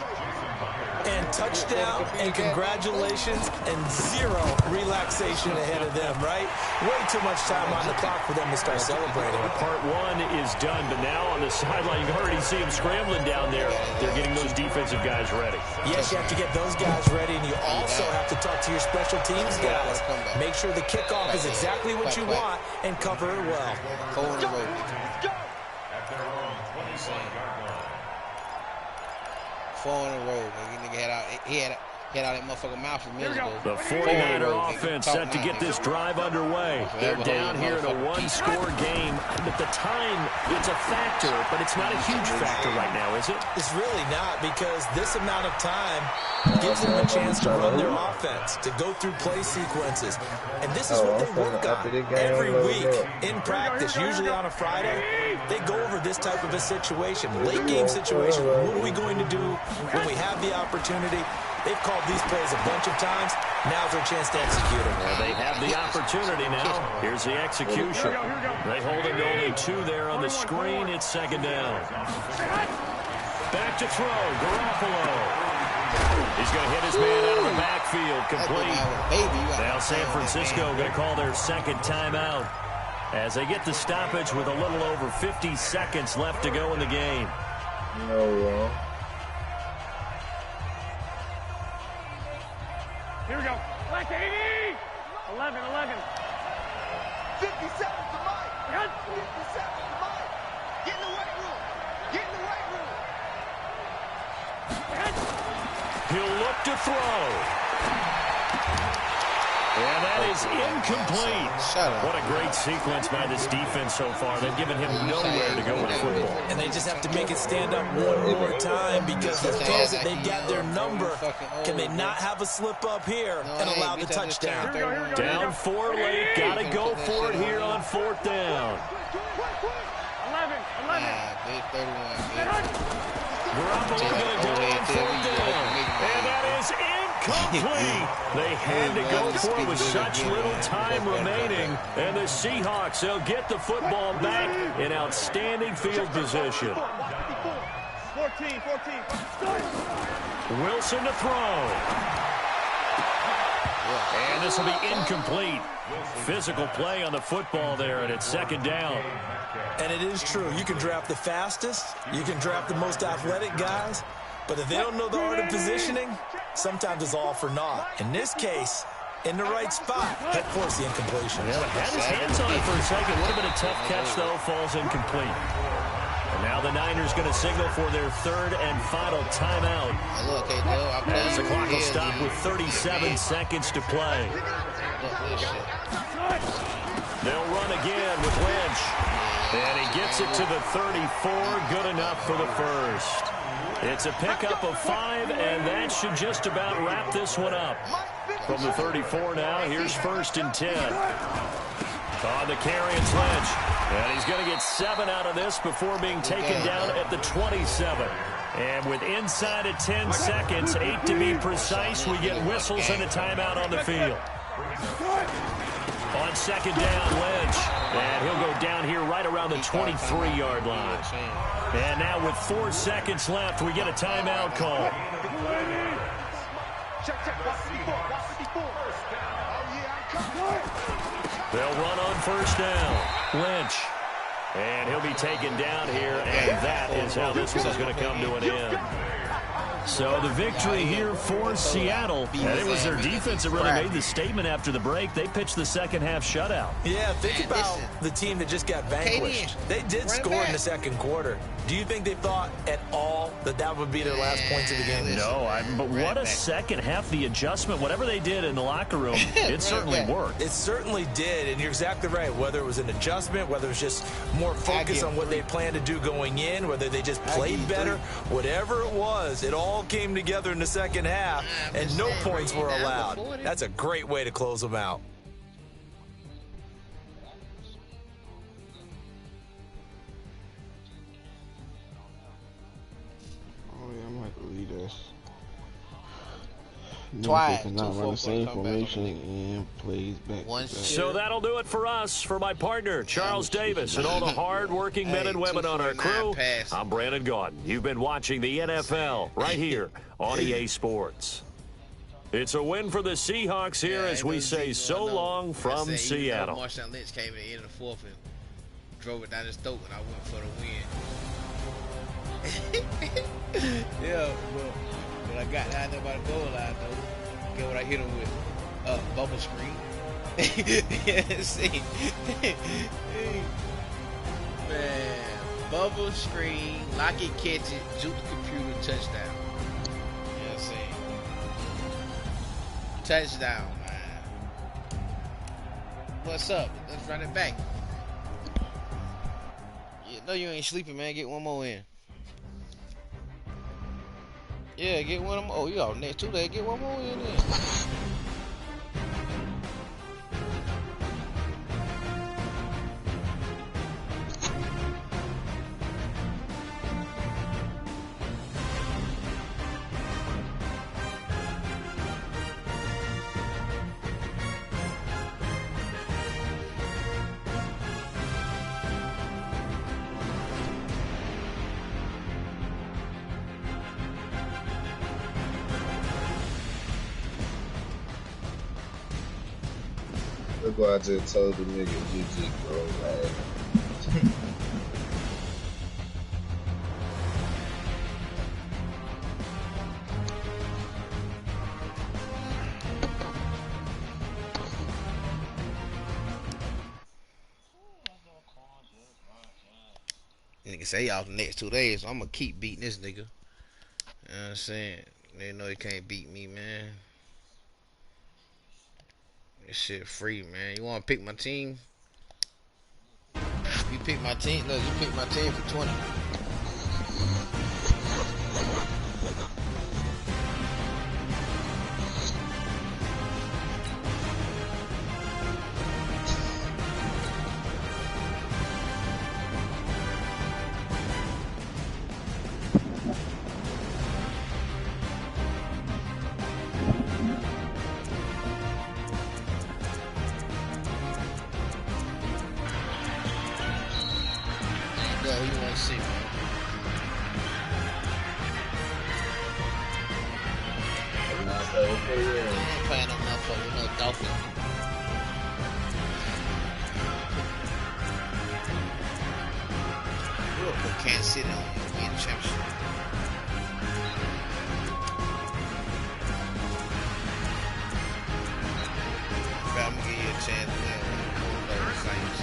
And touchdown, and congratulations, and 0 relaxation ahead of them, right? Way too much time on the clock for them to start celebrating. Part 1 is done, but now on the sideline, you can already see them scrambling down there. They're getting those defensive guys ready. Yes, you have to get those guys ready, and you also have to talk to your special teams guys. Make sure the kickoff is exactly what you want and cover it well. 4 in a row. He had out that motherfucking mouth for minutes ago. The 49er offense set to get this drive underway. They're down here in a 1-score game. But the time, it's a factor, but it's not a huge factor right now, is it? It's really not, because this amount of time gives them a chance to run their offense, to go through play sequences. And this is what they work on every week in practice, usually on a Friday. They go over this type of a situation, late game situation. What are we going to do when we have the opportunity? They've called these plays a bunch of times. Now's their chance to execute them. Well, they have the opportunity now. Here's the execution. They hold it to only 2 there on the screen. It's 2nd down. Back to throw. Garoppolo. He's going to hit his man out of the backfield. Complete. Now San Francisco going to call their 2nd timeout as they get the stoppage with a little over 50 seconds left to go in the game. Here we go. Black 80. 11. 57 to Mike. 57 to Mike. Get in the weight room. Get in the weight He'll look to throw. And that is incomplete. What a great sequence by this defense so far. They've given him nowhere to go with football. And they just have to make it stand up one more time because it feels that they've got their number. Can they not have a slip up here and allow the touchdown? Down 4 late. Got to go for it here on 4th down. 11. Garoppolo going to go on 4th down. And that is incomplete. They had to go for it with such little time remaining. And the Seahawks, they'll get the football back in outstanding field position. 14. Wilson to throw. And this will be incomplete. Physical play on the football there, and it's 2nd down. And it is true. You can draft the fastest. You can draft the most athletic guys. But if they don't know the art of positioning, sometimes it's all for naught. In this case, in the right spot, that forced the incompletion. Yeah, had his hands on it for a second. Would have been a tough catch, though. Falls incomplete. And now the Niners going to signal for their 3rd and final timeout. As the clock will stop with 37 seconds to play. They'll run again with Lynch. And he gets it to the 34. Good enough for the first. It's a pickup of 5, and that should just about wrap this one up. From the 34 now, here's 1st and 10. On the carry, it's Lynch. And he's going to get 7 out of this before being taken down at the 27. And with inside of 10 seconds, 8 to be precise, we get whistles and a timeout on the field. On 2nd down, Lynch. And he'll go down here right around the 23-yard line. And now with 4 seconds left, we get a timeout call. They'll run on 1st down. Lynch. And he'll be taken down here, and that is how this one is going to come to an end. So the victory here for Seattle, and it was their defense that really made the statement after the break. They pitched the second half shutout. Yeah, think about the team that just got vanquished. They did score in the second quarter. Do you think they thought at all that that would be their last points of the game? No, but what a second half. The adjustment, whatever they did in the locker room, it certainly worked. It certainly did, and you're exactly right. Whether it was an adjustment, whether it was just more focus on what they planned to do going in, whether they just played better, whatever it was, it all came together in the second half, and no points were allowed. That's a great way to close them out. Twice. Not run the same formation and plays back. So that'll do it for us. For my partner, Charles Davis, and all the hard-working men and women on our crew, I'm Brandon Gaudin. You've been watching the NFL right here on EA Sports. It's a win for the Seahawks here as we say so long from Seattle. Marshawn Lynch came at the end of the 4th and drove it down his throat, and I went for the win. Yeah, but I got down there by the goal line, though. Get what I hit him with? Bubble screen. Yeah, see. Man, bubble screen, lock it, catch it, juke the computer, touchdown. You know what I'm saying? Touchdown, man. What's up? Let's run it back. You know you ain't sleeping, man. Get one more in. Yeah, get one more. Oh, you out next 2 days. Get one more in there. Look what I just told the nigga GG, bro. Like, nigga say y'all the next 2 days, so I'm gonna keep beating this nigga. You know what I'm saying? They know he can't beat me, man. This shit free, man. You wanna pick my team? You pick my team. Look, you pick my team for 20. Can't sit on you in championship. But I'm gonna give you a chance to win those Saints.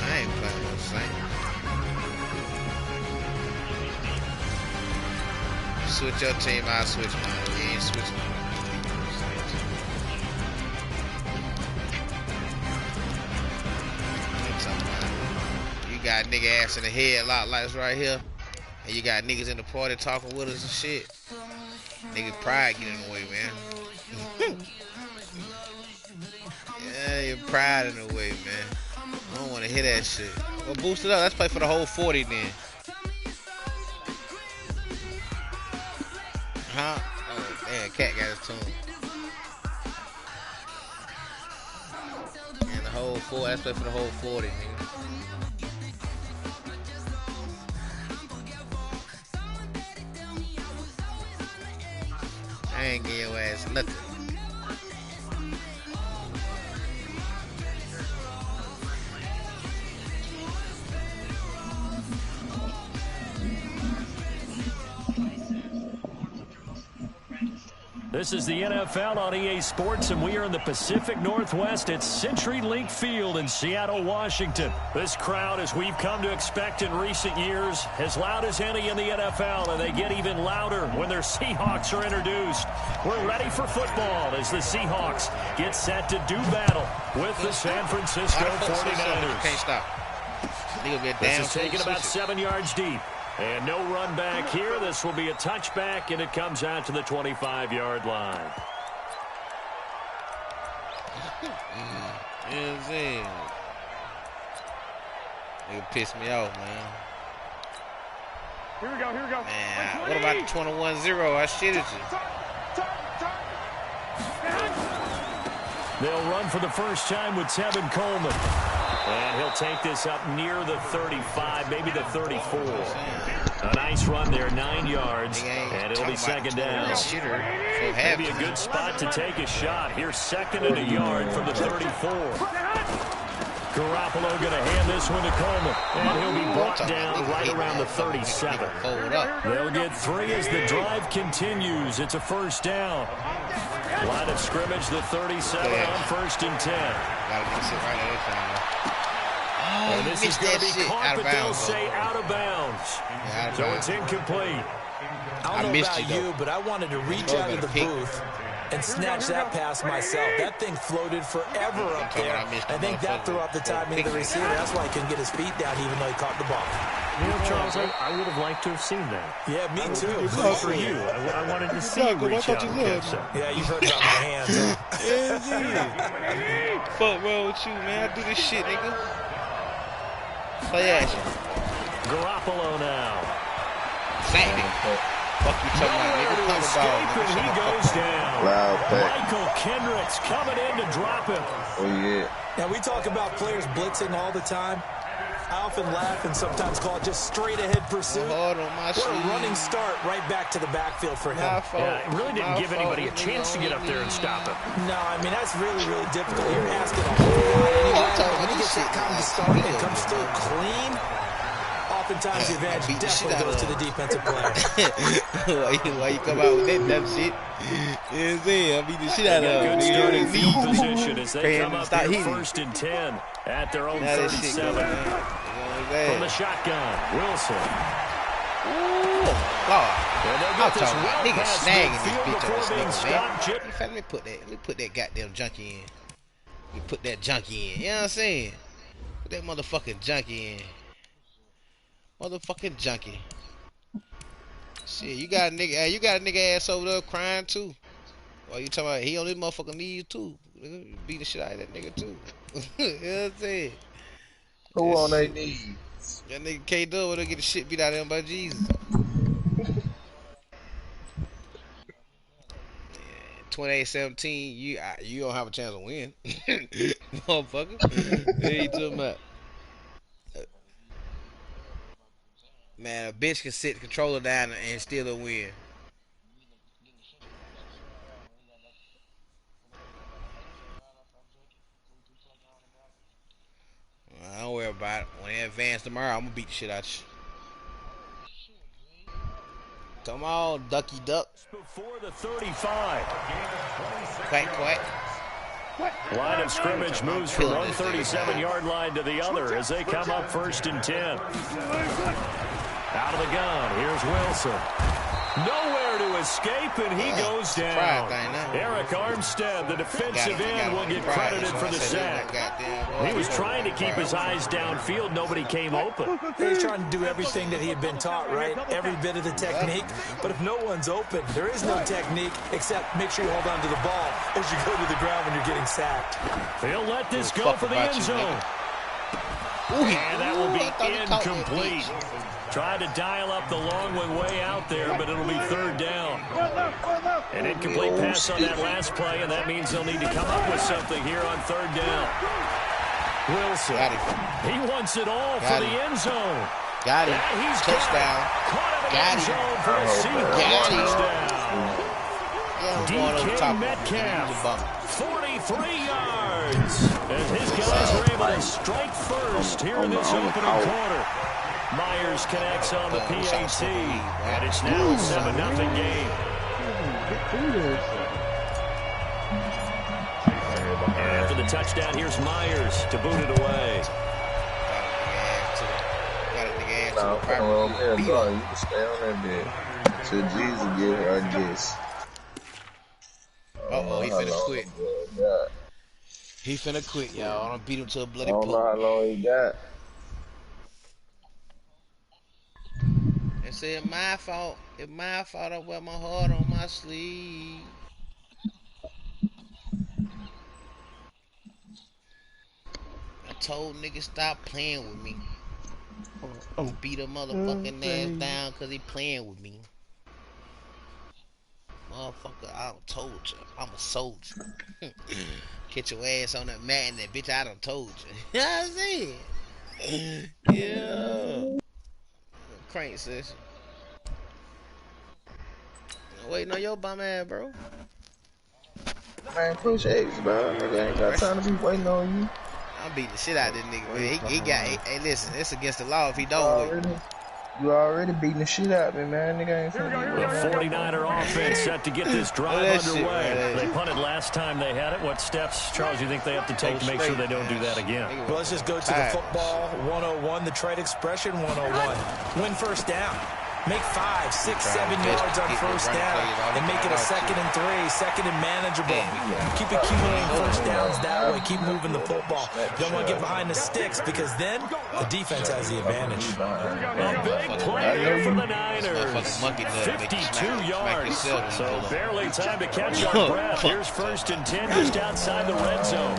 I ain't playing those Saints. Switch your team, I'll switch mine. You ain't switching mine. You got nigga ass in the headlock lights right here, and you got niggas in the party talking with us and shit. Nigga pride get in the way, man. Yeah, your pride in the way, man. I don't want to hear that shit. Well, boost it up. Let's play for the whole 40 then. Huh? Oh, damn, Cat got his tune. And the whole 40. Let's play for the whole 40, nigga. I ain't give your ass nothing. This is the NFL on EA Sports, and we are in the Pacific Northwest at CenturyLink Field in Seattle, Washington. This crowd, as we've come to expect in recent years, as loud as any in the NFL, and they get even louder when their Seahawks are introduced. We're ready for football as the Seahawks get set to do battle with the San Francisco 49ers. Can't stop. This is taken about 7 yards deep. And no run back here. This will be a touchback, and it comes out to the 25-yard line. Nigga pissed me off, man. Here we go, here we go. Man, what about the 21-0? I shitted you. They'll run for the first time with Tevin Coleman. And he'll take this up near the 35, maybe the 34. A nice run there, 9 yards, and it'll be second down. Maybe a good spot to take a shot. Here's second and a yard from the 34. Garoppolo going to hand this one to Coleman, and he'll be brought down right around the 37. They'll get 3 as the drive continues. It's a first down. Line of scrimmage, the 37 on 1st and 10. And this is going to be caught, but they'll say out of bounds. So it's incomplete. I don't know about you, but I wanted to reach out of the booth and snatch that pass myself. That thing floated forever up there. I think that threw off the timing of the receiver. That's why he couldn't get his feet down even though he caught the ball. You know, Charles, I would have liked to have seen that. Yeah, me too. Good for you. I wanted to see you reach out and catch that. Yeah, you've heard about my hands. Fuck wrong with you, man. I do this shit, nigga. Play action. Garoppolo now. Same nigga. Fuck you talking about, nigga. Escape, and he goes down. Michael Kendricks coming in to drop him. Oh, yeah. Now, we talk about players blitzing all the time. I often laugh and sometimes call it just straight-ahead pursuit. What a running start right back to the backfield for him. Yeah, it really didn't give anybody a chance to get up there and stop him. No, I mean, that's really, really difficult. You're asking a whole lot anyway. When he gets that kind of start and comes through clean, oftentimes the advantage definitely goes to the defensive player. Why you come out with that dumb shit? You know what I'm saying? I beat the shit out of him. Good starting field position as they come up here 1st and 10 at their own 37. From the shotgun, Wilson. God. I'm talking about niggas snagging this bitch on this nigga, man. In fact, let me put that goddamn junkie in. Let me put that junkie in. You know what I'm saying? Put that motherfucking junkie in. Motherfucking junkie. Shit, you got a nigga. Hey, you got a nigga ass over there crying too. Well, you talking about he on his motherfucking knees too? Beat the shit out of that nigga too. You know what I'm saying? Who on their knees? That nigga K-Dub will get the shit beat out of him by Jesus. 28-17, you don't have a chance to win, motherfucker. What you talking about? Man, a bitch can sit the controller down and still a win. Don't worry about it. When they advance tomorrow, I'm gonna beat the shit out you. Come on, ducky duck. Before the 35. Quack, quack. Line of scrimmage moves from one 37-yard line to the other as they come up 1st and 10. Out of the gun, here's Wilson. Nowhere to escape, and he goes down. Eric Armstead, the defensive end, will get credited for the sack. He was trying to keep his eyes downfield. Nobody came open. He's trying to do everything that he had been taught, right? Every bit of the technique. But if no one's open, there is no technique except make sure you hold on to the ball as you go to the ground when you're getting sacked. They'll let this go for the end zone. And that will be incomplete. Tried to dial up the long one way out there, but it'll be 3rd down. An incomplete pass on that last play, and that means they'll need to come up with something here on 3rd down. Wilson, he wants it all for the end zone. Got him. He's Touchdown. Got him. For a touchdown. DK Metcalf, 43 yards. As his guys were able to strike first here in this opening quarter. Myers connects on the PAT, and it's now a 7-0 game. And after the touchdown, here's Myers to boot it away. No, come on, man. No, you can stay on that bed. Till Jesus get here, I guess. Uh-oh, he finna quit. He finna quit, y'all. I don't beat him to a bloody pulp. I don't know how long he got. They say it's my fault. It's my fault I wear my heart on my sleeve. I told niggas stop playing with me. I'm beat a motherfucking ass down because he playing with me. Motherfucker, I done told you. I'm a soldier. Get your ass on that mat and that bitch I done told you. You know what I'm saying? Yeah. Crank session. Waiting on your bum ass, bro. Man, appreciate you, bro. Nigga ain't got time to be waiting on you. I'm beating the shit out of this nigga, man. He got, hey, listen, it's against the law if he don't wait. You already beating the shit out of me, man. Nigga ain't finna The 49er offense set to get this drive underway. They punted last time they had it. What steps, Charles, you think they have to take to make sure they don't do that again? Well, let's just go to the football 101, the trade expression 101. Win 1st down. Make 5, 6, 7 yards on 1st down and make it a 2nd and 3, 2nd and manageable. Keep accumulating 1st downs that way. Keep moving the football. You don't want to get behind the sticks because then the defense has the advantage. A big play here for the Niners. 52 yards. So barely time to catch our breath. Here's 1st and 10 just outside the red zone.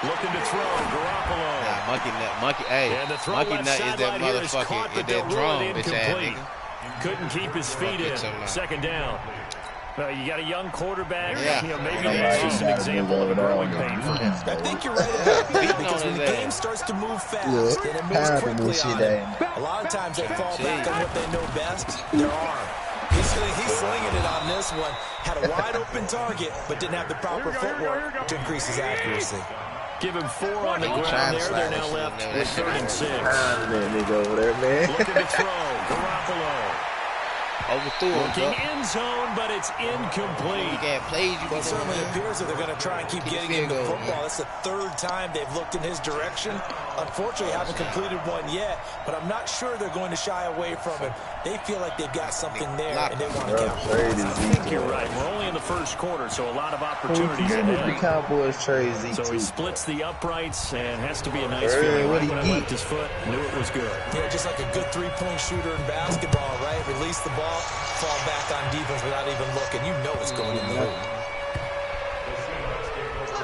Looking to throw Garoppolo. Monkey nut is that motherfucker, is that drum, bitch ass nigga. Couldn't keep his feet in. 2nd down. You got a young quarterback. Yeah. You know, maybe that's just an example of a growing pain for him. I think you're right about that because when the game starts to move fast and it moves quickly on it, a lot of times they fall back on what they know best, their arm. He's slinging it on this one. Had a wide open target, but didn't have the proper footwork to increase his accuracy. Give him 4 on the ground there. They're now left with 3rd and 6. That nigga over there, man. Looking to throw. Garoppolo. Overthrew him. Looking end zone, but it's incomplete. You got plays. It certainly appears that they're going to try and keep getting him the football. That's the third time they've looked in his direction. Unfortunately, haven't completed one yet, but I'm not sure they're going to shy away from him. They feel like they've got something there, and they want to capitalize. I think you're right. We're only in the first quarter, so a lot of opportunities ahead. The Cowboys trade Z2. So he splits the uprights, and has to be a nice feeling. Right when he left his foot, knew it was good. Yeah, just like a good three-point shooter in basketball, right? Release the ball, fall back on defense without even looking. You know it's going in the hoop.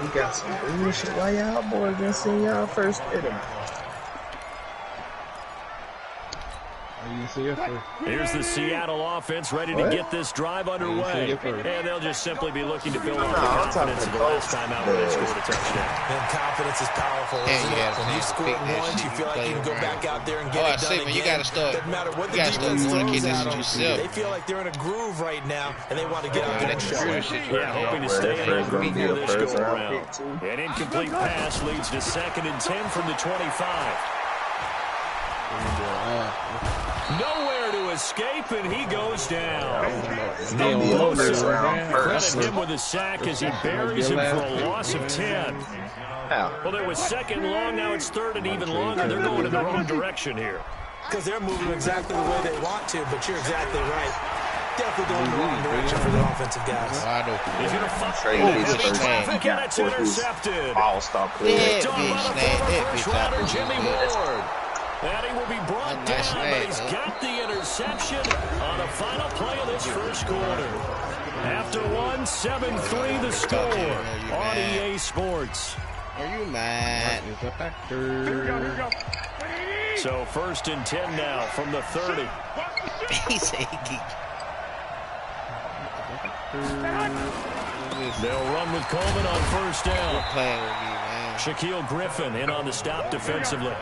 We got some bullshit. Why y'all boys didn't see y'all first hit him? Here's the Seattle offense ready to get this drive underway. And they'll just simply be looking to build on the confidence of the last time out where they scored a touchdown. And confidence is powerful, isn't it? When you score once, you feel like you can go back out there and get it done again. You gotta start. Doesn't matter what the defense throws at them. Yourself. They feel like they're in a groove right now, and they want to get out there and show it. Yeah, hoping to stay in a groove here this go around. An incomplete pass leads to 2nd and 10 from the 25. Nowhere to escape, and he goes down. Credit him with a sack as he buries him for a loss of 10. Well, there was 2nd and long. Now it's 3rd and even longer. They're going in the wrong direction here. Because they're moving exactly the way they want to, but you're exactly right. Definitely going in the wrong direction for the offensive guys. He's going to traffic, and it's intercepted. Ball stop clear. Jimmy Ward. And he will be brought down, but he's got the interception on the final play of this first quarter. After 7-3 the score on EA Sports. Are you mad? So 1st and 10 now from the 30. He's They'll run with Coleman on 1st down. You're playing with me, man. Shaquille Griffin in on the stop defensively.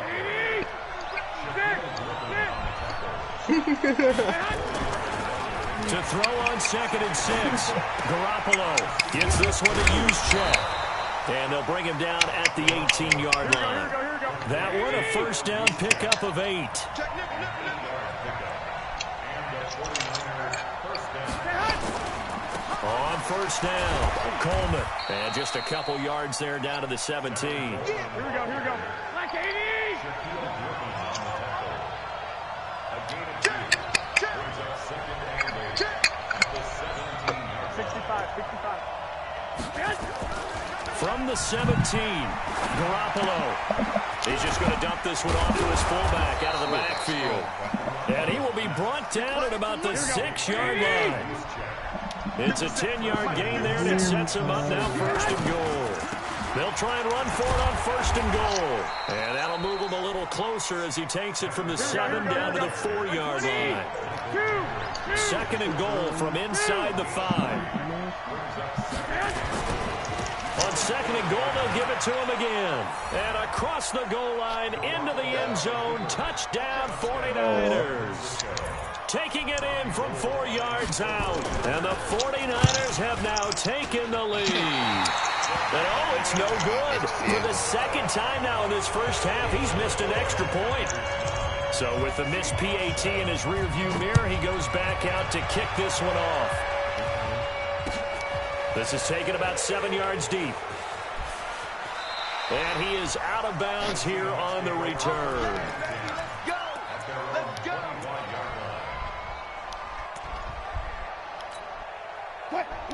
To throw on 2nd and 6. Garoppolo gets this one to use check. And they'll bring him down at the 18-yard line. That one a 1st down pickup of 8. On 1st down, Coleman. And just a couple yards there down to the 17. Here we go. Like 80! From the 17, Garoppolo. He's just going to dump this one off to his fullback out of the backfield. And he will be brought down at about the 6-yard line. It's a 10-yard gain there, and it sets him up now 1st and goal. They'll try and run for it on 1st and goal. And that'll move him a little closer as he takes it from the 7 down to the 4-yard line. 2nd and goal from inside the 5. On 2nd and goal, they'll give it to him again. And across the goal line, into the end zone, touchdown 49ers. Taking it in from 4 yards out. And the 49ers have now taken the lead. And oh, it's no good. For the 2nd time now in this first half, he's missed an extra point. So with the missed PAT in his rearview mirror, he goes back out to kick this one off. This is taken about 7 yards deep. And he is out of bounds here on the return.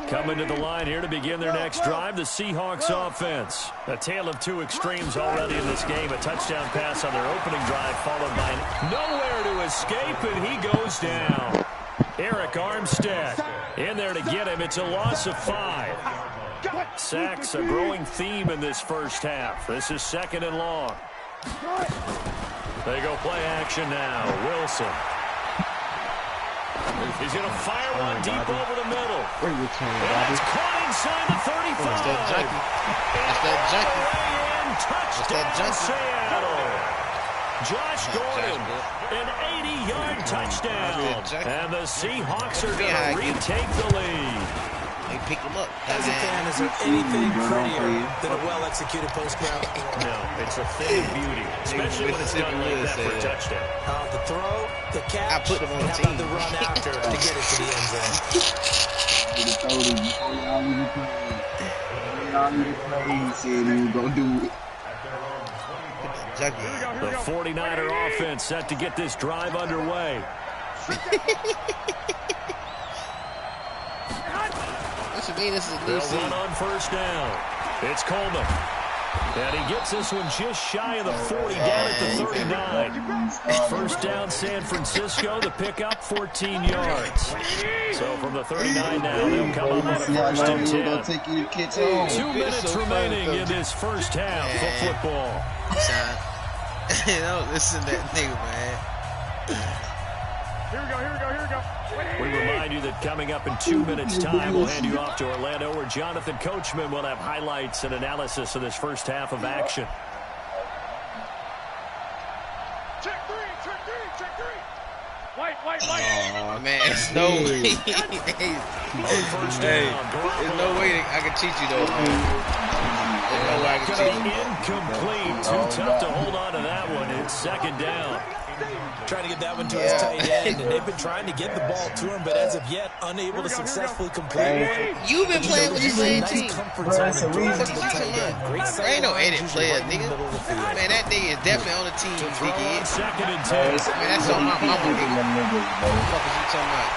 Coming to the line here to begin their next drive, the Seahawks offense. A tale of two extremes already in this game. A touchdown pass on their opening drive, followed by nowhere to escape, and he goes down. Eric Armstead in there to get him. It's a loss of 5. Sacks, a growing theme in this first half. This is 2nd and long. They go play action now. Wilson. He's going to fire one deep over the middle. Where you turning, Bobby? It's caught inside the 35. That's that junkie. That's that junkie. Touchdown, Seattle. Josh Gordon, an 80-yard touchdown. And the Seahawks are going to retake the lead. They picked him up. As a fan, is there anything prettier than a well-executed post route? No, it's a thing of beauty, especially when it's done like that for a touchdown. The throw, the catch, I put him on the how team. about the run after to get it to the end zone. The 49er offense set to get this drive underway. This is a new They'll season. run on first down. It's Coleman. And he gets this one just shy of the 40, down at the 39. First down, San Francisco. The pickup, 14 yards. So from the 39 now, they'll come up on a first and 10. 2 minutes remaining in this first half of football. Don't listen to that nigga, man. Here we go. We remind you that coming up in 2 minutes' time, we'll hand you off to Orlando, where Jonathan Coachman will have highlights and analysis of this first half of action. Check three. White. Oh, man, it's no way. There's no way I can cheat you, though, man. There's no way I can cheat you. Incomplete. Too tough to hold on to that one. It's second down. Trying to get that one to his tight end, and they've been trying to get the ball to him, but as of yet, unable to successfully complete one. You've been playing with the same team. Comfort zone and What the fuck you talking about? There ain't no edit player, nigga. Man, Man, that nigga is definitely on the team, dickhead. Second and 10. Man, that's on my mama, nigga. What the fuck is you talking about?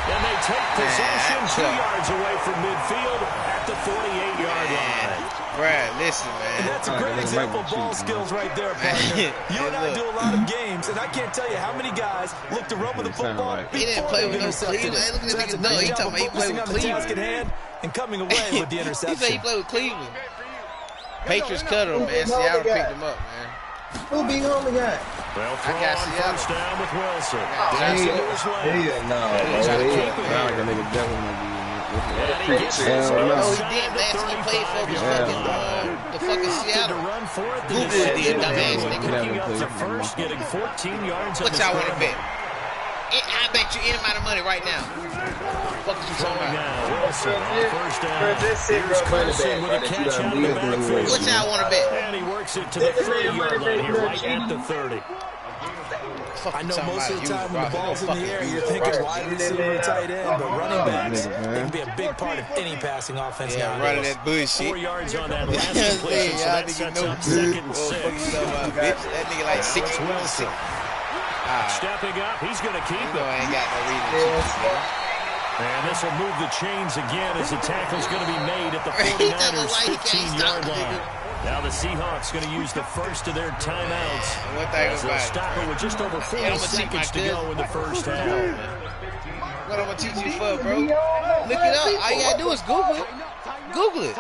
And they take possession 2 yards away from midfield at the 48-yard line. Brad, listen, man. And that's a great example of ball skills right there, partner. You and I do a lot of games, and I can't tell you how many guys look to run with the football. He didn't play with no Cleveland. Look at that nigga. No, he talking about he played with Cleveland. And coming away with the interception. He said he played with Cleveland. Patriots cut him, man. Seattle picked him up, man. Who Bighomie got? Well, throw I got on Seattle. first down with Wilson. No, he did, man. He played for the fucking Seattle. Google it, did, dumbass Picking up nigga. the first, getting 14 yards. What y'all want to bet? I bet you any amount of money right now. What you talking about? Wilson on first down. Here's Carson with a catch out of the backfield. What y'all want to bet? And he works it to the 30-yard line here, right at the 30. I know most of the time when the ball's in the air, you're thinking wide receiver, tight end, but running backs, they can be a big part of any passing offense nowadays. Running that bullshit. 4 yards on that last completion, so that sets up second and 6. That nigga like 6 Wilson. Stepping up, he's going to keep it. I ain't got no reason to cheat. And this will move the chains again as the tackle's going to be made at the 49ers' 15-yard line. Now the Seahawks going to use the first of their timeouts as they'll stop it with just over 40 seconds to go in the first half. What I'm going to teach you for, bro? Look it up. All you got to do is Google it. Google it.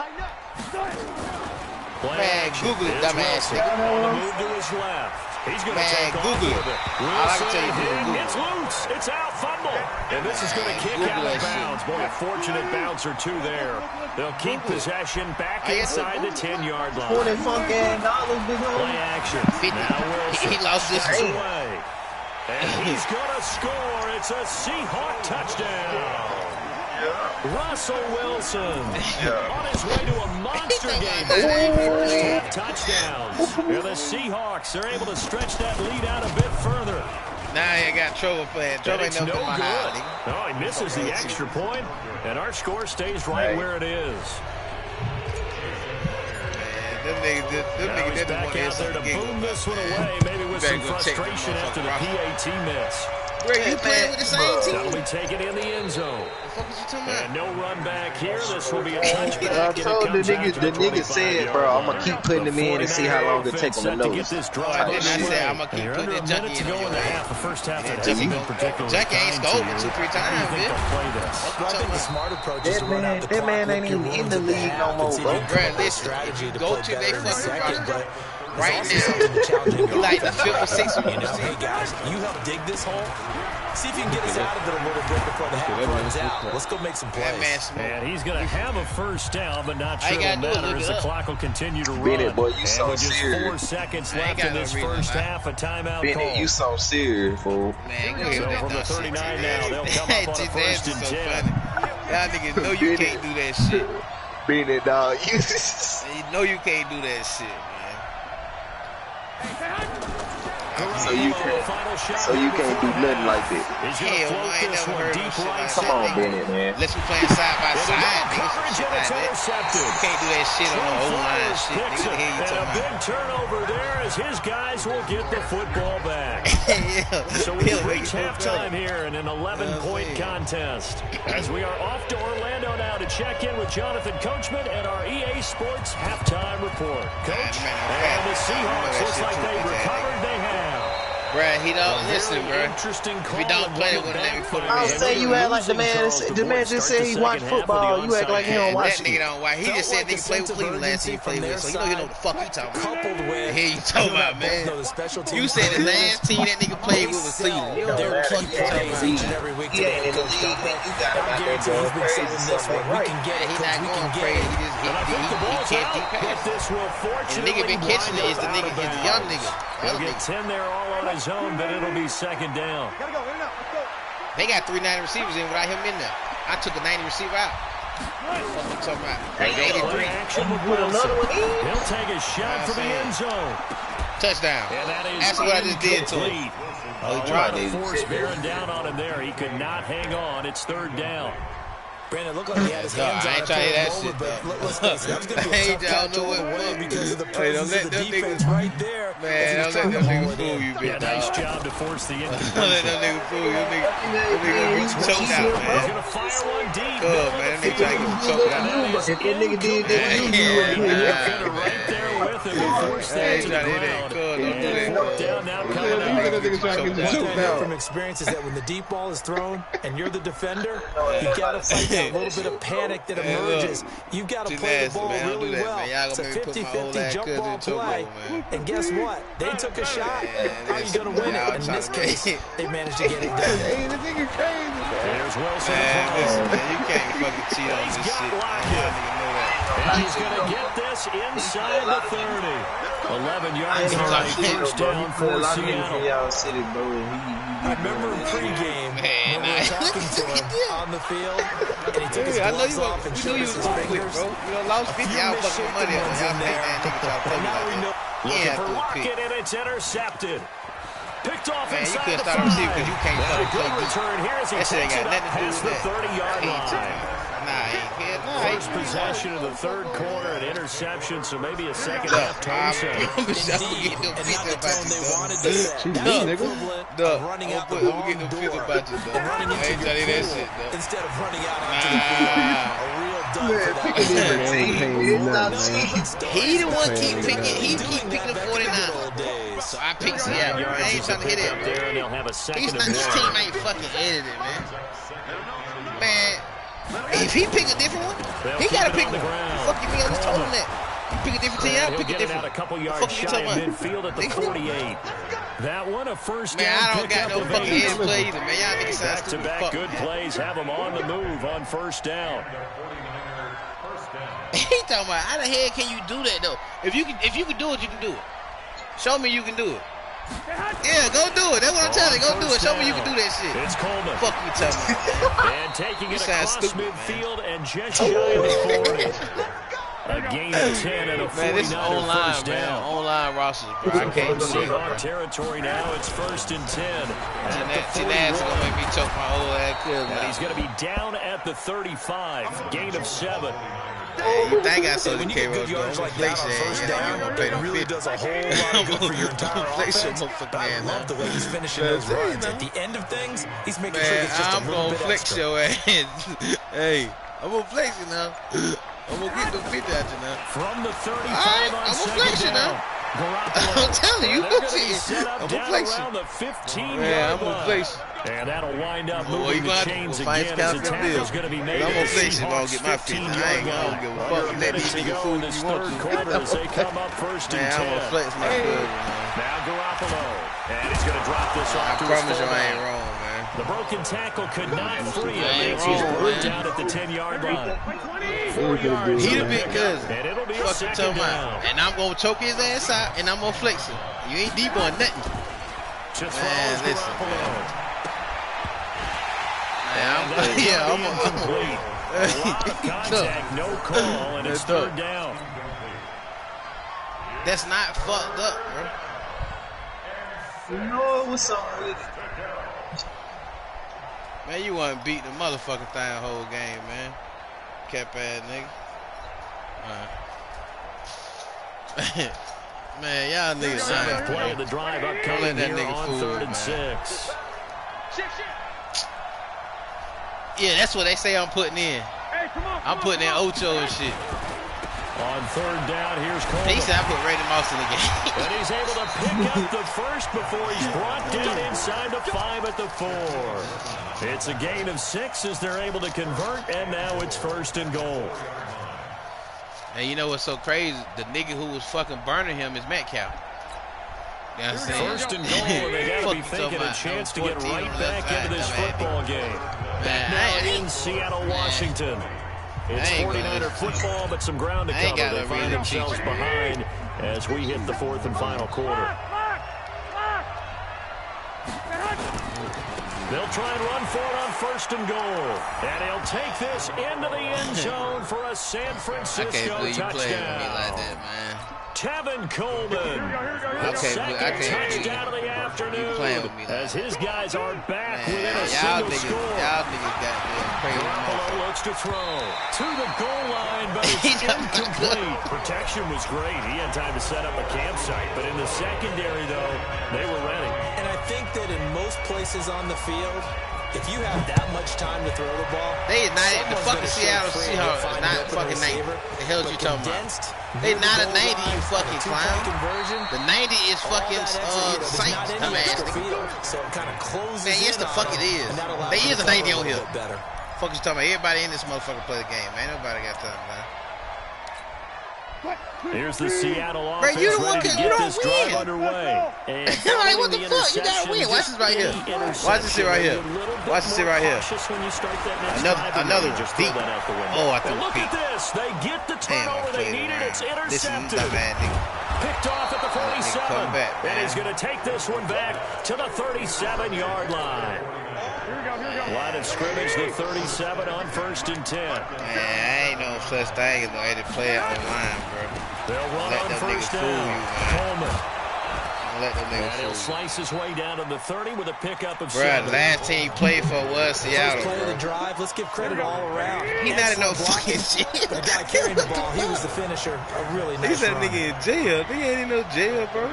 Man, Google it, dumbass nigga. On the move to his left. He's going to take Google off it. with it. All I can tell you is Google it. It's loose. It's out. Fumble. And this is going to kick out of bounds. Boy, a fortunate bounce or two there. They'll keep possession back inside the 10-yard line. $40 fucking Play action. Now Wilson. He lost this away. And he's going to score. It's a Seahawk touchdown. Russell Wilson on his way to a monster game. First touchdowns. And the Seahawks are able to stretch that lead out a bit further. Now he got trouble playing. Trouble ain't It's no no come good. out, No, he misses the extra point, and our score stays right where it is. Them niggas He's didn't back want to out there to boom this one away, maybe with some frustration after the PAT miss. Greg, you playing with the same team? That'll be taken in the end zone. What the fuck is you talking about? And no run back here. This will be a touchback. I told the nigga said, bro, I'm going to keep putting him in and see how long it takes him to notice. I said I'm going to keep putting that junkie in the first half that Junkie hasn't been particularly Junkie ain't scored 2-3 times, think man. they'll play this. I think the smart approach is to run out the That clock. man ain't even in the league no more, bro. Bruh, listen, Strategy to go play to better their in the fucking second, roster but right there's also something now. challenging. He like the 5th or 6th one. Hey guys, you help dig this hole. See if you can get us out of it a little bit before the half runs out. Let's go make some plays. That man smoke. And he's going to have a first down, but not I sure ain't it'll gotta do it, matter look as it the up. clock will continue to run. Bennett, boy, you and so with just serious. 4 seconds I ain't left in got no this reason, first man. half, a timeout Bennett, call. you so serious, fool. Man, go ahead So with from the that 39 dumb shit. now, they'll come up on a Hey, first G-Dance and is so 10. funny. Y'all niggas know you can't do that shit. Beat it, dog. You know you can't do that shit, man. So you can't do nothing like that. Hell, I ain't never heard of shit like that. Come on, Bennett, man. Unless we playing side by side, nigga. Some shit like that. You can't do that shit on the O-line shit, nigga. Hear you talking about. A big turnover there as his guys will get the football back. Yeah. So we reach halftime here in an 11-point contest. As we are off to Orlando now to check in with Jonathan Coachman and our EA Sports halftime report. Coach, and the Seahawks looks like they recovered. They have. Bruh, he don't listen, bruh. If he don't play, we're gonna let me put him in. I'll say you act like the man just said he watched football. You act like he don't watch it. That nigga don't watch. He just said nigga play with Cleveland last team he played with, so you know what the fuck he talking about. Here you talking about, man. You said the last team that nigga played with was Cleveland. You know what the fuck you talking about. Each and every week today. I guarantee he's been saying this one. We can get it. He not going crazy. He can't deep pass. The nigga been catching it is the young nigga. He'll get 10 there all on his own, but it'll be second down. They got 3 90 receivers in without him in there. I took a 90 receiver out. What you talking about? 83. He'll take a shot for the end zone. Touchdown. That's what I just did to him. Oh, he tried to force bearing down on him there. He could not hang on. It's third down. Brandon looked like he had his hands on it for a moment, but let's face it, that was going to be a tough catch all the way because of the presence of the defense right there. Man, don't let them niggas fool you, bitch. Yeah, nice job to force the incompletion. Don't let them niggas fool you. Them niggas get choked out, man. He's going to fire one deep. Good, man. Them niggas trying to get choked out. If that nigga did that, Right there with him and force that to the ground. Down now coming out. From experience is that when the deep ball is thrown and you're the defender, you got to fight that little bit of panic that emerges. You've got to play the ball really well. It's a 50-50 jump ball play. And guess what? They took a shot. How are you going to win it? And in this case, they managed to get it done. Hey, the nigga crazy, man. There's Wilson. Listen, man, you can't fucking cheat on this shit. And he's going to get this inside the 30. 11 yards on a first down for Seattle. I remember pregame when we were talking to him on the field, and he took his gloves off and showed us his fingers. Bro. You know, lost 50 y'all fucking money on y'all pay that nigga y'all play about. Looking for Lockett, and it's intercepted. Picked off man, inside you couldn't the start receiving because you can't a good play return here as he takes it up past the 30-yard line. First possession of the third quarter, an interception, so maybe a second half tone set. Indeed, and not the tone they wanted to set. That's the equivalent of running out the wrong door and running into your pool instead of running out onto the field. A real dud for that. He the one keep picking. He keep picking the 49. So I picked Seattle. I ain't trying to hit it. He's not. His team ain't fucking edited, man. Man. If he pick a different one, he gotta pick one. Fuck you, me, I just told him that. You pick a different team, I'll pick a different one. A couple yards shy of midfield at the 48. That one a first down. Man, I don't got no fucking head play either, man. Y'all niggas sound stupid. Back-to-back good plays have him on the move on first down. He talking about how the hell can you do that though? If you can do it, you can do it. Show me you can do it. Yeah, go do it. That's what I'm telling you. Go do it. Show me you can do that shit. It's Coleman. Fuck you, tell me. And taking it across midfield and just shy of the 40. A gain of 10 and a 49 first down. Online rosters, bro. I can't see it. Territory now. It's first and 10. That's gonna make me choke my whole ass. And he's gonna be down at the 35. Gain of 7. You think I saw the when you get good yards like that on first down, it really does a whole lot of good for your entire offense. But I love the way he's finishing those runs. At the end of things, he's making sure it's just a little bit extra. I'm gonna flex your ass. Hey, I'm gonna flex you now. I'm gonna get the 50 out you now. From the 35 I'm gonna flex you now. I'm telling you, I'm gonna flex you. Man, I'm gonna flex you. And that'll wind up moving the chains again as the tackle's going to be made. I'm gonna flex you if I don't get my 50. I don't give a fuck. Let these niggas fool you want to. As they come up first and 10. Man, I'm gonna flex my good. Now Garoppolo. And he's going to drop this off to his I promise you I ain't wrong, man. The broken tackle could not free him. He's brought down at the 10-yard line. He the big cousin. And it'll be a second down. And I'm gonna choke his ass out, and I'm gonna flex him. You ain't deep on nothing. Man, listen, man. I'm A lot of contact, no call, and it's third down. That's not fucked up, bro. You know it was something with it. Man, you wasn't beating the motherfucking thing the whole game, man. Cap ass nigga. Man, y'all niggas Second play of the drive upcoming here on 3rd and 6. Yeah, that's what they say I'm putting in. I'm putting in Ocho and shit. On 3rd down, here's Coleman. He said I put Randy Moss in the game. And he's able to pick up the first before he's brought down inside the 5 at the 4. It's a gain of 6 as they're able to convert, and now it's 1st and goal. And you know what's so crazy? The nigga who was fucking burning him is Metcalf. You know what I'm saying? 1st and goal, and they got to be thinking a chance to get right back into this football game. Back now in Seattle, Washington. It's 49er football, but some ground to cover. They find themselves behind as we hit the 4th and final quarter. They'll try and run for it on 1st and goal. And he'll take this into the end zone for a San Francisco touchdown. Tevin Coleman, second touchdown of the afternoon, as his guys are back within a single score. Garoppolo looks to throw to the goal line, but it's incomplete. Protection was great. He had time to set up a campsite, but in the secondary, though, they were ready. And I think that in most places on the field, if you have that much time to throw the ball, they not the fucking Seattle Seahawks is not fucking 90. The hell you talking about? They not a 90, you fucking clown. The 90 is fucking Saints, dumbass nigga. So it kind of closes. Man, yes, the fuck it is. There is a 90 on here. Fuck you talking about? Everybody in this motherfucker play the game, man. Nobody got time, man. Here's the Seattle offense ready to get this drive underway. And like, what the fuck? You gotta win. Watch this right here. Watch this shit right here. Watch this shit right here. Another deep. Oh, I threw look at this. They get the turnover they needed. It's intercepted. Picked off at the 47. And he's going to take this one back to the 37-yard line. Line of scrimmage, the 37 on 1st and 10. Man, I ain't no such thing as no edit player online, bro. They'll run on 1st down. Coleman. Let them niggas and he'll slice his way down to the 30 with a pickup of 7. Bro, the last team he played for was Seattle, First play of the drive, let's give credit all around. He not in no fucking jail. The guy carrying the ball, he was the finisher. A really nice He said nigga in jail. Nigga ain't in no jail, bro.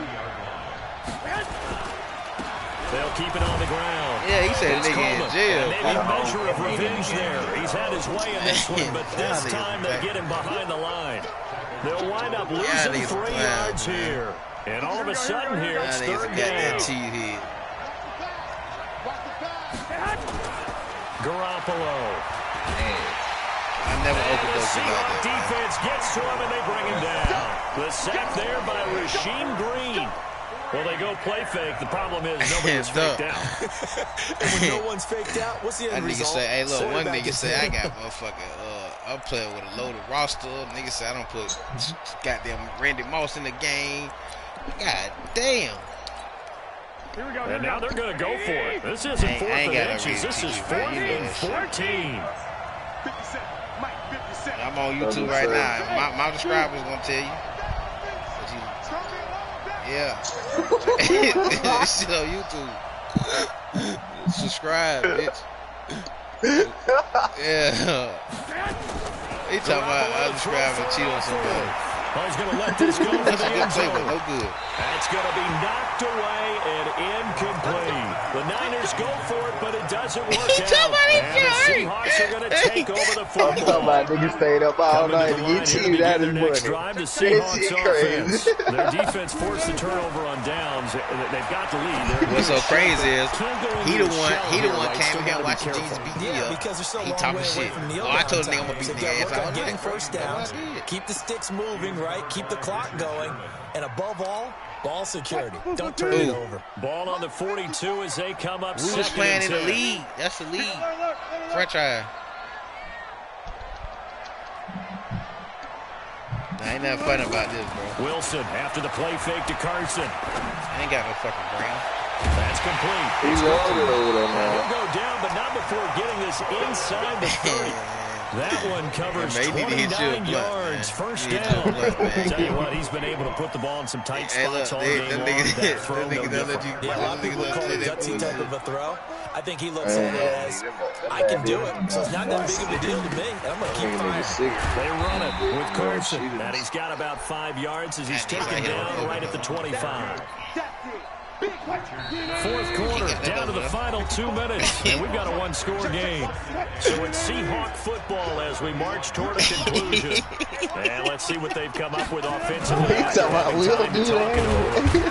They'll keep it on the ground. Yeah, he said nigga in jail. Maybe a measure of revenge there. He's had his way in this one, but this time they get him behind the line. They'll wind up losing 3 yards here. And all of a sudden here, it's 3rd down. Garoppolo. I never opened those Seahawks defense gets to him and they bring him down. The sack there by Rasheem Green. Well, they go play fake. The problem is nobody is faked out. And when no one's faked out, what's the end result? Say, hey, look, one nigga say, I got motherfucking, I'm playing with a loaded roster. Nigga say, I don't put goddamn Randy Moss in the game. God damn. And now they're going to go for it. This isn't 4th and inches. This is 4th and 14. I'm on YouTube right now. My subscriber's going to tell you. Yeah. This shit on YouTube. Subscribe, bitch. Yeah. He talking about I subscribe and cheat on somebody. Well, he's going to let this go for the end zone. No good. That's going to be knocked away and incomplete. The Niners go for it, but it doesn't work out. And the Seahawks are going to take over the football. I'm talking about niggas stayed up all night to get cheated out of his drive, the Seahawks offense. Their defense forced the turnover on downs. They've got the lead. What's so crazy is he the one came here watching Jesus beat me up. Because they're so he long talking way away shit. from Neil Oh, I told him I'm going to beat the ass out. Getting first downs, keep the sticks moving, right? Keep the clock going. And above all, ball security. Don't turn it over. Ball on the 42 as they come up. We was playing in the league. That's the league. Franchise. Ain't nothing fun about this, bro. Wilson after the play fake to Carson. I ain't got no fucking brain. That's complete. He's loaded over there, man. He'll go down, but not before getting this inside the 30. That one covers 29 yards. First down. Tell you what, he's been able to put the ball in some tight spots all game long. That throw, no different. Yeah, a lot of people call it a gutsy type of a throw. I think he looks at it as, I can do it, so it's not that big of a deal to me, and I'm going to keep firing. They run it with Carson, and he's got about 5 yards as he's taken down right at the 25. Fourth quarter, down to the final 2 minutes, and we've got a one-score game. So it's Seahawk football as we march toward a conclusion. And let's see what they've come up with offensively.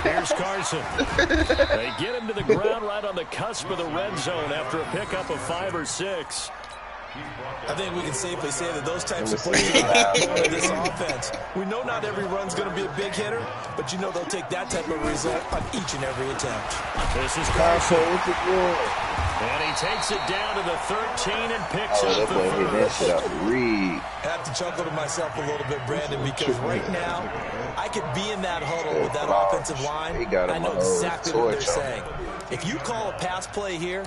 Here's Carson. They get him to the ground right on the cusp of the red zone after a pickup of 5 or 6. I think we can safely say that those types of plays are the backbone of this offense. We know not every run's going to be a big hitter, but you know they'll take that type of result on each and every attempt. This is Carson. And he takes it down to the 13 and picks up the first. I have to chuckle to myself a little bit, Brandon, because right now I could be in that huddle with that offensive line. I know exactly what they're saying. If you call a pass play here,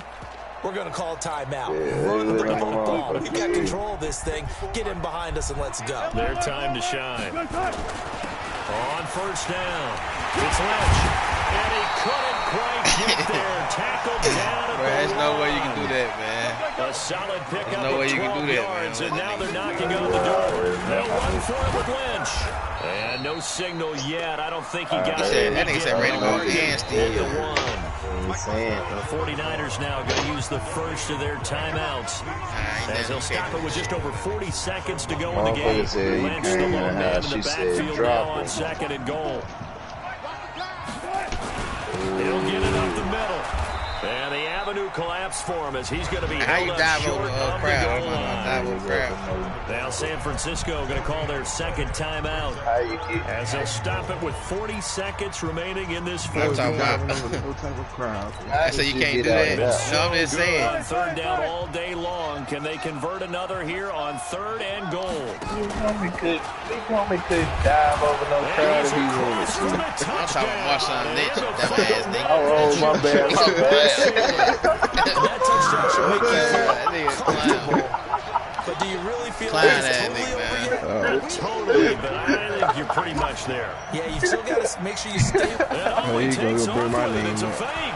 we're going to call a timeout. Run the ball. We've got control of this thing. Get in behind us and let's go. Their time to shine. On first down, it's Lynch. And he couldn't quite get there. Tackled down at the There's no way you can do line. that, man. A solid pickup no way of you can 12 do that, yards, man. and now they're knocking on the door. They'll run for it with Lynch. And no signal yet. I don't think he got it. That nigga said ready to go again, Steve. The 49ers now going to use the first of their timeouts as they'll stop it with just over 40 seconds to go in the game. Lynch, the lone man in the backfield now on 2nd and goal. He'll get it up the middle. And the avenue collapsed for him as he's going to be held up short of the goal line. Now San Francisco going to call their second timeout as they'll stop it with 40 seconds remaining in this fourth quarter. I said you can't do that. No, I'm just saying. On third down all day long. Can they convert another here on 3rd and goal? Bighomie could dive over no crowd if he wanted to. I'm talking about Marshawn Lynch, dumbass nigga. Oh, my bad. That touchdown should make you comfortable. But do you really feel like it's totally over yet? Not totally, but I think you're pretty much there. Yeah, you've still got to make sure you stay. Oh, he takes off with it. It's a fake.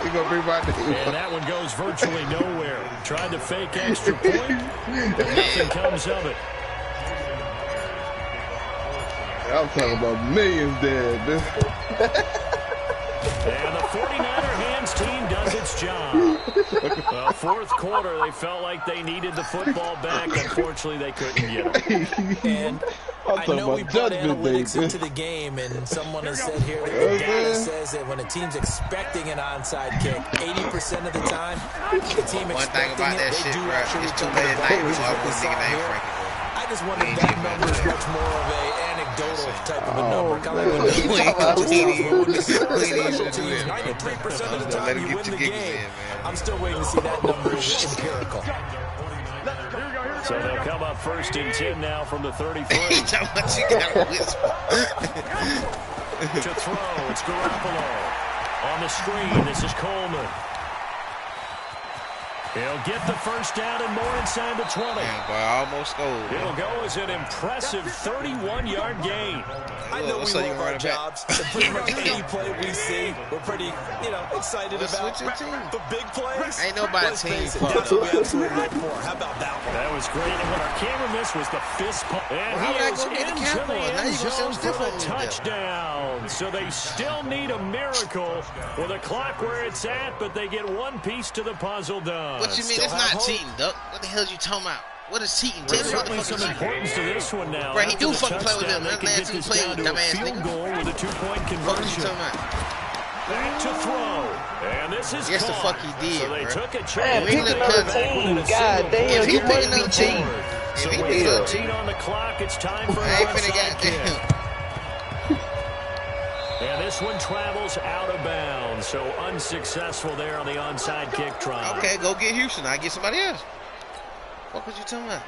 You're going to bring my name. And that one goes virtually nowhere. Tried to fake extra point. Nothing comes of it. I'm talking about millions there, man. And the 49er hands team does its job. Well, fourth quarter, they felt like they needed the football back. Unfortunately, they couldn't get it. And I know we brought analytics into the game, and someone has said here that the data says that when a team's expecting an onside kick, 80% of the time, the team expecting it, they do actually return the ball, which is what we saw here. I just wonder if that number is much more of a anecdotal type of a number. Kind of like when 93% of the time you win the game. I'm still waiting to see that number is empirical. So they'll come up 1st and 10 now from the 33. To throw, it's Garoppolo. On the screen, this is Coleman. He'll get the first down and more inside the 20. Damn, boy, almost scored. It'll go as an impressive 31-yard gain. I know we love our jobs. And pretty much any play we see, we're pretty, excited about. The big plays. Ain't nobody team that's what we absolutely look for. How about that one? That was great. And what our camera missed was the fist pump. And he is into the end zone for a touchdown. So they still need a miracle with a clock where it's at, but they get one piece to the puzzle done. What you mean? It's not cheating, Duck. What the hell are you talking about? What is cheating? There's certainly some importance to this one now. Bro, he do fucking play with them. That last two plays with dumbass nigga. Goal with a 2-point conversion. What you talking about? Back to throw. And this is yes, the fuck he did, so they bro. took a chance. Man, pick another team. God damn, if he pick another team. So with 13 on the clock, it's time for an onside kick. And this one travels out of bounds, so unsuccessful there on the onside kick try. Okay, go get Houston. I get somebody else. What was you talking about?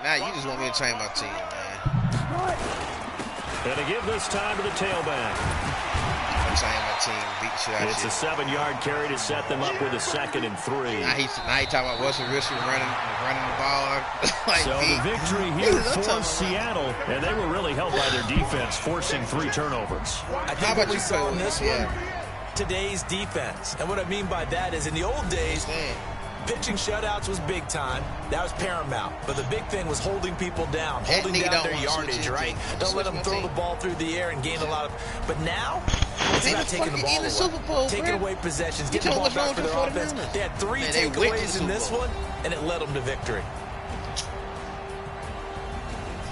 Now you just want me to change my team, man. And to give this time to the tailback. I'm saying my team beat shit out of It's a 7-yard carry to set them up with a 2nd and 3. Now he's talking about Russell Wilson running the ball. Like so the victory here for Seattle, and they were really helped by their defense, forcing 3 turnovers. I think what we saw in this one, today's defense. And what I mean by that is in the old days, pitching shutouts was big time. That was paramount. But the big thing was holding people down, holding down their yardage, right? Don't let them throw the ball through the air and gain a lot of... But now, it's about taking the ball away. Taking away possessions, getting the ball back for their offense. They had 3 takeaways in this one, and it led them to victory.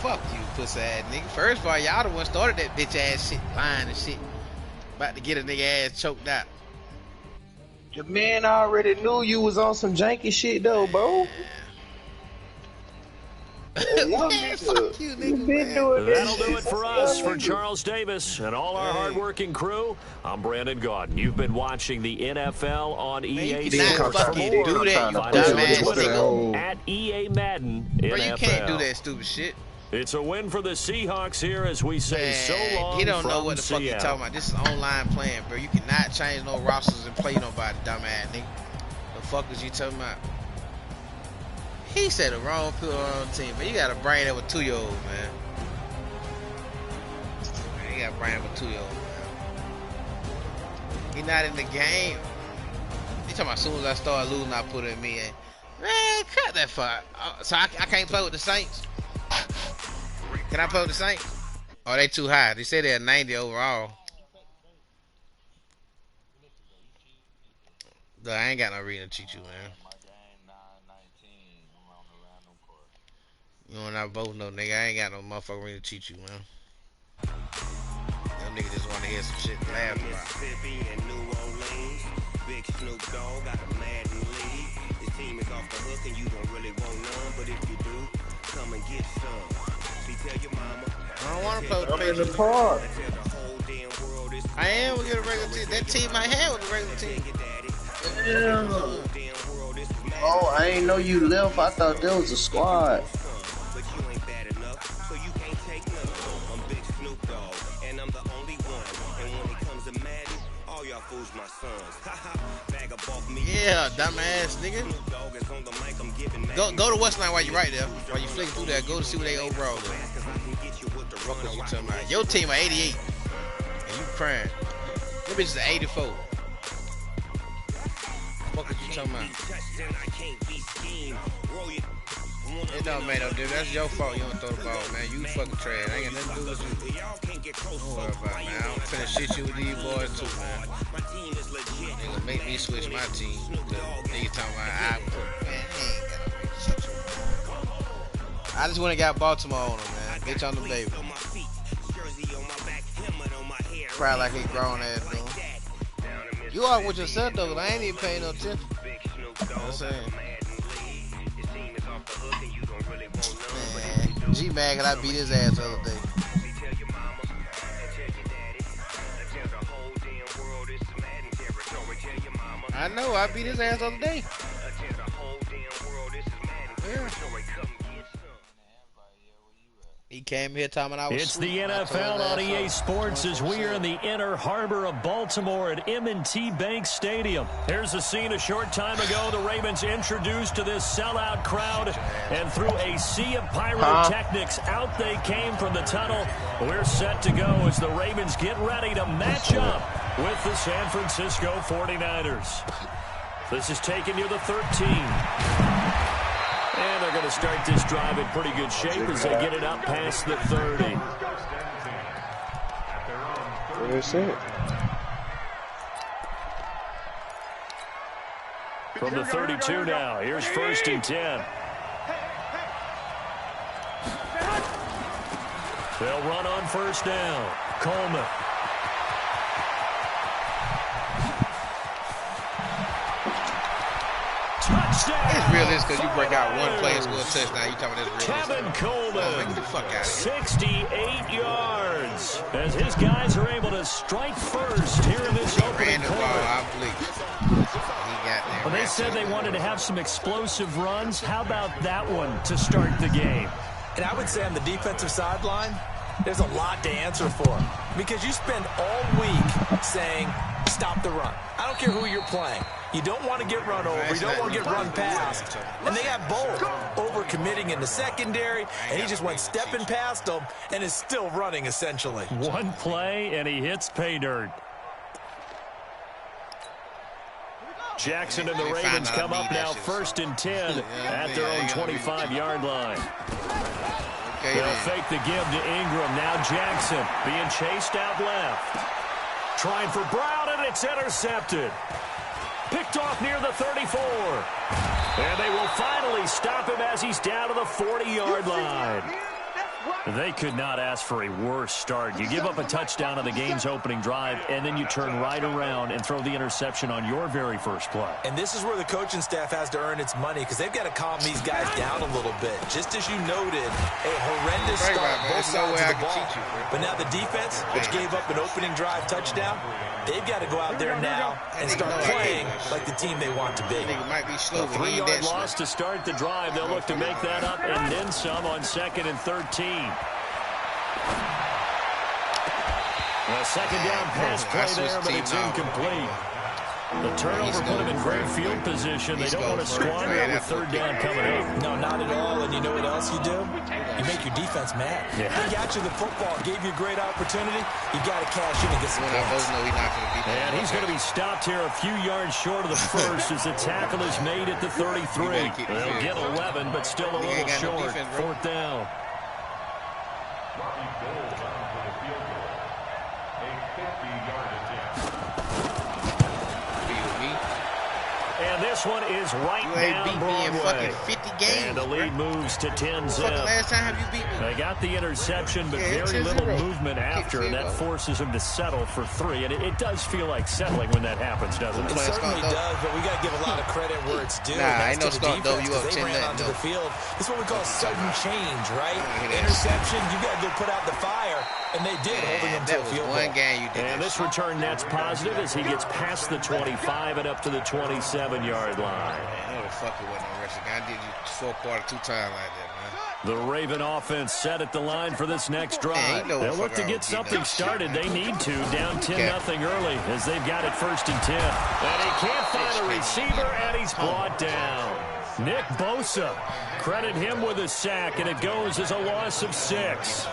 Fuck you, pussy ass nigga. First of all, y'all the one started that bitch ass shit, lying and shit. About to get a nigga ass choked out. The man already knew you was on some janky shit though, bro. Man, fuck you, nigga. That'll do it for us, for Charles Davis and all our hardworking crew. I'm Brandon Gaudin. You've been watching the NFL on EA Sports. Fucking do that, you dumbass nigga. At EA Madden NFL. Bro, you can't do that stupid shit. It's a win for the Seahawks here as we say so long. He don't know what the Seattle. fuck he talking about. This is online playing, bro. You cannot change no rosters and play nobody, dumbass nigga. The fuck is you talking about? He said the wrong people on the team, but you got a brain of a 2-year-old, man. You got a brain of a 2-year-old, man. He not in the game. He talking about as soon as I start losing, I put it in me. And, man, cut that fuck. So I can't play with the Saints? Can I play with the Saints? Oh, they too high. They say they're 90 overall. Duh, I ain't got no reason to cheat you, man. You and I both know, nigga, I ain't got no motherfucker reason to cheat you, man. Them niggas just want to hear some shit to laugh about. Mississippi and New Orleans, Big Snoop Dogg got a Madden league. This team is off the hook and you don't really want none, but if you do, come and get some. Tell your mama. I don't want to play with the Patriots. I am with a regular team. That team I had was a regular team. Yeah. Oh, I ain't know you left. I thought there was a squad. But you ain't bad enough, so you can't take none. I'm Big Snoop Dogg, and I'm the only one. And when it comes to Madden, all y'all fools my sons. Bag of off me. Yeah, dumbass nigga. Go to Westline while you right there. While you flicking through there, go to see what they overall is. What was you talking about? Your team are 88. And you crying. Them bitches are 84. What was you talking about? It don't make no difference. That's your fault you don't throw the ball, man. You fucking trash. I ain't got nothing to do with you. Don't worry about it, man. I'm finna shit you with these boys too, man. They gonna make me switch my team. Niggas talking about I just went and got Baltimore on them, man. Bitch on the baby. Cry like he grown ass dude. You are with yourself though, I ain't even paying no attention. You know what I'm saying? Man, G-Man, cause I beat his ass the other day. I know, I beat his ass the other day. Yeah. He came here talking I was It's the NFL on EA Sports as we are in the inner harbor of Baltimore at M&T Bank Stadium. Here's a scene a short time ago. The Ravens introduced to this sellout crowd, and through a sea of pyrotechnics, out they came from the tunnel. We're set to go as the Ravens get ready to match up with the San Francisco 49ers. This is taken near the 13. And they're going to start this drive in pretty good shape as they get it up past the 30. That's it. From the 32 now, here's 1st and 10. They'll run on 1st down. Coleman. Touchdown! It's real because you break out one play and score a touchdown. You talking about this real? Kevin Coleman, get the fuck out of here. 68 yards. As his guys are able to strike first here in this opening quarter. Well, they said they wanted to have some explosive runs. How about that one to start the game? And I would say on the defensive sideline, there's a lot to answer for. Because you spend all week saying, stop the run. I don't care who you're playing. You don't want to get run over. You don't want to get run past. And they got both. Overcommitting in the secondary, and he just went stepping past them and is still running, essentially. One play, and he hits pay dirt. Jackson and the Ravens come up now 1st and 10 at their own 25-yard line. They'll fake the give to Ingram. Now Jackson being chased out left. Trying for Brown, and it's intercepted. Picked off near the 34. And they will finally stop him as he's down to the 40-yard line. They could not ask for a worse start. You give up a touchdown on the game's opening drive, and then you turn right around and throw the interception on your very first play. And this is where the coaching staff has to earn its money, because they've got to calm these guys down a little bit. Just as you noted, a horrendous start both sides of the ball. But now the defense, which gave up an opening drive touchdown, they've got to go out there now and start playing like the team they want to be. A 3-yard loss to start the drive. They'll look to make that up and then some on 2nd and 13. A second down pass play there, but it's incomplete. The turnover put them in great field position. They don't want to squander it with 3rd down coming up. No, not at all. And you know what else you do? You make your defense mad. Yeah. They got you the football, gave you a great opportunity. You got to cash in and get some points. And he's going to be stopped here a few yards short of the first as the tackle is made at the 33. They'll get 11, but still a little short. 4th down. And this one is right down Broadway. 50 games, and the lead moves to 10-zip. Last time have you beat me? They got the interception, but very little movement after, and that forces them to settle for 3. And it does feel like settling when that happens, doesn't it? It certainly does, but we got to give a lot of credit where it's due. Ain't no start though. You up 10 ran onto the field. This is what we call sudden change, right? Interception, you got to go put out the fire, and they did, holding them to a field goal. And this return net's positive as he gets past the 25 and up to the 27-yard line. I did you 4-quarter 2 times like that, man. The Raven offense set at the line for this next drive. They'll look to get something started. They need to. Down 10-0 early as they've got it 1st and 10. And he can't find a receiver, and he's brought down. Nick Bosa, credit him with a sack, and it goes as a loss of 6.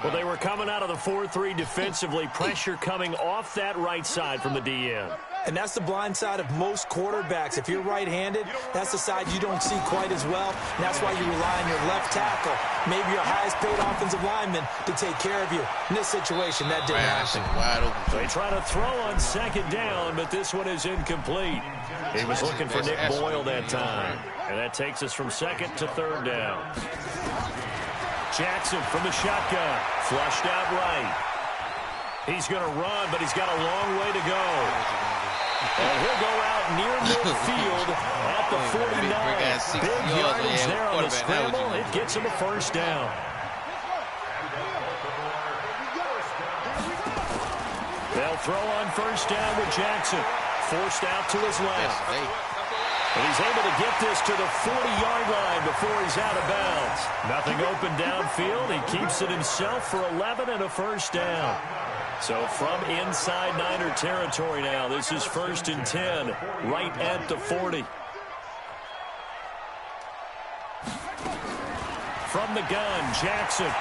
Well, they were coming out of the 4-3 defensively. Pressure coming off that right side from the DN. And that's the blind side of most quarterbacks. If you're right-handed, that's the side you don't see quite as well. And that's why you rely on your left tackle, maybe your highest-paid offensive lineman, to take care of you. In this situation, that didn't happen. They try to throw on 2nd down, but this one is incomplete. He was looking for Nick Boyle that time. And that takes us from 2nd to 3rd down. Jackson from the shotgun. Flushed out right. He's going to run, but he's got a long way to go. And he'll go out near midfield at the 49. Big yardage there on the scramble. It gets him a 1st down. They'll throw on 1st down with Jackson. Forced out to his left. And he's able to get this to the 40-yard line before he's out of bounds. Nothing open downfield. He keeps it himself for 11 and a 1st down. So from inside Niner territory now, this is 1st and 10, right at the 40. From the gun, Jackson.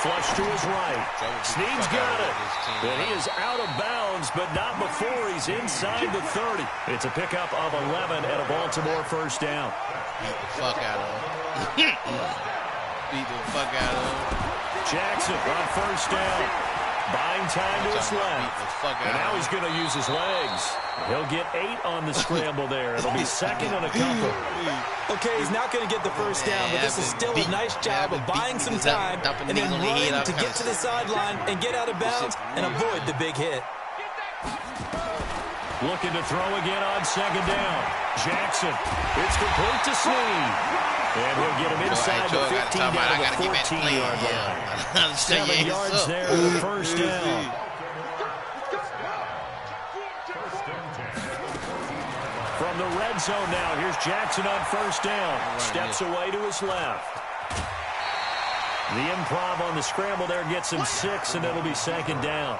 Flush to his right. Snead's got it. And he is out of bounds, but not before he's inside the 30. It's a pickup of 11 and a Baltimore 1st down. Beat the fuck out of him. Beat the fuck out of him. Jackson on 1st down. Buying time to his left. And now he's going to use his legs. He'll get 8 on the scramble there. It'll be 2nd and a couple. Okay, he's not going to get the 1st down, but this is still a nice job of buying some time and then running to get to the sideline and get out of bounds and avoid the big hit. Looking to throw again on 2nd down. Jackson. It's complete to Snead. And he'll get him inside the 15 down to the 14-yard line. 7 yards there on the 1st down. From the red zone now, here's Jackson on 1st down. Steps away to his left. The improv on the scramble there gets him 6, and it'll be 2nd down.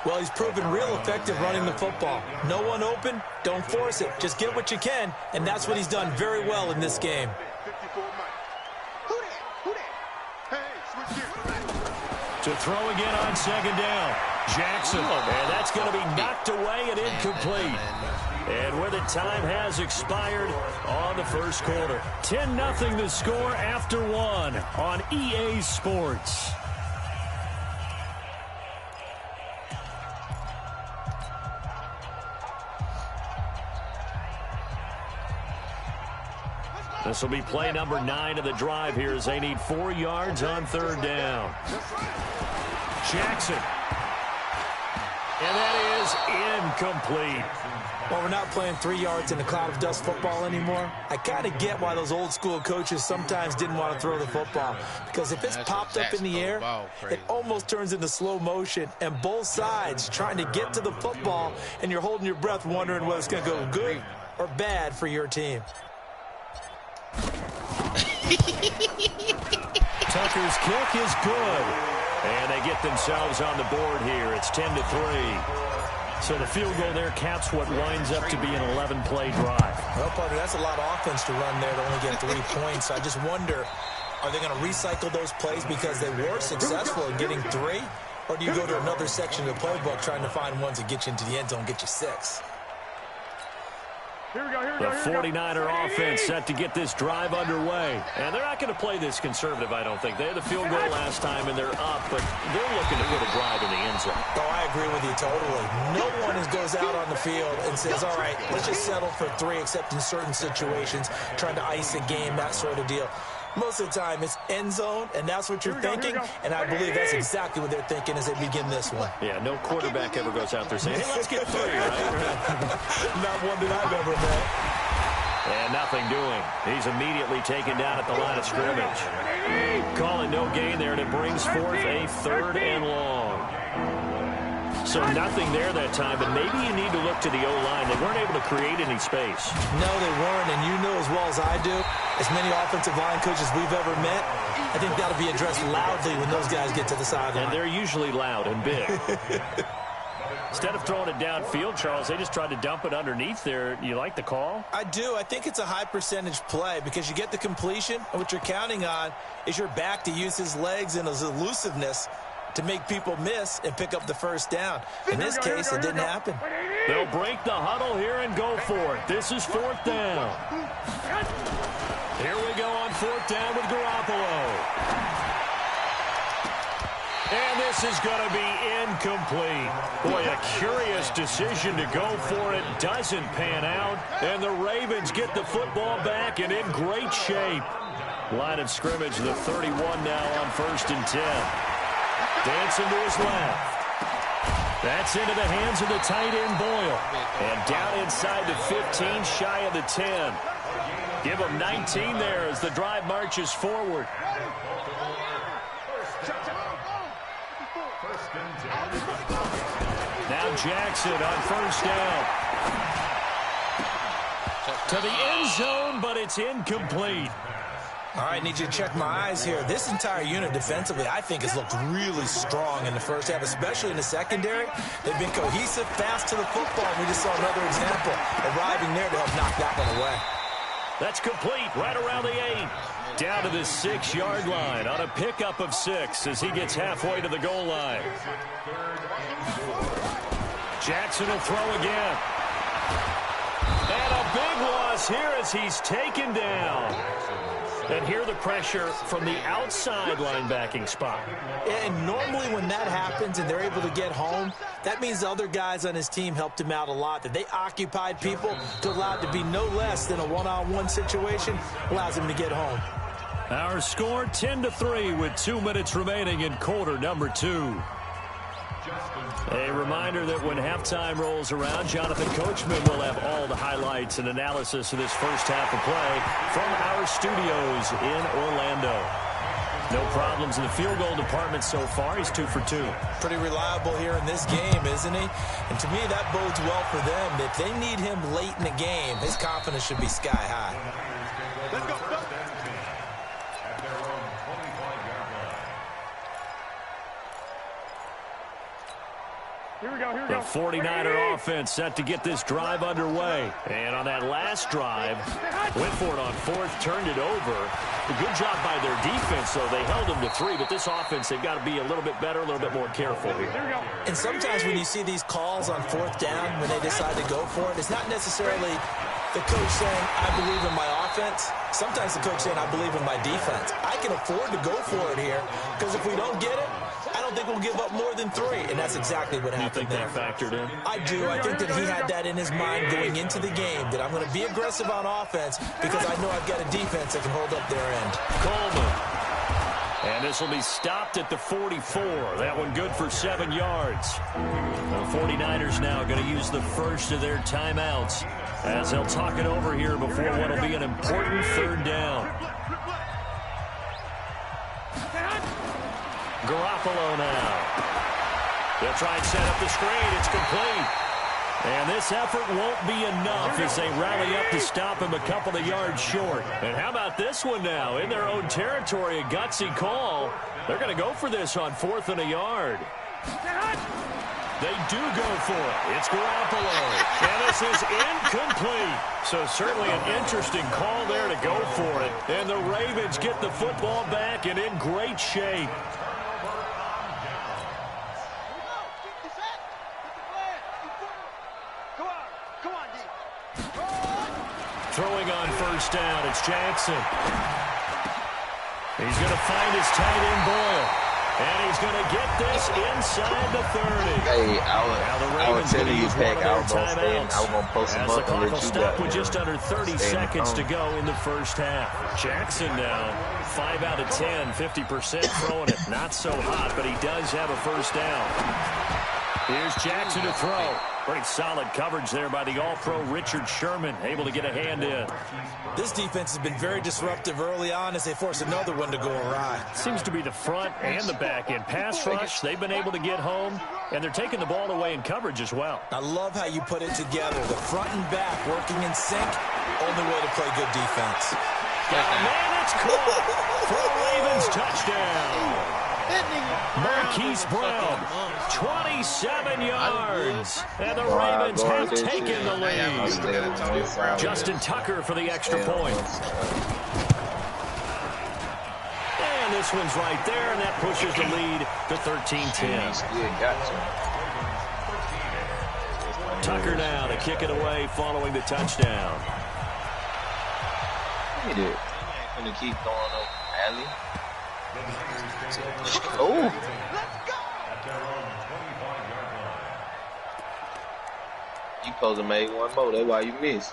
Well, he's proven real effective running the football. No one open, don't force it. Just get what you can, and that's what he's done very well in this game. To throw again on second down. Jackson, and that's going to be knocked away and incomplete. And where the time has expired on the first quarter. 10-0 the score after one on EA Sports. This will be play number 9 of the drive here as they need 4 yards on third down. Jackson. And that is incomplete. Well, we're not playing 3 yards in a cloud of dust football anymore. I kind of get why those old school coaches sometimes didn't want to throw the football. Because if it's popped up in the air, it almost turns into slow motion. And both sides trying to get to the football, and you're holding your breath wondering whether it's going to go good or bad for your team. Tucker's kick is good. And they get themselves on the board here. It's 10-3. So the field goal there caps what winds up to be an 11-play drive. Well, partner, that's a lot of offense to run there to only get 3 points. I just wonder, are they going to recycle those plays because they were successful in getting 3? Or do you go to another section of the playbook trying to find ones that get you into the end zone, get you 6? The 49er offense set to get this drive underway. And they're not going to play this conservative, I don't think. They had the field goal last time, and they're up, but they're looking to put a drive in the end zone. Oh, I agree with you totally. No one goes out on the field and says, all right, let's just settle for 3, except in certain situations, trying to ice a game, that sort of deal. Most of the time, it's end zone, and that's what you're thinking, and I believe that's exactly what they're thinking as they begin this one. Yeah, no quarterback ever goes out there saying, hey, let's get 3, right? Not one that I've ever met. And nothing doing. He's immediately taken down at the line of scrimmage. Call it no gain there, and it brings forth a 3rd and long. So nothing there that time, but maybe you need to look to the O-line. They weren't able to create any space. No, they weren't, and you know as well as I do, as many offensive line coaches we've ever met, I think that'll be addressed loudly when those guys get to the sideline. And they're usually loud and big. Instead of throwing it downfield, Charles, they just tried to dump it underneath there. You like the call? I do. I think it's a high percentage play because you get the completion, and what you're counting on is your back to use his legs and his elusiveness to make people miss and pick up the first down. In this case, it didn't happen. They'll break the huddle here and go for it. This is 4th down. Here we go on 4th down with Garoppolo. And this is going to be incomplete. Boy, a curious decision to go for it. Doesn't pan out. And the Ravens get the football back and in great shape. Line of scrimmage, the 31 now on 1st and 10. Dancing to his left. That's into the hands of the tight end, Boyle. And down inside the 15, shy of the 10. Give him 19 there as the drive marches forward. Now Jackson on 1st down. To the end zone, but it's incomplete. All right, need you to check my eyes here. This entire unit defensively, I think, has looked really strong in the first half, especially in the secondary. They've been cohesive, fast to the football. We just saw another example arriving there to help knock that one away. That's complete right around the 8. Down to the 6-yard line on a pickup of 6 as he gets halfway to the goal line. Jackson will throw again. And a big loss here as he's taken down. And here the pressure from the outside linebacking spot. And normally when that happens and they're able to get home, that means the other guys on his team helped him out a lot. That they occupied people to allow it to be no less than a one-on-one situation allows him to get home. Our score 10-3 with 2 minutes remaining in quarter number 2. A reminder that when halftime rolls around, Jonathan Coachman will have all the highlights and analysis of this first half of play from our studios in Orlando. No problems in the field goal department so far. He's 2 for 2. Pretty reliable here in this game, isn't he? And to me, that bodes well for them. If they need him late in the game, his confidence should be sky high. Let's go. The 49er offense set to get this drive underway. And on that last drive, went for it on fourth, turned it over. A good job by their defense, though. They held them to 3, but this offense, they've got to be a little bit better, a little bit more careful here. And sometimes when you see these calls on fourth down, when they decide to go for it, it's not necessarily the coach saying, I believe in my offense. Sometimes the coach saying, I believe in my defense. I can afford to go for it here, because if we don't get it, I don't think we'll give up more than 3, and that's exactly what happened there. You think that factored in? I do. I think that he had that in his mind going into the game, that I'm going to be aggressive on offense because I know I've got a defense that can hold up their end. Coleman. And this will be stopped at the 44. That one good for 7 yards. The 49ers now going to use the first of their timeouts as they'll talk it over here before what will be an important third down. Garoppolo now. They'll try and set up the screen. It's complete. And this effort won't be enough as they rally up to stop him a couple of yards short. And how about this one now? In their own territory, a gutsy call. They're going to go for this on 4th and a yard. They do go for it. It's Garoppolo. And this is incomplete. So certainly an interesting call there to go for it. And the Ravens get the football back and in great shape. Throwing on first down, it's Jackson. He's going to find his tight end Boyle. And he's going to get this inside the 30. Hey, I was telling you, Peck, I was going to post him up and let you stop with just under 30 seconds to go in the first half. Jackson now, 5 out of 10, 50% throwing it. Not so hot, but he does have a first down. Here's Jackson to throw. Pretty solid coverage there by the All-Pro Richard Sherman, able to get a hand in. This defense has been very disruptive early on as they force another one to go awry. Seems to be the front and the back end. Pass rush, they've been able to get home, and they're taking the ball away in coverage as well. I love how you put it together. The front and back working in sync, only way to play good defense. Oh, man, it's caught for a Ravens touchdown. Marquise Brown, 27 yards, and the Ravens have taken the lead. Justin Tucker for the extra point. And this one's right there, and that pushes the lead to 13-10. Tucker now to kick it away following the touchdown. Look at it. I'm going to keep going up alley. Oh. You supposed to make one more. That's why you missed.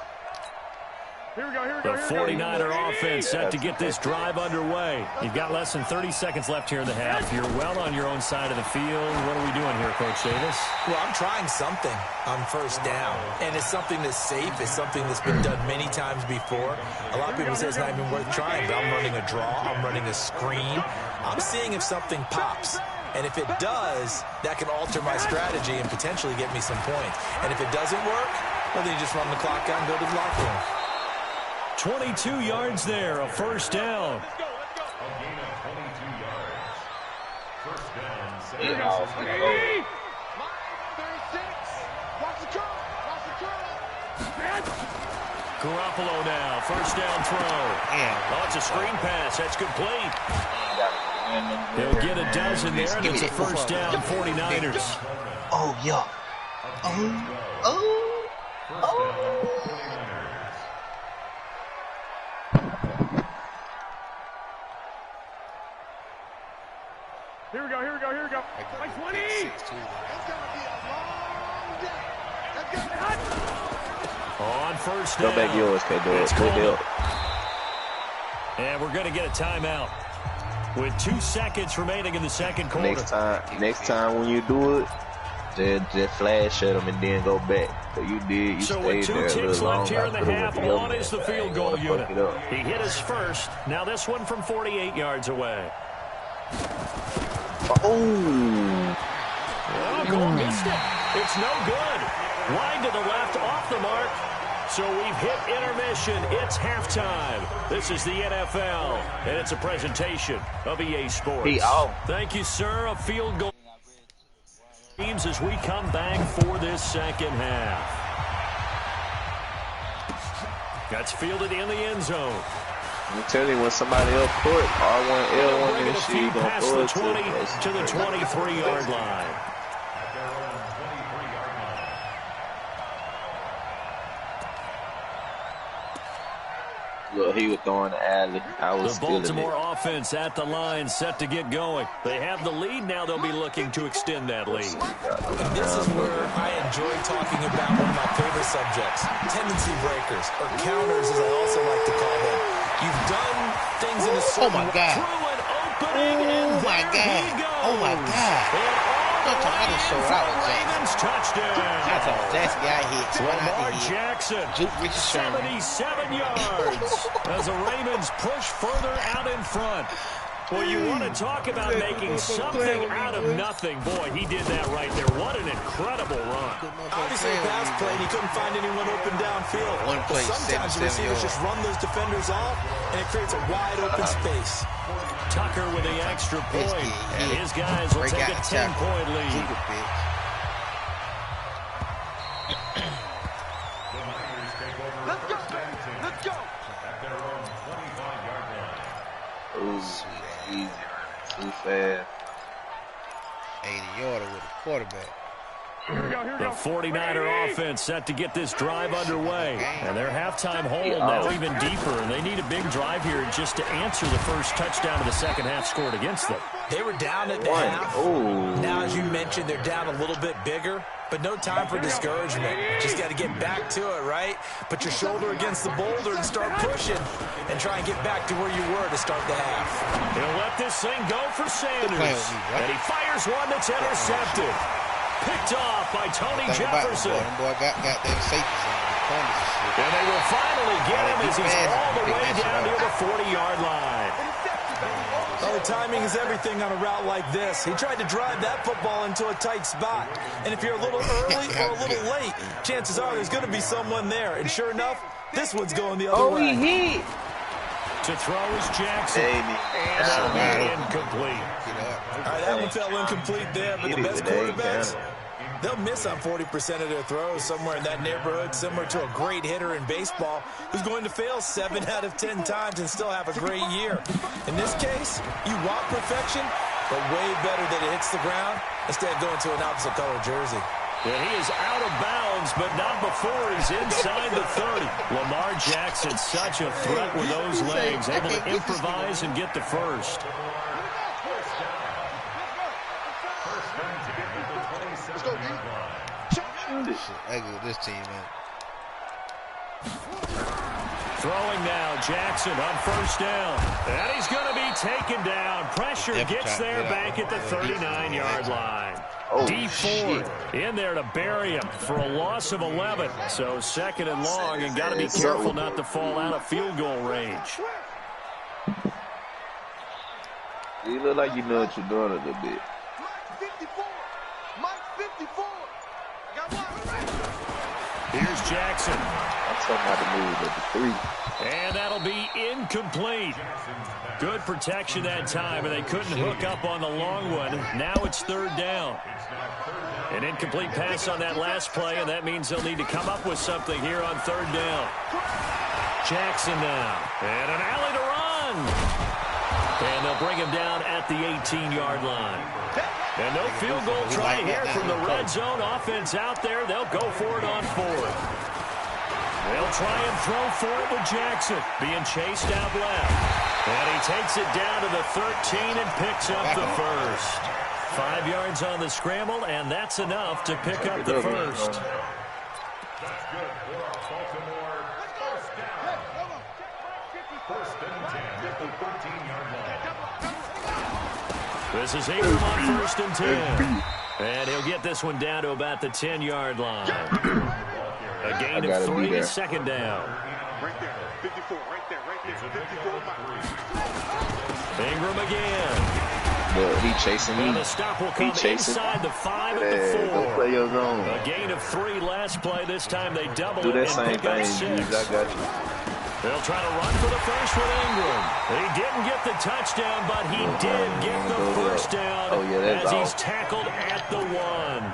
The 49er offense set to get this drive underway. You've got less than 30 seconds left here in the half. You're well on your own side of the field. What are we doing here, Coach Davis? Well, I'm trying something on first down, and it's something that's safe. It's something that's been done many times before. A lot of people say it's not even worth trying, but I'm running a draw. I'm running a screen. I'm seeing if something pops. And if it does, that can alter my strategy and potentially get me some points. And if it doesn't work, well, then you just run the clock out and go to the locker room. 22 yards there, a first down. Garoppolo now, first down throw. Oh, it's a screen pass. That's complete. They'll get a dozen there, and it's a first down, 49ers. Oh, yeah. Oh. Here we go. Like 20. It's going to be a long day. That's going to be hot. On first down. Go back yours, K-Dog. And we're going to get a timeout with 2 seconds remaining in the second quarter. Next time when you do it, just flash at them and then go back. So you did. You so stayed with 2 there ticks left here in the half, on is the field goal unit. He hit his first. Now this one from 48 yards away. Oh, Cole missed it. It's no good. Wide to the left, off the mark. So we've hit intermission. It's halftime. This is the NFL, and it's a presentation of EA Sports. He out. Thank you, sir. A field goal. teams as we come back for this second half. That's fielded in the end zone. I'm telling you, when somebody else put R1, L1 Bring and it a shit, few you gonna past throw the it 20 to the 23-yard line. Look, he was throwing the alley. I was The Baltimore offense at the line, set to get going. They have the lead. Now they'll be looking to extend that lead. And this is where I enjoy talking about one of my favorite subjects, tendency breakers, or counters, as I also like to call them. You've done things in a certain Oh, my God. Through an opening, and Oh, my there God. he goes. Oh, my God. And all the way in for a Ravens touchdown. That's a that's guy hit. Lamar Jackson, Juke Richard Sherman. 77 yards as the Ravens push further out in front. Well, you want to talk about making something out of nothing. Boy, he did that right there. What an incredible run. Obviously, a pass play, and he couldn't find anyone open downfield. One play, Sometimes the receivers just run those defenders off, and it creates a wide open space. Tucker with the extra point, and his guys will take a 10-point lead. Let's go. Let's go. Ooh, easy. Too fast. 80-yarder with a quarterback. The 49er offense set to get this drive underway. And their halftime hole now even deeper. And they need a big drive here just to answer the first touchdown of the second half scored against them. They were down at the half. Now, as you mentioned, they're down a little bit bigger. But no time for discouragement. Just got to get back to it, right? Put your shoulder against the boulder and start pushing. And try and get back to where you were to start the half. He'll let this thing go for Sanders. And he fires one that's intercepted. Picked off by Tony Jefferson. Boy got them safeties in the corners and shit. And they will finally get him as he's all the way down near the 40-yard line. Well, the timing is everything on a route like this. He tried to drive that football into a tight spot. And if you're a little early or a little late, chances are there's going to be someone there. And sure enough, this one's going the other way. He hit. To throw is Jackson. And that'll be incomplete. All right, that one fell incomplete there, but the best quarterbacks, they'll miss on 40% of their throws, somewhere in that neighborhood, similar to a great hitter in baseball who's going to fail 7 out of 10 times and still have a great year. In this case, you want perfection, but way better that it hits the ground instead of going to an opposite color jersey. And he is out of bounds, but not before he's inside the 30. Lamar Jackson, such a threat with those legs, able to improvise and get the first. This team, man. Throwing now, Jackson on first down. And he's going to be taken down. Pressure gets there back at the 39-yard line. D4 in there to bury him for a loss of 11. So second and long, and got to be careful not to fall out of field goal range. You look like you know what you're doing a little bit. Here's Jackson. I'm talking about the move at the 3. And that'll be incomplete. Good protection that time, and they couldn't hook up on the long one. Now it's third down. An incomplete pass on that last play, and that means they'll need to come up with something here on third down. Jackson now. And an alley to run. And they'll bring him down at the 18-yard line. And no field goal try here from the red zone. Offense out there. They'll go for it on fourth. They'll try and throw for it with Jackson. Being chased out left. And he takes it down to the 13 and picks up the first. 5 yards on the scramble, and that's enough to pick up the first. This is Ingram on first and 10. And he'll get this one down to about the 10-yard line. A gain of 3, second down. Right there, 54, right there, 54. Ingram again. Look, he chasing me. And the stop will come inside the 5 and the 4. Go play your zone. A gain of 3 last play. This time they double do it that and same pick up thing, 6. I got you. They'll try to run for the first with Ingram. He didn't get the touchdown, but he did get the first down as he's tackled at the 1.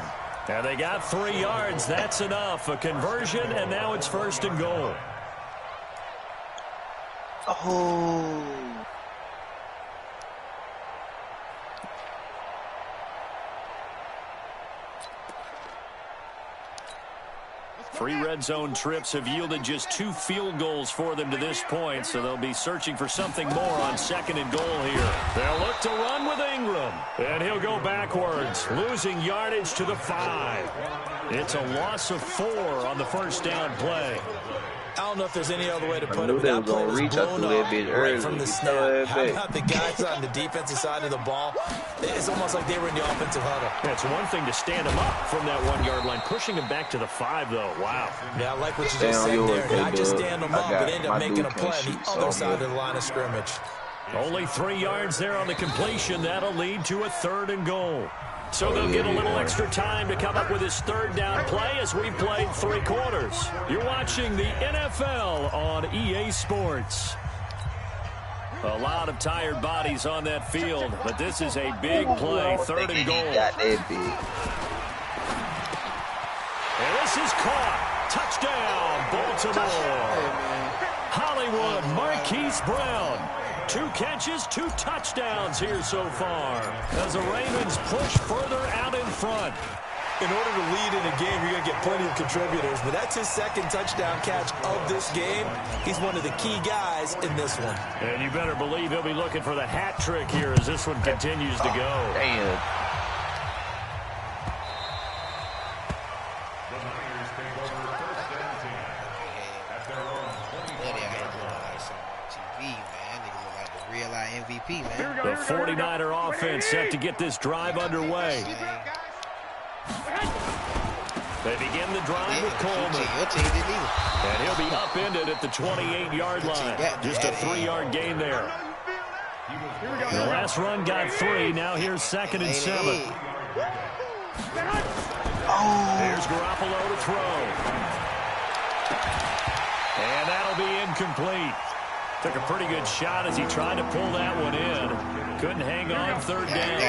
Now they got 3 yards. That's enough. A conversion, and now it's 1st and goal. Oh. 3 red zone trips have yielded just 2 field goals for them to this point, so they'll be searching for something more on 2nd and goal here. They'll look to run with Ingram, and he'll go backwards, losing yardage to the 5. It's a loss of 4 on the first down play. I don't know if there's any other way to put it. That play was blown up right from the snap. How about the guys on the defensive side of the ball? It's almost like they were in the offensive huddle. It's one thing to stand them up from that 1-yard line. Pushing them back to the 5, though. Wow. Yeah, I like what you just said there. Not just stand them up, but end up making a play on the other side of the line of scrimmage. Only 3 yards there on the completion. That'll lead to a 3rd and goal. So they'll get a little extra time to come up with his 3rd down play as we've played 3 quarters. You're watching the NFL on EA Sports. A lot of tired bodies on that field, but this is a big play, 3rd and goal. And this is caught. Touchdown, Baltimore. Hollywood, Marquise Brown. 2 catches, 2 touchdowns here so far as the Ravens push further out in front. In order to lead in a game, you're going to get plenty of contributors, but that's his 2nd touchdown catch of this game. He's one of the key guys in this one. And you better believe he'll be looking for the hat trick here as this one continues to go. Damn. MVP, man. The 49er offense set to get this drive underway. They begin the drive with Coleman. And he'll be upended at the 28-yard line. Just a 3-yard gain there. The last run got 3. Now here's 2nd and 7. Here's Garoppolo to throw. And that'll be incomplete. Took a pretty good shot as he tried to pull that one in. Couldn't hang on 3rd down.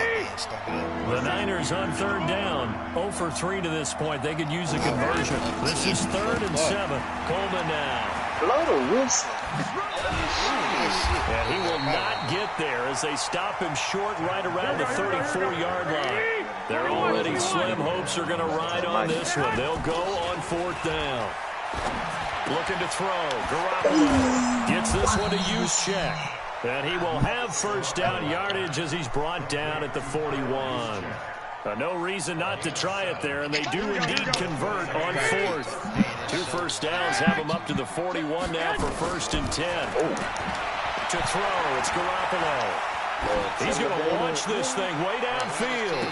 The Niners on 3rd down. 0 for 3 to this point. They could use a conversion. This is 3rd and 7. Coleman now. Blow the whistle. And he will not get there as they stop him short right around the 34-yard line. Their already slim hopes are going to ride on this one. They'll go on 4th down. Looking to throw. Garoppolo gets this one to use check. And he will have 1st down yardage as he's brought down at the 41. No reason not to try it there, and they do indeed convert on 4th. 2 first downs have him up to the 41 now for 1st and 10. To throw, it's Garoppolo. He's going to launch this thing way downfield.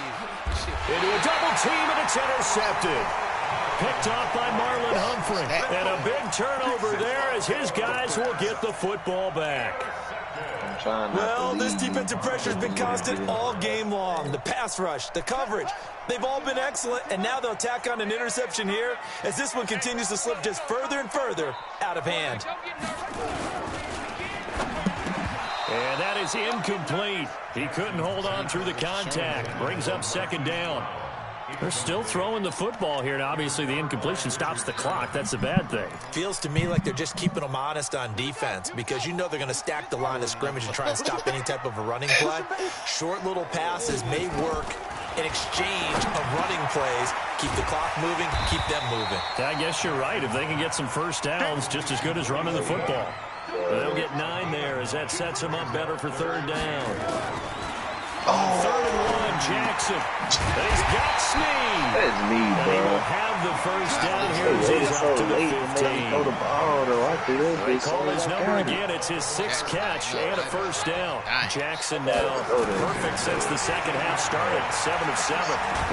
Into a double team, and it's intercepted. Picked off by Marlon Humphrey. And a big turnover there as his guys will get the football back. Well, this defensive pressure has been constant all game long. The pass rush, the coverage, they've all been excellent, and now they'll tack on an interception here as this one continues to slip just further and further out of hand. And that is incomplete. He couldn't hold on through the contact. Brings up 2nd down. They're still throwing the football here, and obviously the incompletion stops the clock. That's a bad thing. Feels to me like they're just keeping them honest on defense because you know they're going to stack the line of scrimmage and try and stop any type of a running play. Short little passes may work in exchange of running plays. Keep the clock moving, keep them moving. I guess you're right. If they can get some first downs, just as good as running the football. They'll get 9 there as that sets them up better for 3rd down. 3rd and 1, Jackson. But he's got Snead. That's me, bro. And he will have the first down here as he's up to the 15. They call his number again. It's his 6th catch and a first down. Jackson now perfect since the second half started. 7 of 7.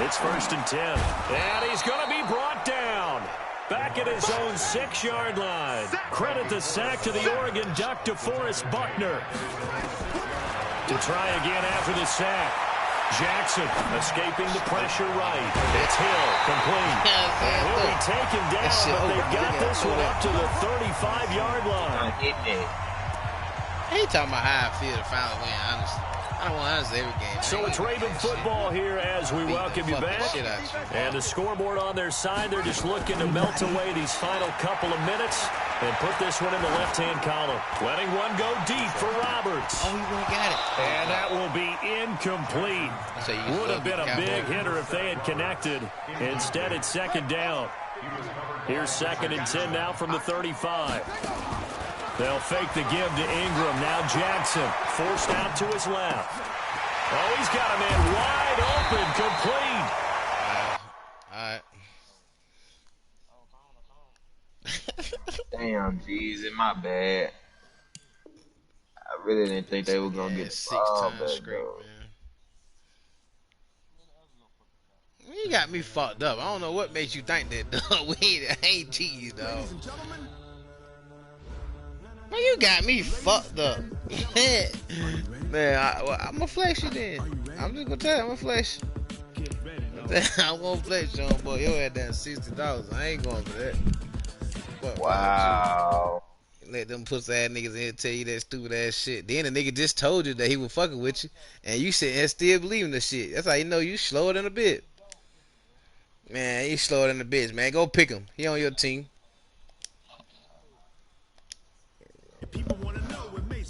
It's 1st and 10. And he's going to be brought down. Back at his own 6-yard line. Credit the sack to the Oregon Duck, DeForest Buckner. To try again after the sack. Jackson escaping the pressure right. It's Hill, complete. And he'll be taken down, but they've got this one up to the 35-yard line. I ain't talking about how I feel to finally win, honestly. I don't want to honestly every game. So it's Raven football here as we welcome you back. And the scoreboard on their side, they're just looking to melt away these final couple of minutes and put this one in the left-hand column. Letting one go deep for Roberts. Oh, he went got it. And that will be incomplete. Would have been a big hitter if they had connected. Instead, it's second down. Here's 2nd and 10 now from the 35. They'll fake the give to Ingram. Now Jackson forced out to his left. Oh, he's got a man wide open, complete. All right. Damn, jeez, in my bad. I really didn't think they were gonna get 6 times straight, man. You got me fucked up. I don't know what makes you think that, dog. I ain't cheating you, dog. Man, you got me fucked up. Man, I'm gonna flex you then. I'm just gonna tell you, I'm gonna flex you. I'm gonna flex you, boy. Your ass down $60. I ain't going for that. But, wow. Let them pussy ass niggas in here tell you that stupid ass shit. Then the nigga just told you that he was fucking with you, and you sit and still believing the shit. That's how you know you slower than a bitch. Man, you slower than a bitch, man. Go pick him. He on your team.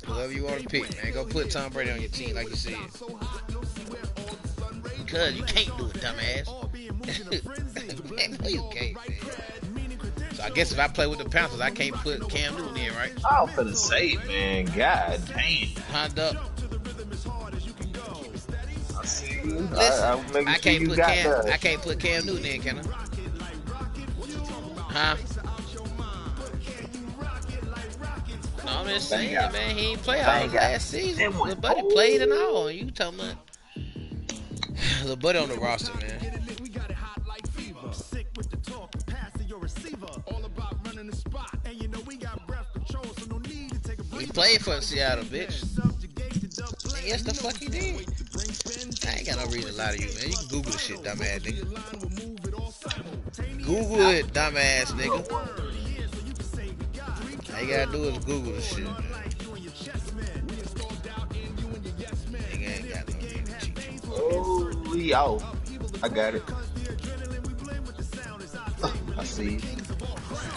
Whoever you want to pick, man. Go put Tom Brady on your team like you said. Cause you can't do it, dumbass. Man, no, you can't, man. So I guess if I play with the Panthers, I can't put Cam Newton in, right? I was finna say, man, god damn. Honda. I see you. Listen, I can't put Cam Newton in, can I? Huh? No, I'm just saying, man, he ain't play all last season. Little buddy played and all. You talking about little buddy on the roster, man. He played for Seattle, bitch. And yes, the fuck he did. I ain't got no reason to lie to you, man. You can Google the shit, dumbass nigga. Google it, dumbass nigga. All you gotta do is Google the shit, man. Nigga ain't got no reason to cheat. Oh, we out. I got it. I see you.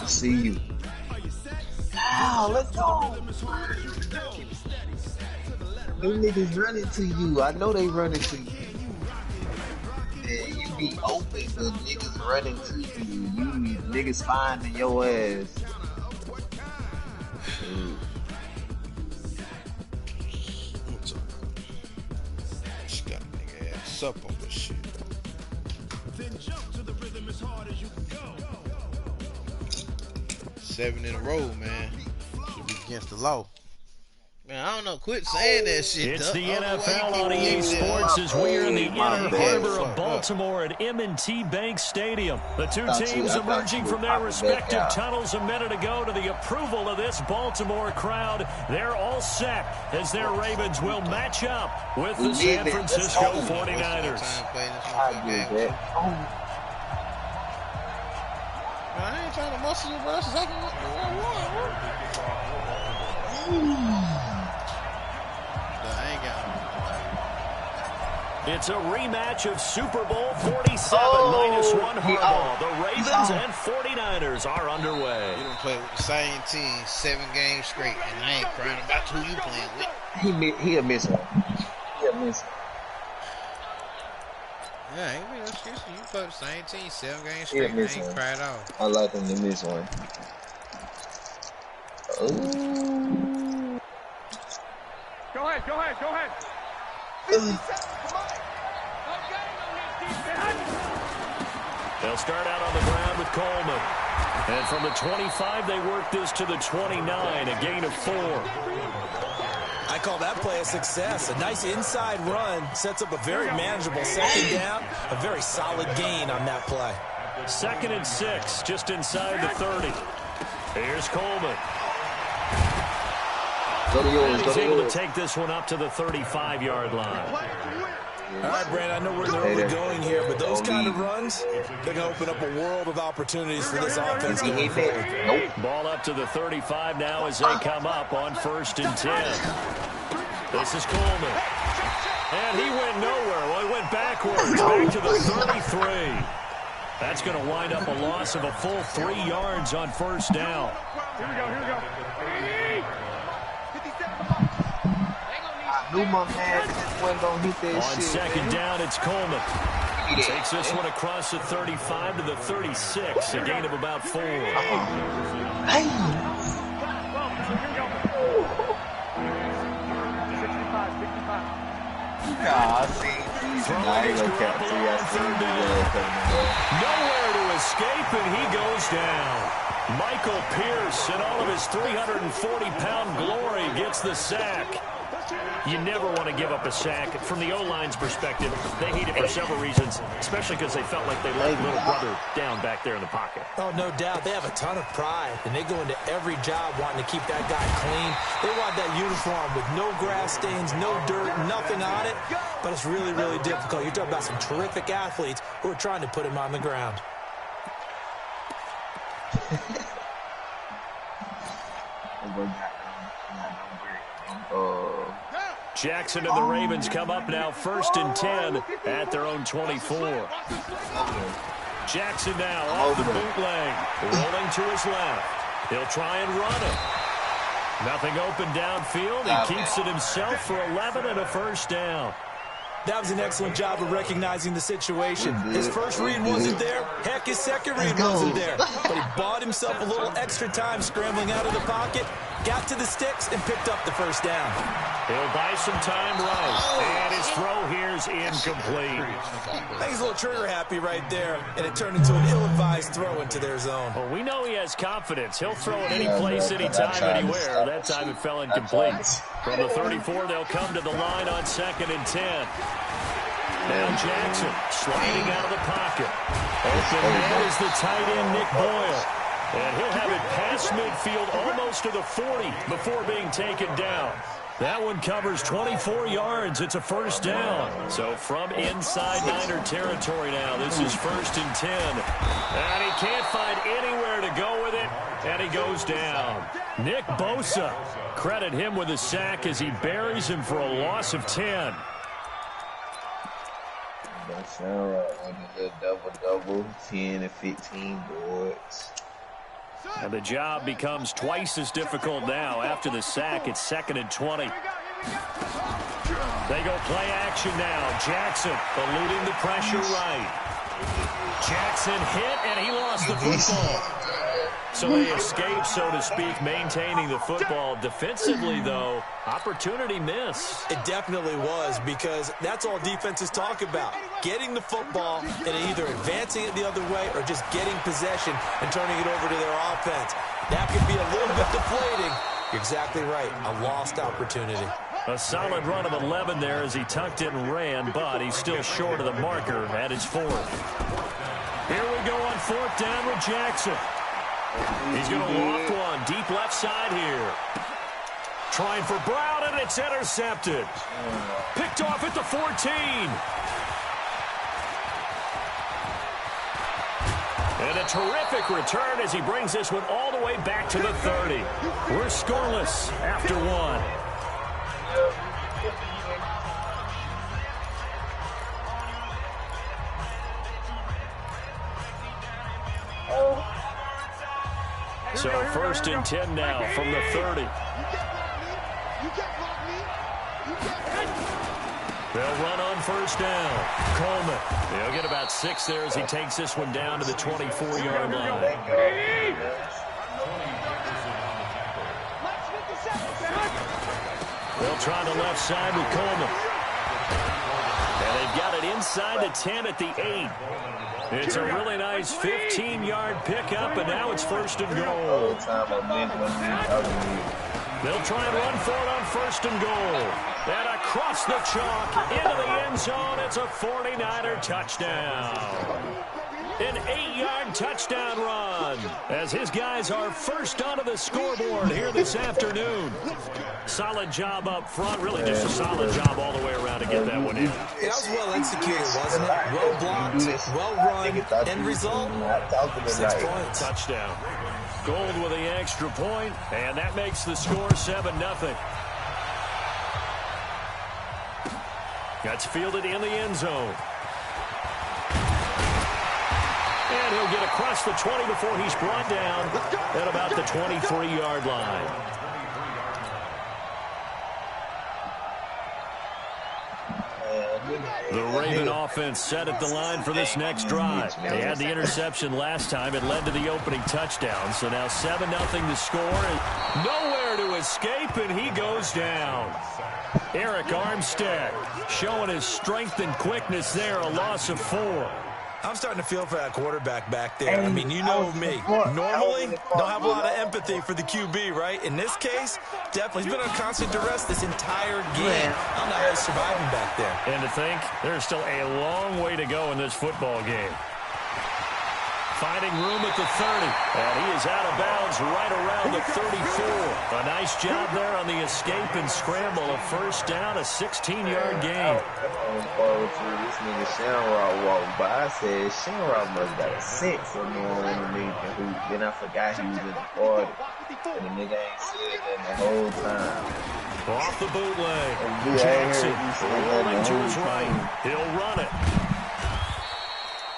I see you. Wow, let's go. Them niggas running to you. I know they running to you. Yeah, you be open, but niggas running to you. You niggas finding your ass. Just got a nigga ass up on this shit. Then jump to the rhythm as hard as you can go. 7 in a row, man. Should be against the law. Man, I don't know. Quit saying that shit. It's the NFL on EA Sports as we are in the inner harbor of Baltimore at M&T Bank Stadium. The two teams emerging from their respective tunnels a minute ago to the approval of this Baltimore crowd. They're all set as their Ravens will match up with the San Francisco 49ers. I ain't trying to muscle you, bro. It's a rematch of Super Bowl 47 -1 Harbaugh. The Ravens and 49ers are underway. You don't play with the same team 7 games straight, and I ain't crying about who you playing with. He'll miss one. He'll miss one. Yeah, ain't no excuse. You play with the same team 7 games straight, and I ain't cry at all. I like him to miss one. Ooh. Go ahead. They'll start out on the ground with Coleman. And from the 25, they work this to the 29, a gain of 4. I call that play a success. A nice inside run sets up a very manageable second down. A very solid gain on that play. 2nd and 6, just inside the 30. Here's Coleman. Go to yours. He's able to take this one up to the 35-yard line. All right, Brandon, I know we're in the early going here, but those kind of runs, they're going to open up a world of opportunities for this offense going forward. Ball up to the 35 now as they come up on 1st and 10. This is Coleman. And he went nowhere. Well, he went backwards, back to the 33. That's going to wind up a loss of a full 3 yards on 1st down. Here we go. I knew my man wasn't going to hit that shit. On 2nd down, it's Coleman. Takes this one across the 35 to the 36, a gain of about 4. Nowhere to escape, and he goes down. Michael Pierce, in all of his 340-pound glory, gets the sack. You never want to give up a sack. From the O-line's perspective, they hate it for several reasons, especially because they felt like they let little brother down back there in the pocket. Oh, no doubt. They have a ton of pride, and they go into every job wanting to keep that guy clean. They want that uniform with no grass stains, no dirt, nothing on it. But it's really, really difficult. You're talking about some terrific athletes who are trying to put him on the ground. Jackson and the Ravens come up now 1st and 10 at their own 24. Jackson now off the bootleg, rolling to his left. He'll try and run it. Nothing open downfield. He keeps it himself for 11 and a 1st down. That was an excellent job of recognizing the situation. His first read wasn't there. Heck, his second read wasn't there. But he bought himself a little extra time scrambling out of the pocket, got to the sticks, and picked up the 1st down. He'll buy some time right. And his throw here's incomplete. I think he's a little trigger happy right there, and it turned into an ill-advised throw into their zone. Well, we know he has confidence. He'll throw it any place, anytime, anywhere. That time it fell incomplete. From the 34, they'll come to the line on 2nd and 10. Now Jackson sliding out of the pocket. Open man is the tight end, Nick Boyle. And he'll have it past midfield almost to the 40 before being taken down. That one covers 24 yards. It's a 1st down. So from inside Niner territory now, this is 1st and 10. And he can't find anywhere to go with it, and he goes down. Nick Bosa, credit him with a sack as he buries him for a loss of 10. That sound right on the double-double, 10 and 15 boards. And the job becomes twice as difficult now. After the sack, it's 2nd and 20. They go play action now. Jackson eluding the pressure right. Jackson hit, and he lost the football. So they escape, so to speak, maintaining the football. Defensively, though, opportunity miss. It definitely was, because that's all defenses talk about. Getting the football and either advancing it the other way or just getting possession and turning it over to their offense. That could be a little bit deflating. You're exactly right. A lost opportunity. A solid run of 11 there as he tucked it and ran, but he's still short of the marker at his 4th. Here we go on 4th down with Jackson. He's going to loft one deep left side here. Trying for Brown, and it's intercepted. Picked off at the 14. And a terrific return as he brings this one all the way back to the 30. We're scoreless after 1. So 1st and 10 now from the 30. They'll run on 1st down. Coleman. They'll get about 6 there as he takes this one down to the 24-yard line. They'll try the left side with Coleman. And they've got it inside the 10 at the 8. It's a really nice 15-yard pickup, and now it's 1st and goal. They'll try and run for it on 1st and goal. And across the chalk, into the end zone, it's a 49er touchdown. An 8-yard touchdown run as his guys are first onto the scoreboard here this afternoon. Solid job up front. Really just a solid job all the way around to get that one in. That was well executed, wasn't it? Well blocked, well run. End result, 6 points. Touchdown. Gold with the extra point, and that makes the score 7-0. That's fielded in the end zone. And he'll get across the 20 before he's brought down at about the 23-yard line. The Raven offense set at the line for this next drive. They had the interception last time. It led to the opening touchdown. So now 7-0 to score. And nowhere to escape, and he goes down. Eric Armstead showing his strength and quickness there. A loss of 4. I'm starting to feel for that quarterback back there. I mean, you know me. Normally, don't have a lot of empathy for the QB, right? In this case, definitely. He's been on constant duress this entire game. I don't know how he's surviving back there. And to think, there's still a long way to go in this football game. Finding room at the 30. And he is out of bounds right around the 34. A nice job there on the escape and scramble. A first down, a 16-yard gain. This nigga Shamrock walked by. I said, Shamrock must got a 6 or more underneath the hoop. Then I forgot he was in the 40. And the nigga ain't said that the whole time. Off the bootleg. Jackson rolling to his right. He'll run it.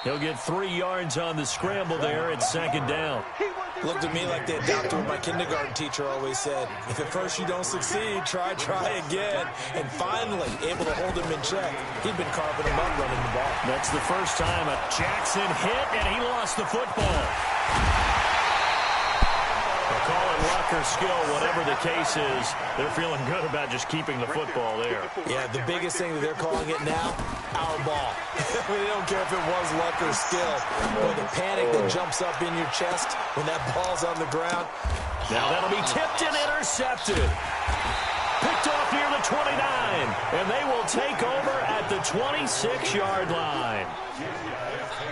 He'll get 3 yards on the scramble there at second down. Looked at me like they adopted what my kindergarten teacher always said. If at first you don't succeed, try again. And finally, able to hold him in check. He'd been carving him up running the ball. That's the first time a Jackson hit, and he lost the football. They'll call it luck or skill, whatever the case is. They're feeling good about just keeping the football there. Yeah, the biggest thing that they're calling it now, our ball. They don't care if it was luck or skill. Or the panic that jumps up in your chest when that ball's on the ground. Now that'll be tipped and intercepted. Picked off near the 29. And they will take over at the 26-yard line.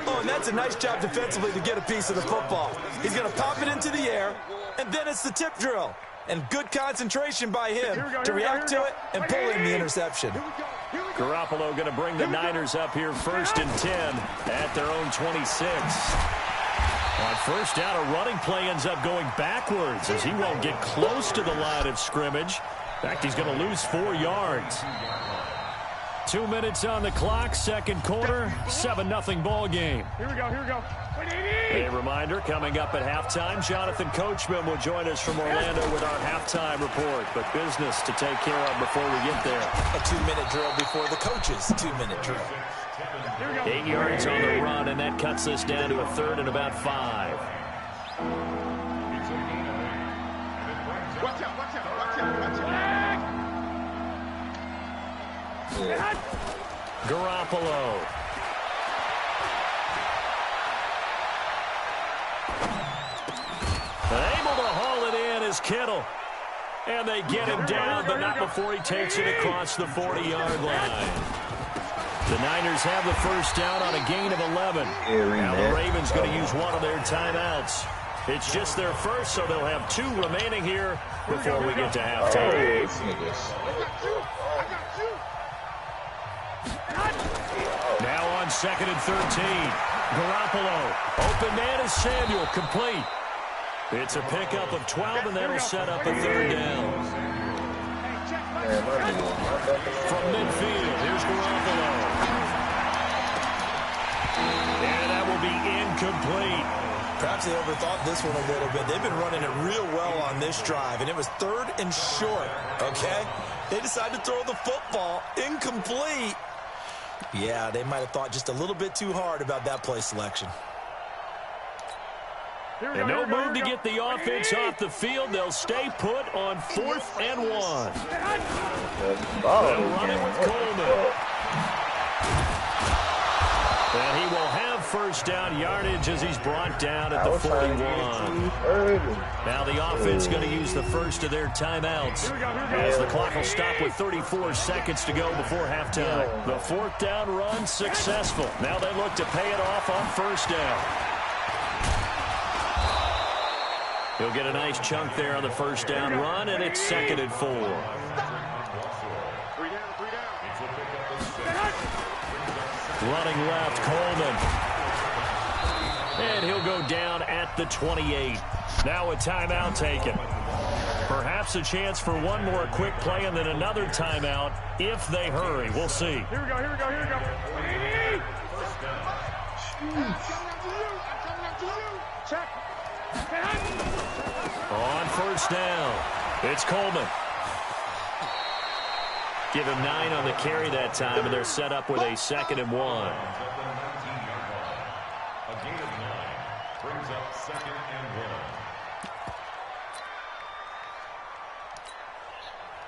Oh, and that's a nice job defensively to get a piece of the football. He's going to pop it into the air, and then it's the tip drill. And good concentration by him to react to it and pull in the interception. Garoppolo going to bring the Niners up here 1st and 10 at their own 26. On first down, a running play ends up going backwards as he won't get close to the line of scrimmage. In fact, he's going to lose 4 yards. 2 minutes on the clock, second quarter, 7-0 ball game. Here we go. A reminder, coming up at halftime, Jonathan Coachman will join us from Orlando with our halftime report. But business to take care of before we get there. A 2-minute drill before the coach's 2-minute drill. 8 yards on the run, and that cuts us down to a 3rd and about 5. Watch out. Garoppolo. Able to haul it in is Kittle. And they get him down, but not before he takes it across the 40-yard line. The Niners have the first down on a gain of 11. Now the Ravens going to use one of their timeouts. It's just their first, so they'll have 2 remaining here before we get to halftime. Now on 2nd and 13. Garoppolo. Open man is Samuel. Complete. It's a pickup of 12, and that'll set up a 3rd down. From midfield, here's Garoppolo. And that will be incomplete. Perhaps they overthought this one a little bit. They've been running it real well on this drive, and it was 3rd and short, okay? They decided to throw the football incomplete. Yeah, they might have thought just a little bit too hard about that play selection. And no move to get the offense off the field. They'll stay put on 4th and 1. They'll run it with Coleman. And he will have first down yardage as he's brought down at the 41. Now the offense going to use the first of their timeouts as the clock will stop with 34 seconds to go before halftime. The fourth down run successful. Now they look to pay it off on first down. He'll get a nice chunk there on the first down run, and it's 2nd and 4. Running left, Coleman. And he'll go down at the 28. Now a timeout taken. Perhaps a chance for one more quick play and then another timeout if they hurry. We'll see. Here we go, here we go, here we go. Check. On first down, it's Coleman. Give him 9 on the carry that time, and they're set up with a 2nd and 1. A gain of 9 brings up 2nd and 1.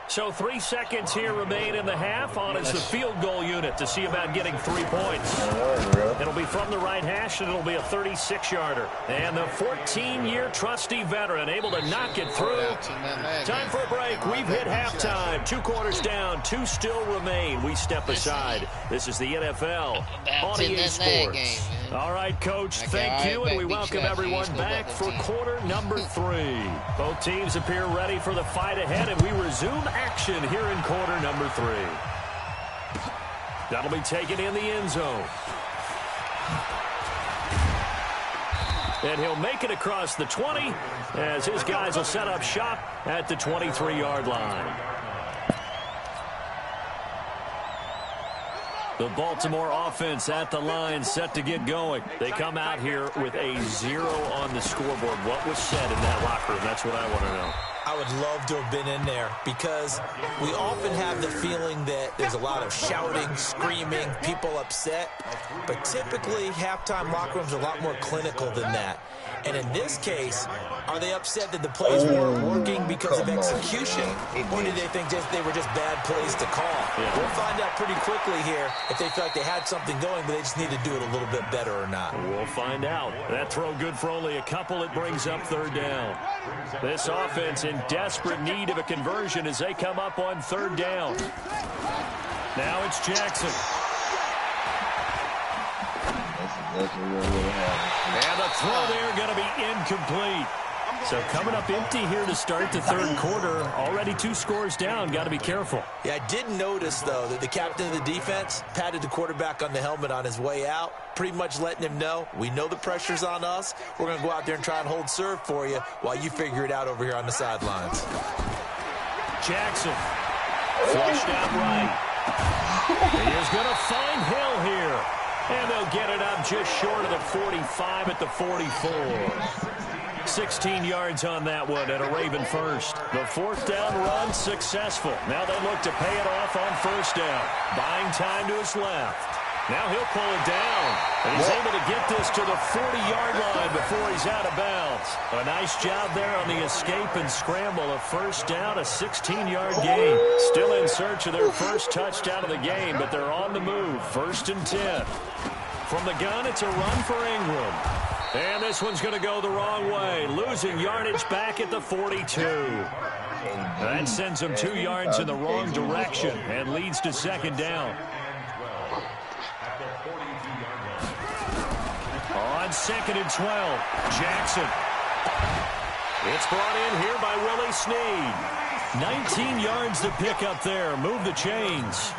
So 3 seconds here remain in the half. On is the field goal unit to see about getting 3 points. It'll be from the right hash, and it'll be a 36-yarder. And the 14-year trusty veteran able to knock it through. Time for a break. We've hit halftime. 2 quarters down. 2 still remain. We step aside. This is the NFL on EA Sports. All right, Coach, thank you, and we welcome everyone back for quarter number 3. Both teams appear ready for the fight ahead, and we resume action here in quarter number 3. That'll be taken in the end zone. And he'll make it across the 20 as his guys will set up shop at the 23-yard line. The Baltimore offense at the line set to get going. They come out here with a 0 on the scoreboard. What was said in that locker room? That's what I want to know. I would love to have been in there because we often have the feeling that there's a lot of shouting, screaming, people upset. But typically, halftime locker rooms are a lot more clinical than that. And in this case, are they upset that the plays weren't working because of execution? Or did they think they were just bad plays to call? Yeah. We'll find out pretty quickly here if they feel like they had something going, but they just need to do it a little bit better or not. We'll find out. That throw good for only a couple. It brings up 3rd down. This offense in desperate need of a conversion as they come up on 3rd down. Now it's Jackson. And the throw there going to be incomplete. So coming up empty here to start the 3rd quarter. Already 2 scores down. Got to be careful. Yeah, I did notice, though, that the captain of the defense patted the quarterback on the helmet on his way out, pretty much letting him know, we know the pressure's on us. We're going to go out there and try and hold serve for you while you figure it out over here on the sidelines. Jackson flushed out right. He is going to find Hill here. And they'll get it up just short of the 45 at the 44. 16 yards on that one and a Raven first. The 4th down run successful. Now they look to pay it off on first down. Buying time to his left. Now he'll pull it down. And he's able to get this to the 40-yard line before he's out of bounds. A nice job there on the escape and scramble. A first down, a 16-yard gain. Still in search of their first touchdown of the game, but they're on the move. 1st and 10. From the gun, it's a run for Ingram. And this one's going to go the wrong way. Losing yardage back at the 42. That sends them 2 yards in the wrong direction and leads to 2nd down. On 2nd and 12, Jackson. It's brought in here by Willie Snead. 19 yards to pick up there. Move the chains.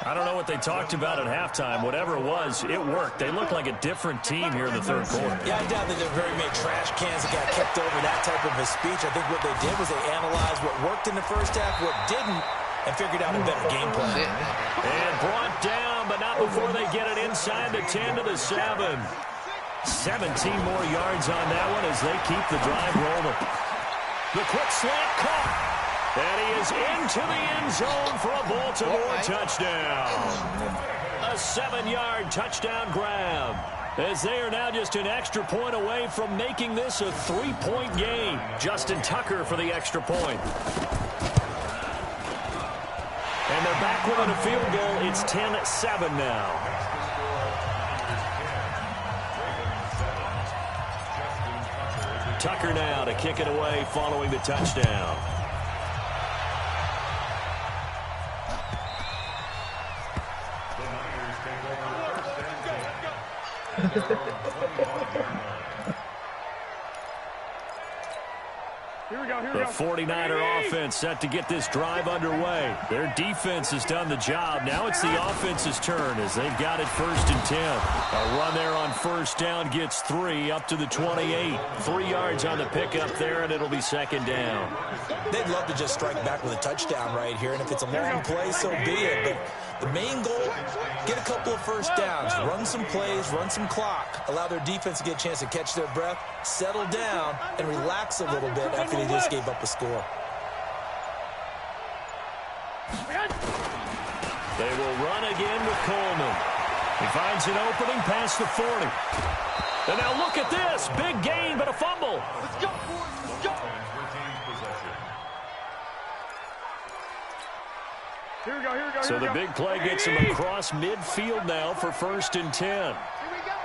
I don't know what they talked about at halftime. Whatever it was, it worked. They look like a different team here in the 3rd quarter. Yeah, I doubt that there were very many trash cans that got kicked over that type of a speech. I think what they did was they analyzed what worked in the first half, what didn't, and figured out a better game plan. And brought down, but not before they get it inside the 10 to the 7. 17 more yards on that one as they keep the drive rolling. The quick slant caught. And he is into the end zone for a Baltimore touchdown. A 7-yard touchdown grab. As they are now just an extra point away from making this a 3-point game. Justin Tucker for the extra point. And they're back within a field goal. It's 10-7 now. Tucker now to kick it away following the touchdown. The 49er offense set to get this drive underway. Their defense has done the job. Now it's the offense's turn as they've got it 1st and 10. A run there on 1st down gets 3 up to the 28. 3 yards on the pickup there, and it'll be 2nd down. They'd love to just strike back with a touchdown right here, and if it's a long play, so be it. But the main goal, get a couple of 1st downs, run some plays, run some clock, allow their defense to get a chance to catch their breath, settle down, and relax a little bit after they just gave up a score. They will run again with Coleman. He finds an opening past the 40. And now look at this. Big gain, but a fumble. Let's go, boys. Let's go. Here we go, here we go. So the big play gets him across midfield now for 1st and 10. Here we go.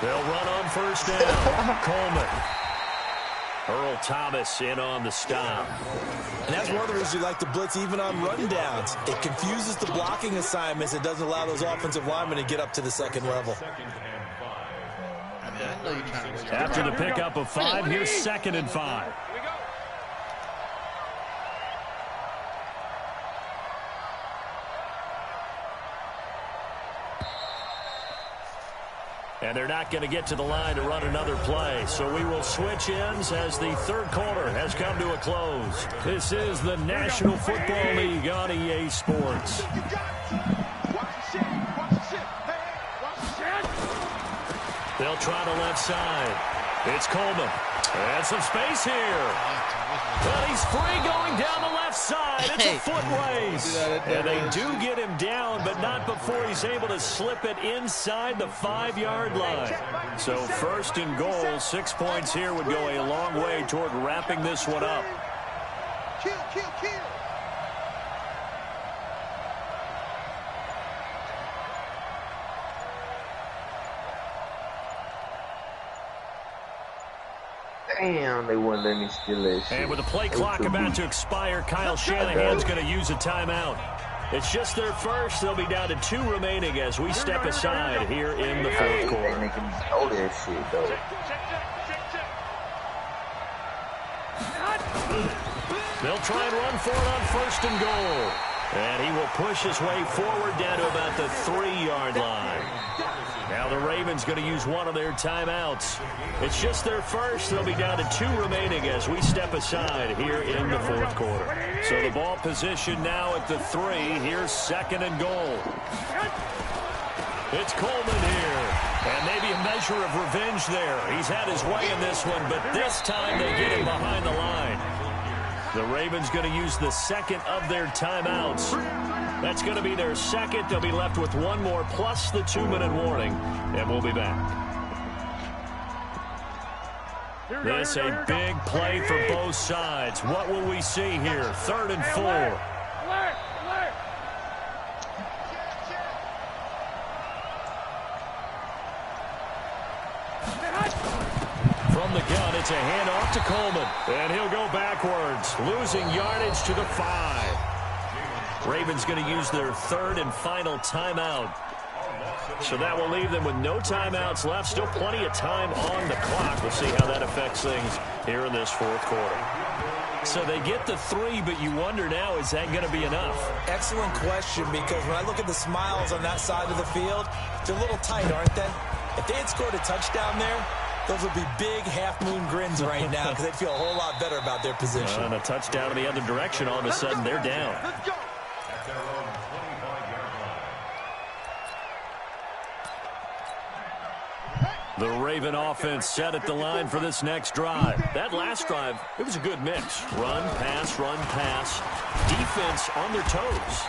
They'll run on 1st down. Coleman. Earl Thomas in on the stop. And that's one of the reasons you like to blitz even on rundowns. It confuses the blocking assignments. It doesn't allow those offensive linemen to get up to the 2nd level. After the pickup of 5, here's 2nd and 5. And they're not going to get to the line to run another play. So we will switch ends as the 3rd quarter has come to a close. This is the National Football League on EA Sports. They'll try the left side. It's Coleman. And some space here. But he's free going down the left side. It's a foot race. And they do get him down, but not before he's able to slip it inside the 5-yard line. So 1st and goal, 6 points here would go a long way toward wrapping this one up. Kill, kill, kill. Damn, they wouldn't let me steal that shit. And with the play clock about to expire, Kyle Shanahan's going to use a timeout. It's just their first. They'll be down to 2 remaining as we step aside here in the 4th quarter. They can know that shit, though. They'll try and run for it on 1st and goal. And he will push his way forward down to about the 3-yard line. Now the Ravens going to use one of their timeouts. It's just their first. They'll be down to 2 remaining as we step aside here in the 4th quarter. So the ball position now at the 3. Here's 2nd and goal. It's Coleman here. And maybe a measure of revenge there. He's had his way in this one, but this time they get him behind the line. The Ravens going to use the 2nd of their timeouts. That's going to be their 2nd. They'll be left with 1 more plus the 2-minute warning, and we'll be back. This a big play for both sides. What will we see here? 3rd and 4. From the gun, it's a handoff to Coleman. And he'll go backwards, losing yardage to the 5. Ravens going to use their 3rd and final timeout. So that will leave them with no timeouts left. Still plenty of time on the clock. We'll see how that affects things here in this 4th quarter. So they get the 3, but you wonder now, is that going to be enough? Excellent question, because when I look at the smiles on that side of the field, they're a little tight, aren't they? If they had scored a touchdown there, those would be big half-moon grins right now because they'd feel a whole lot better about their position. And a touchdown in the other direction, all of a sudden they're down. Let's go. The Raven offense set at the line for this next drive. That last drive, it was a good mix. Run, pass, defense on their toes.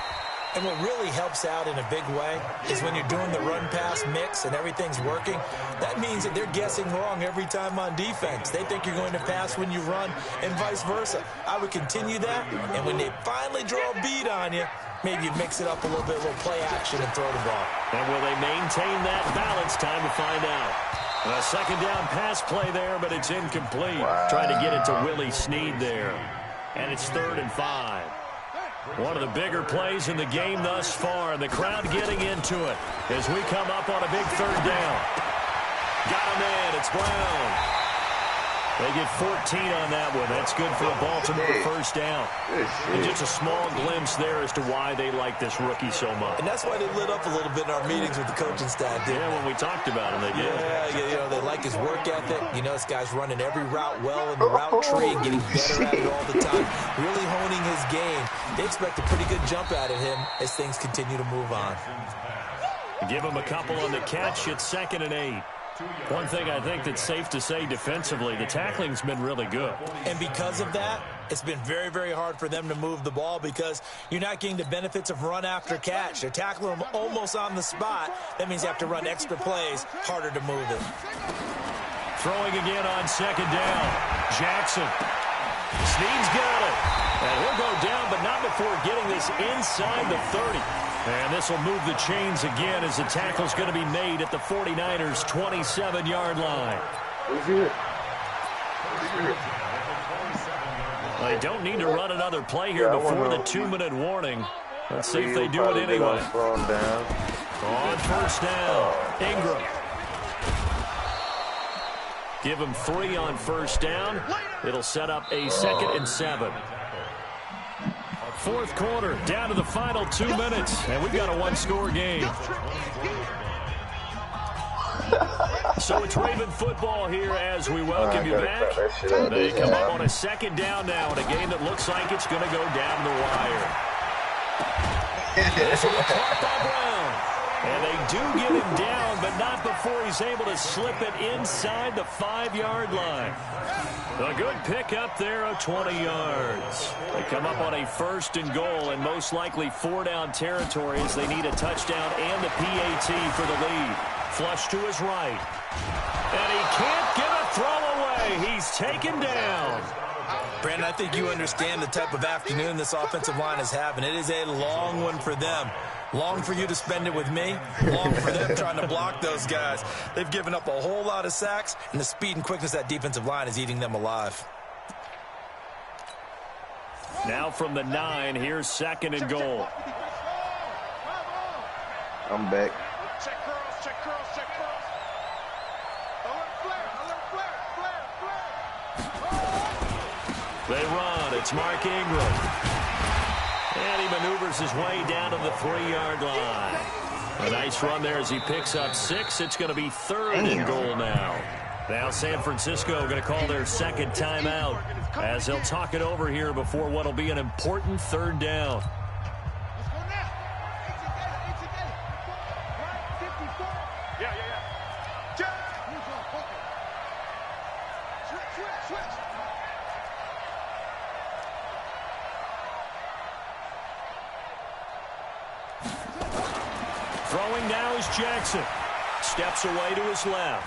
And what really helps out in a big way is when you're doing the run-pass mix and everything's working, that means that they're guessing wrong every time on defense. They think you're going to pass when you run and vice versa. I would continue that, and when they finally draw a beat on you, maybe you mix it up a little bit, a little play action and throw the ball. And will they maintain that balance? Time to find out. A second down pass play there, but it's incomplete. Trying to get it to Willie Snead there. And it's 3rd and 5. One of the bigger plays in the game thus far, and the crowd getting into it as we come up on a big 3rd down. Got him in. It's Brown. They get 14 on that one. That's good for a Baltimore first down. And just a small glimpse there as to why they like this rookie so much. And that's why they lit up a little bit in our meetings with the coaching staff, didn't they? When we talked about him, they did. Yeah, they like his work ethic. This guy's running every route well in the route tree and getting better at it all the time. Really honing his game. They expect a pretty good jump out of him as things continue to move on. Give him a couple on the catch. It's 2nd and 8. One thing I think that's safe to say defensively, the tackling's been really good. And because of that, it's been very, very hard for them to move the ball because you're not getting the benefits of run after catch. They're tackling them almost on the spot. That means you have to run extra plays, harder to move it. Throwing again on 2nd down. Jackson. Snead's got it. And he'll go down, but not before getting this inside the 30. And this will move the chains again as the tackle's going to be made at the 49ers' 27-yard line. They don't need to run another play here before the 2-minute warning. Let's see if they do it anyway. On first down, Ingram. Give him 3 on first down. It'll set up a 2nd and 7. 4th quarter, down to the final 2 minutes, and we've got a 1-score game. So it's Raven football here as we welcome you back. They come up on a 2nd down now in a game that looks like it's going to go down the wire. This will be caught by Brown. And they do get him down, but not before he's able to slip it inside the 5-yard line. A good pickup there of 20 yards. They come up on a 1st and goal and most likely 4-down territory as they need a touchdown and a PAT for the lead. Flush to his right. And he can't get a throw away. He's taken down. Brandon, I think you understand the type of afternoon this offensive line is having. It is a long one for them. Long for you to spend it with me. Long for them trying to block those guys. They've given up a whole lot of sacks, and the speed and quickness of that defensive line is eating them alive. Now from the 9, here's 2nd and goal. I'm back. Check curls, check curls, check curls. Alert flare. They run. It's Mark Ingram. And he maneuvers his way down to the 3-yard line. A nice run there as he picks up 6. It's going to be 3rd and goal now. Now San Francisco going to call their 2nd timeout as they'll talk it over here before what will be an important 3rd down. Throwing now is Jackson. Steps away to his left.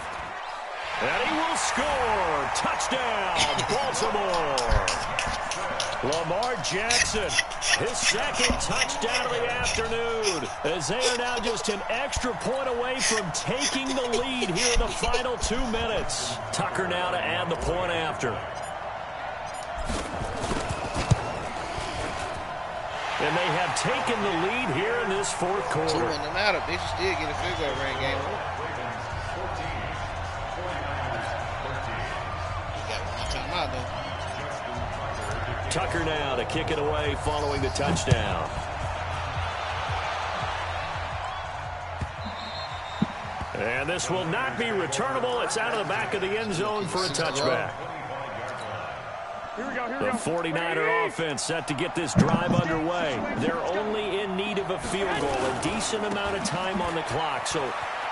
And he will score. Touchdown, Baltimore. Lamar Jackson, his 2nd touchdown of the afternoon, as they are now just an extra point away from taking the lead here in the final 2 minutes. Tucker now to add the point after. And they have taken the lead here in this 4th quarter. Two in the matter. They should still get a field goal range game. You got one time out though. Tucker now to kick it away following the touchdown. And this will not be returnable. It's out of the back of the end zone for a touchback. The 49er offense set to get this drive underway. They're only in need of a field goal, a decent amount of time on the clock. So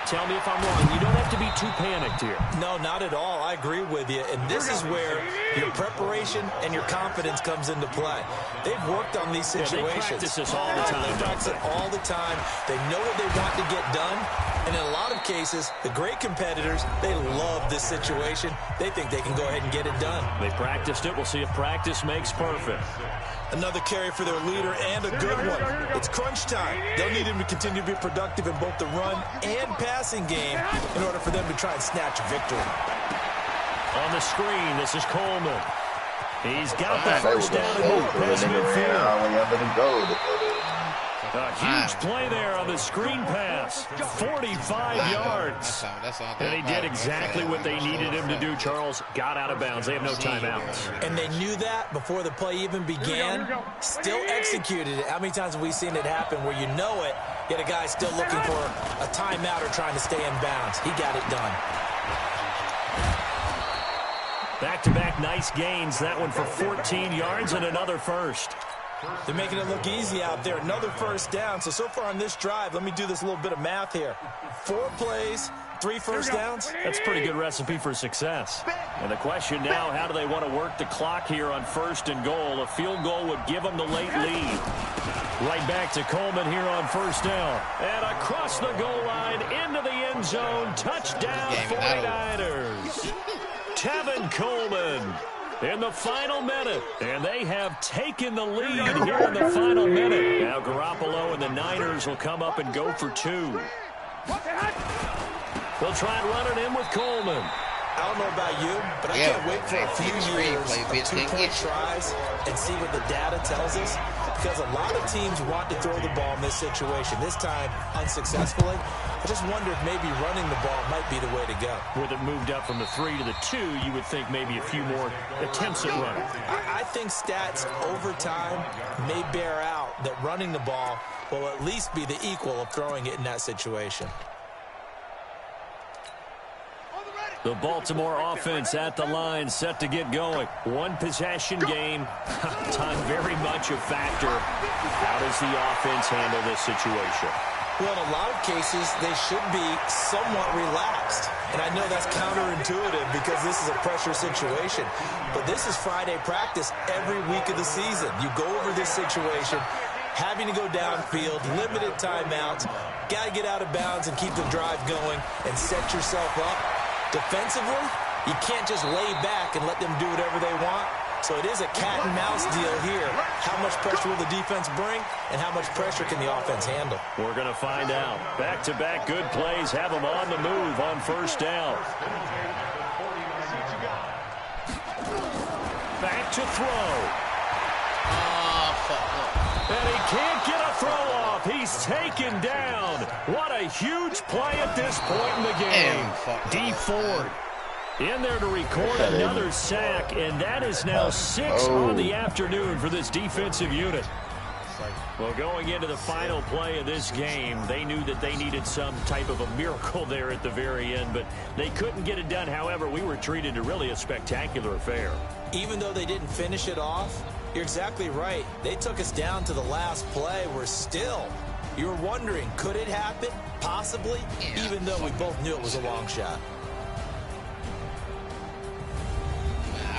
tell me if I'm wrong. You don't have to be too panicked here. No, not at all. I agree with you. And this is where your preparation and your confidence comes into play. They've worked on these situations. They practice this all the time. They practice it all the time. They know what they want to get done. And in a lot of cases, the great competitors, they love this situation. They think they can go ahead and get it done. They practiced it. We'll see if practice makes perfect. Another carry for their leader and a good one. It's crunch time. They'll need him to continue to be productive in both the run and passing game in order for them to try and snatch a victory. On the screen, this is Coleman. He's got the first down and moved past midfield. A huge play there on the screen pass. 45 yards. And he did exactly what they needed him to do, Charles. Got out of bounds. They have no timeouts. And they knew that before the play even began. Still executed it. How many times have we seen it happen where you know it, yet a guy still looking for a timeout or trying to stay in bounds? He got it done. Back-to-back nice gains. That one for 14 yards and another first. They're making it look easy out there. Another first down. So far on this drive, let me do this little bit of math here. 4 plays, 3 first downs. That's a pretty good recipe for success. And the question now, how do they want to work the clock here on 1st and goal? A field goal would give them the late lead. Right back to Coleman here on 1st down. And across the goal line, into the end zone. Touchdown, 49ers. Tevin Coleman in the final minute, and they have taken the lead here in the final minute. Now Garoppolo and the Niners will come up and go for 2. They'll try and run it in with Coleman. I don't know about you, but I can't wait for a few years of 2-point tries and see what the data tells us, because a lot of teams want to throw the ball in this situation. This time, unsuccessfully. I just wonder if maybe running the ball might be the way to go. With it moved up from the 3 to the 2, you would think maybe a few more attempts at running. I think stats over time may bear out that running the ball will at least be the equal of throwing it in that situation. The Baltimore offense at the line, set to get going. 1 possession game. Time very much a factor. How does the offense handle this situation? Well, in a lot of cases, they should be somewhat relaxed. And I know that's counterintuitive because this is a pressure situation. But this is Friday practice every week of the season. You go over this situation, having to go downfield, limited timeouts, got to get out of bounds and keep the drive going and set yourself up. Defensively, you can't just lay back and let them do whatever they want. So it is a cat and mouse deal here. How much pressure will the defense bring, and how much pressure can the offense handle? We're going to find out. Back-to-back good plays have them on the move on 1st down. Back to throw. And he can't get a throw off. He's taken down. What a huge play at this point in the game. D Ford in there to record another sack, and that is now 6 on the afternoon for this defensive unit. Well, going into the final play of this game, they knew that they needed some type of a miracle there at the very end, but they couldn't get it done. However, we were treated to really a spectacular affair. Even though they didn't finish it off, you're exactly right. They took us down to the last play. We're still, you're wondering, could it happen? Possibly, even though we both knew it was a long shot.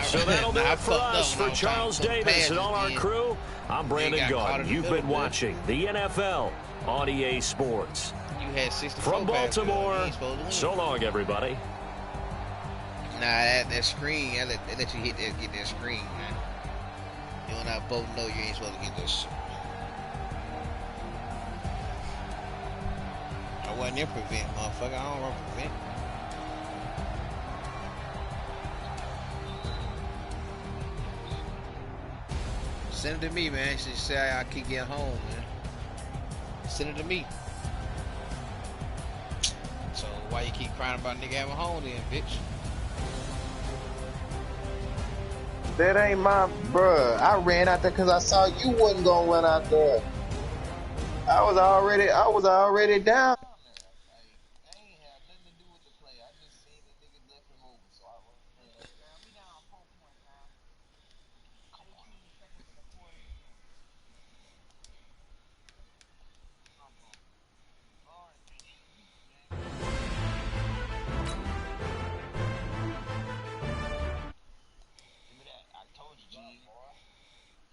So that'll do it for us. For Charles Davis and all our crew, I'm Brandon Gaudin. You've been watching the NFL on EA Sports. From Baltimore, so long, everybody. Nah, that screen, they let you hit that, get that screen, man. You and I both know you ain't supposed to get this. I wasn't in prevent, motherfucker. I don't run prevent. Send it to me, man. She say I keep getting home, man. Send it to me. So why you keep crying about nigga having home then, bitch? That ain't my bruh. I ran out there because I saw you wasn't gonna run out there. I was already down.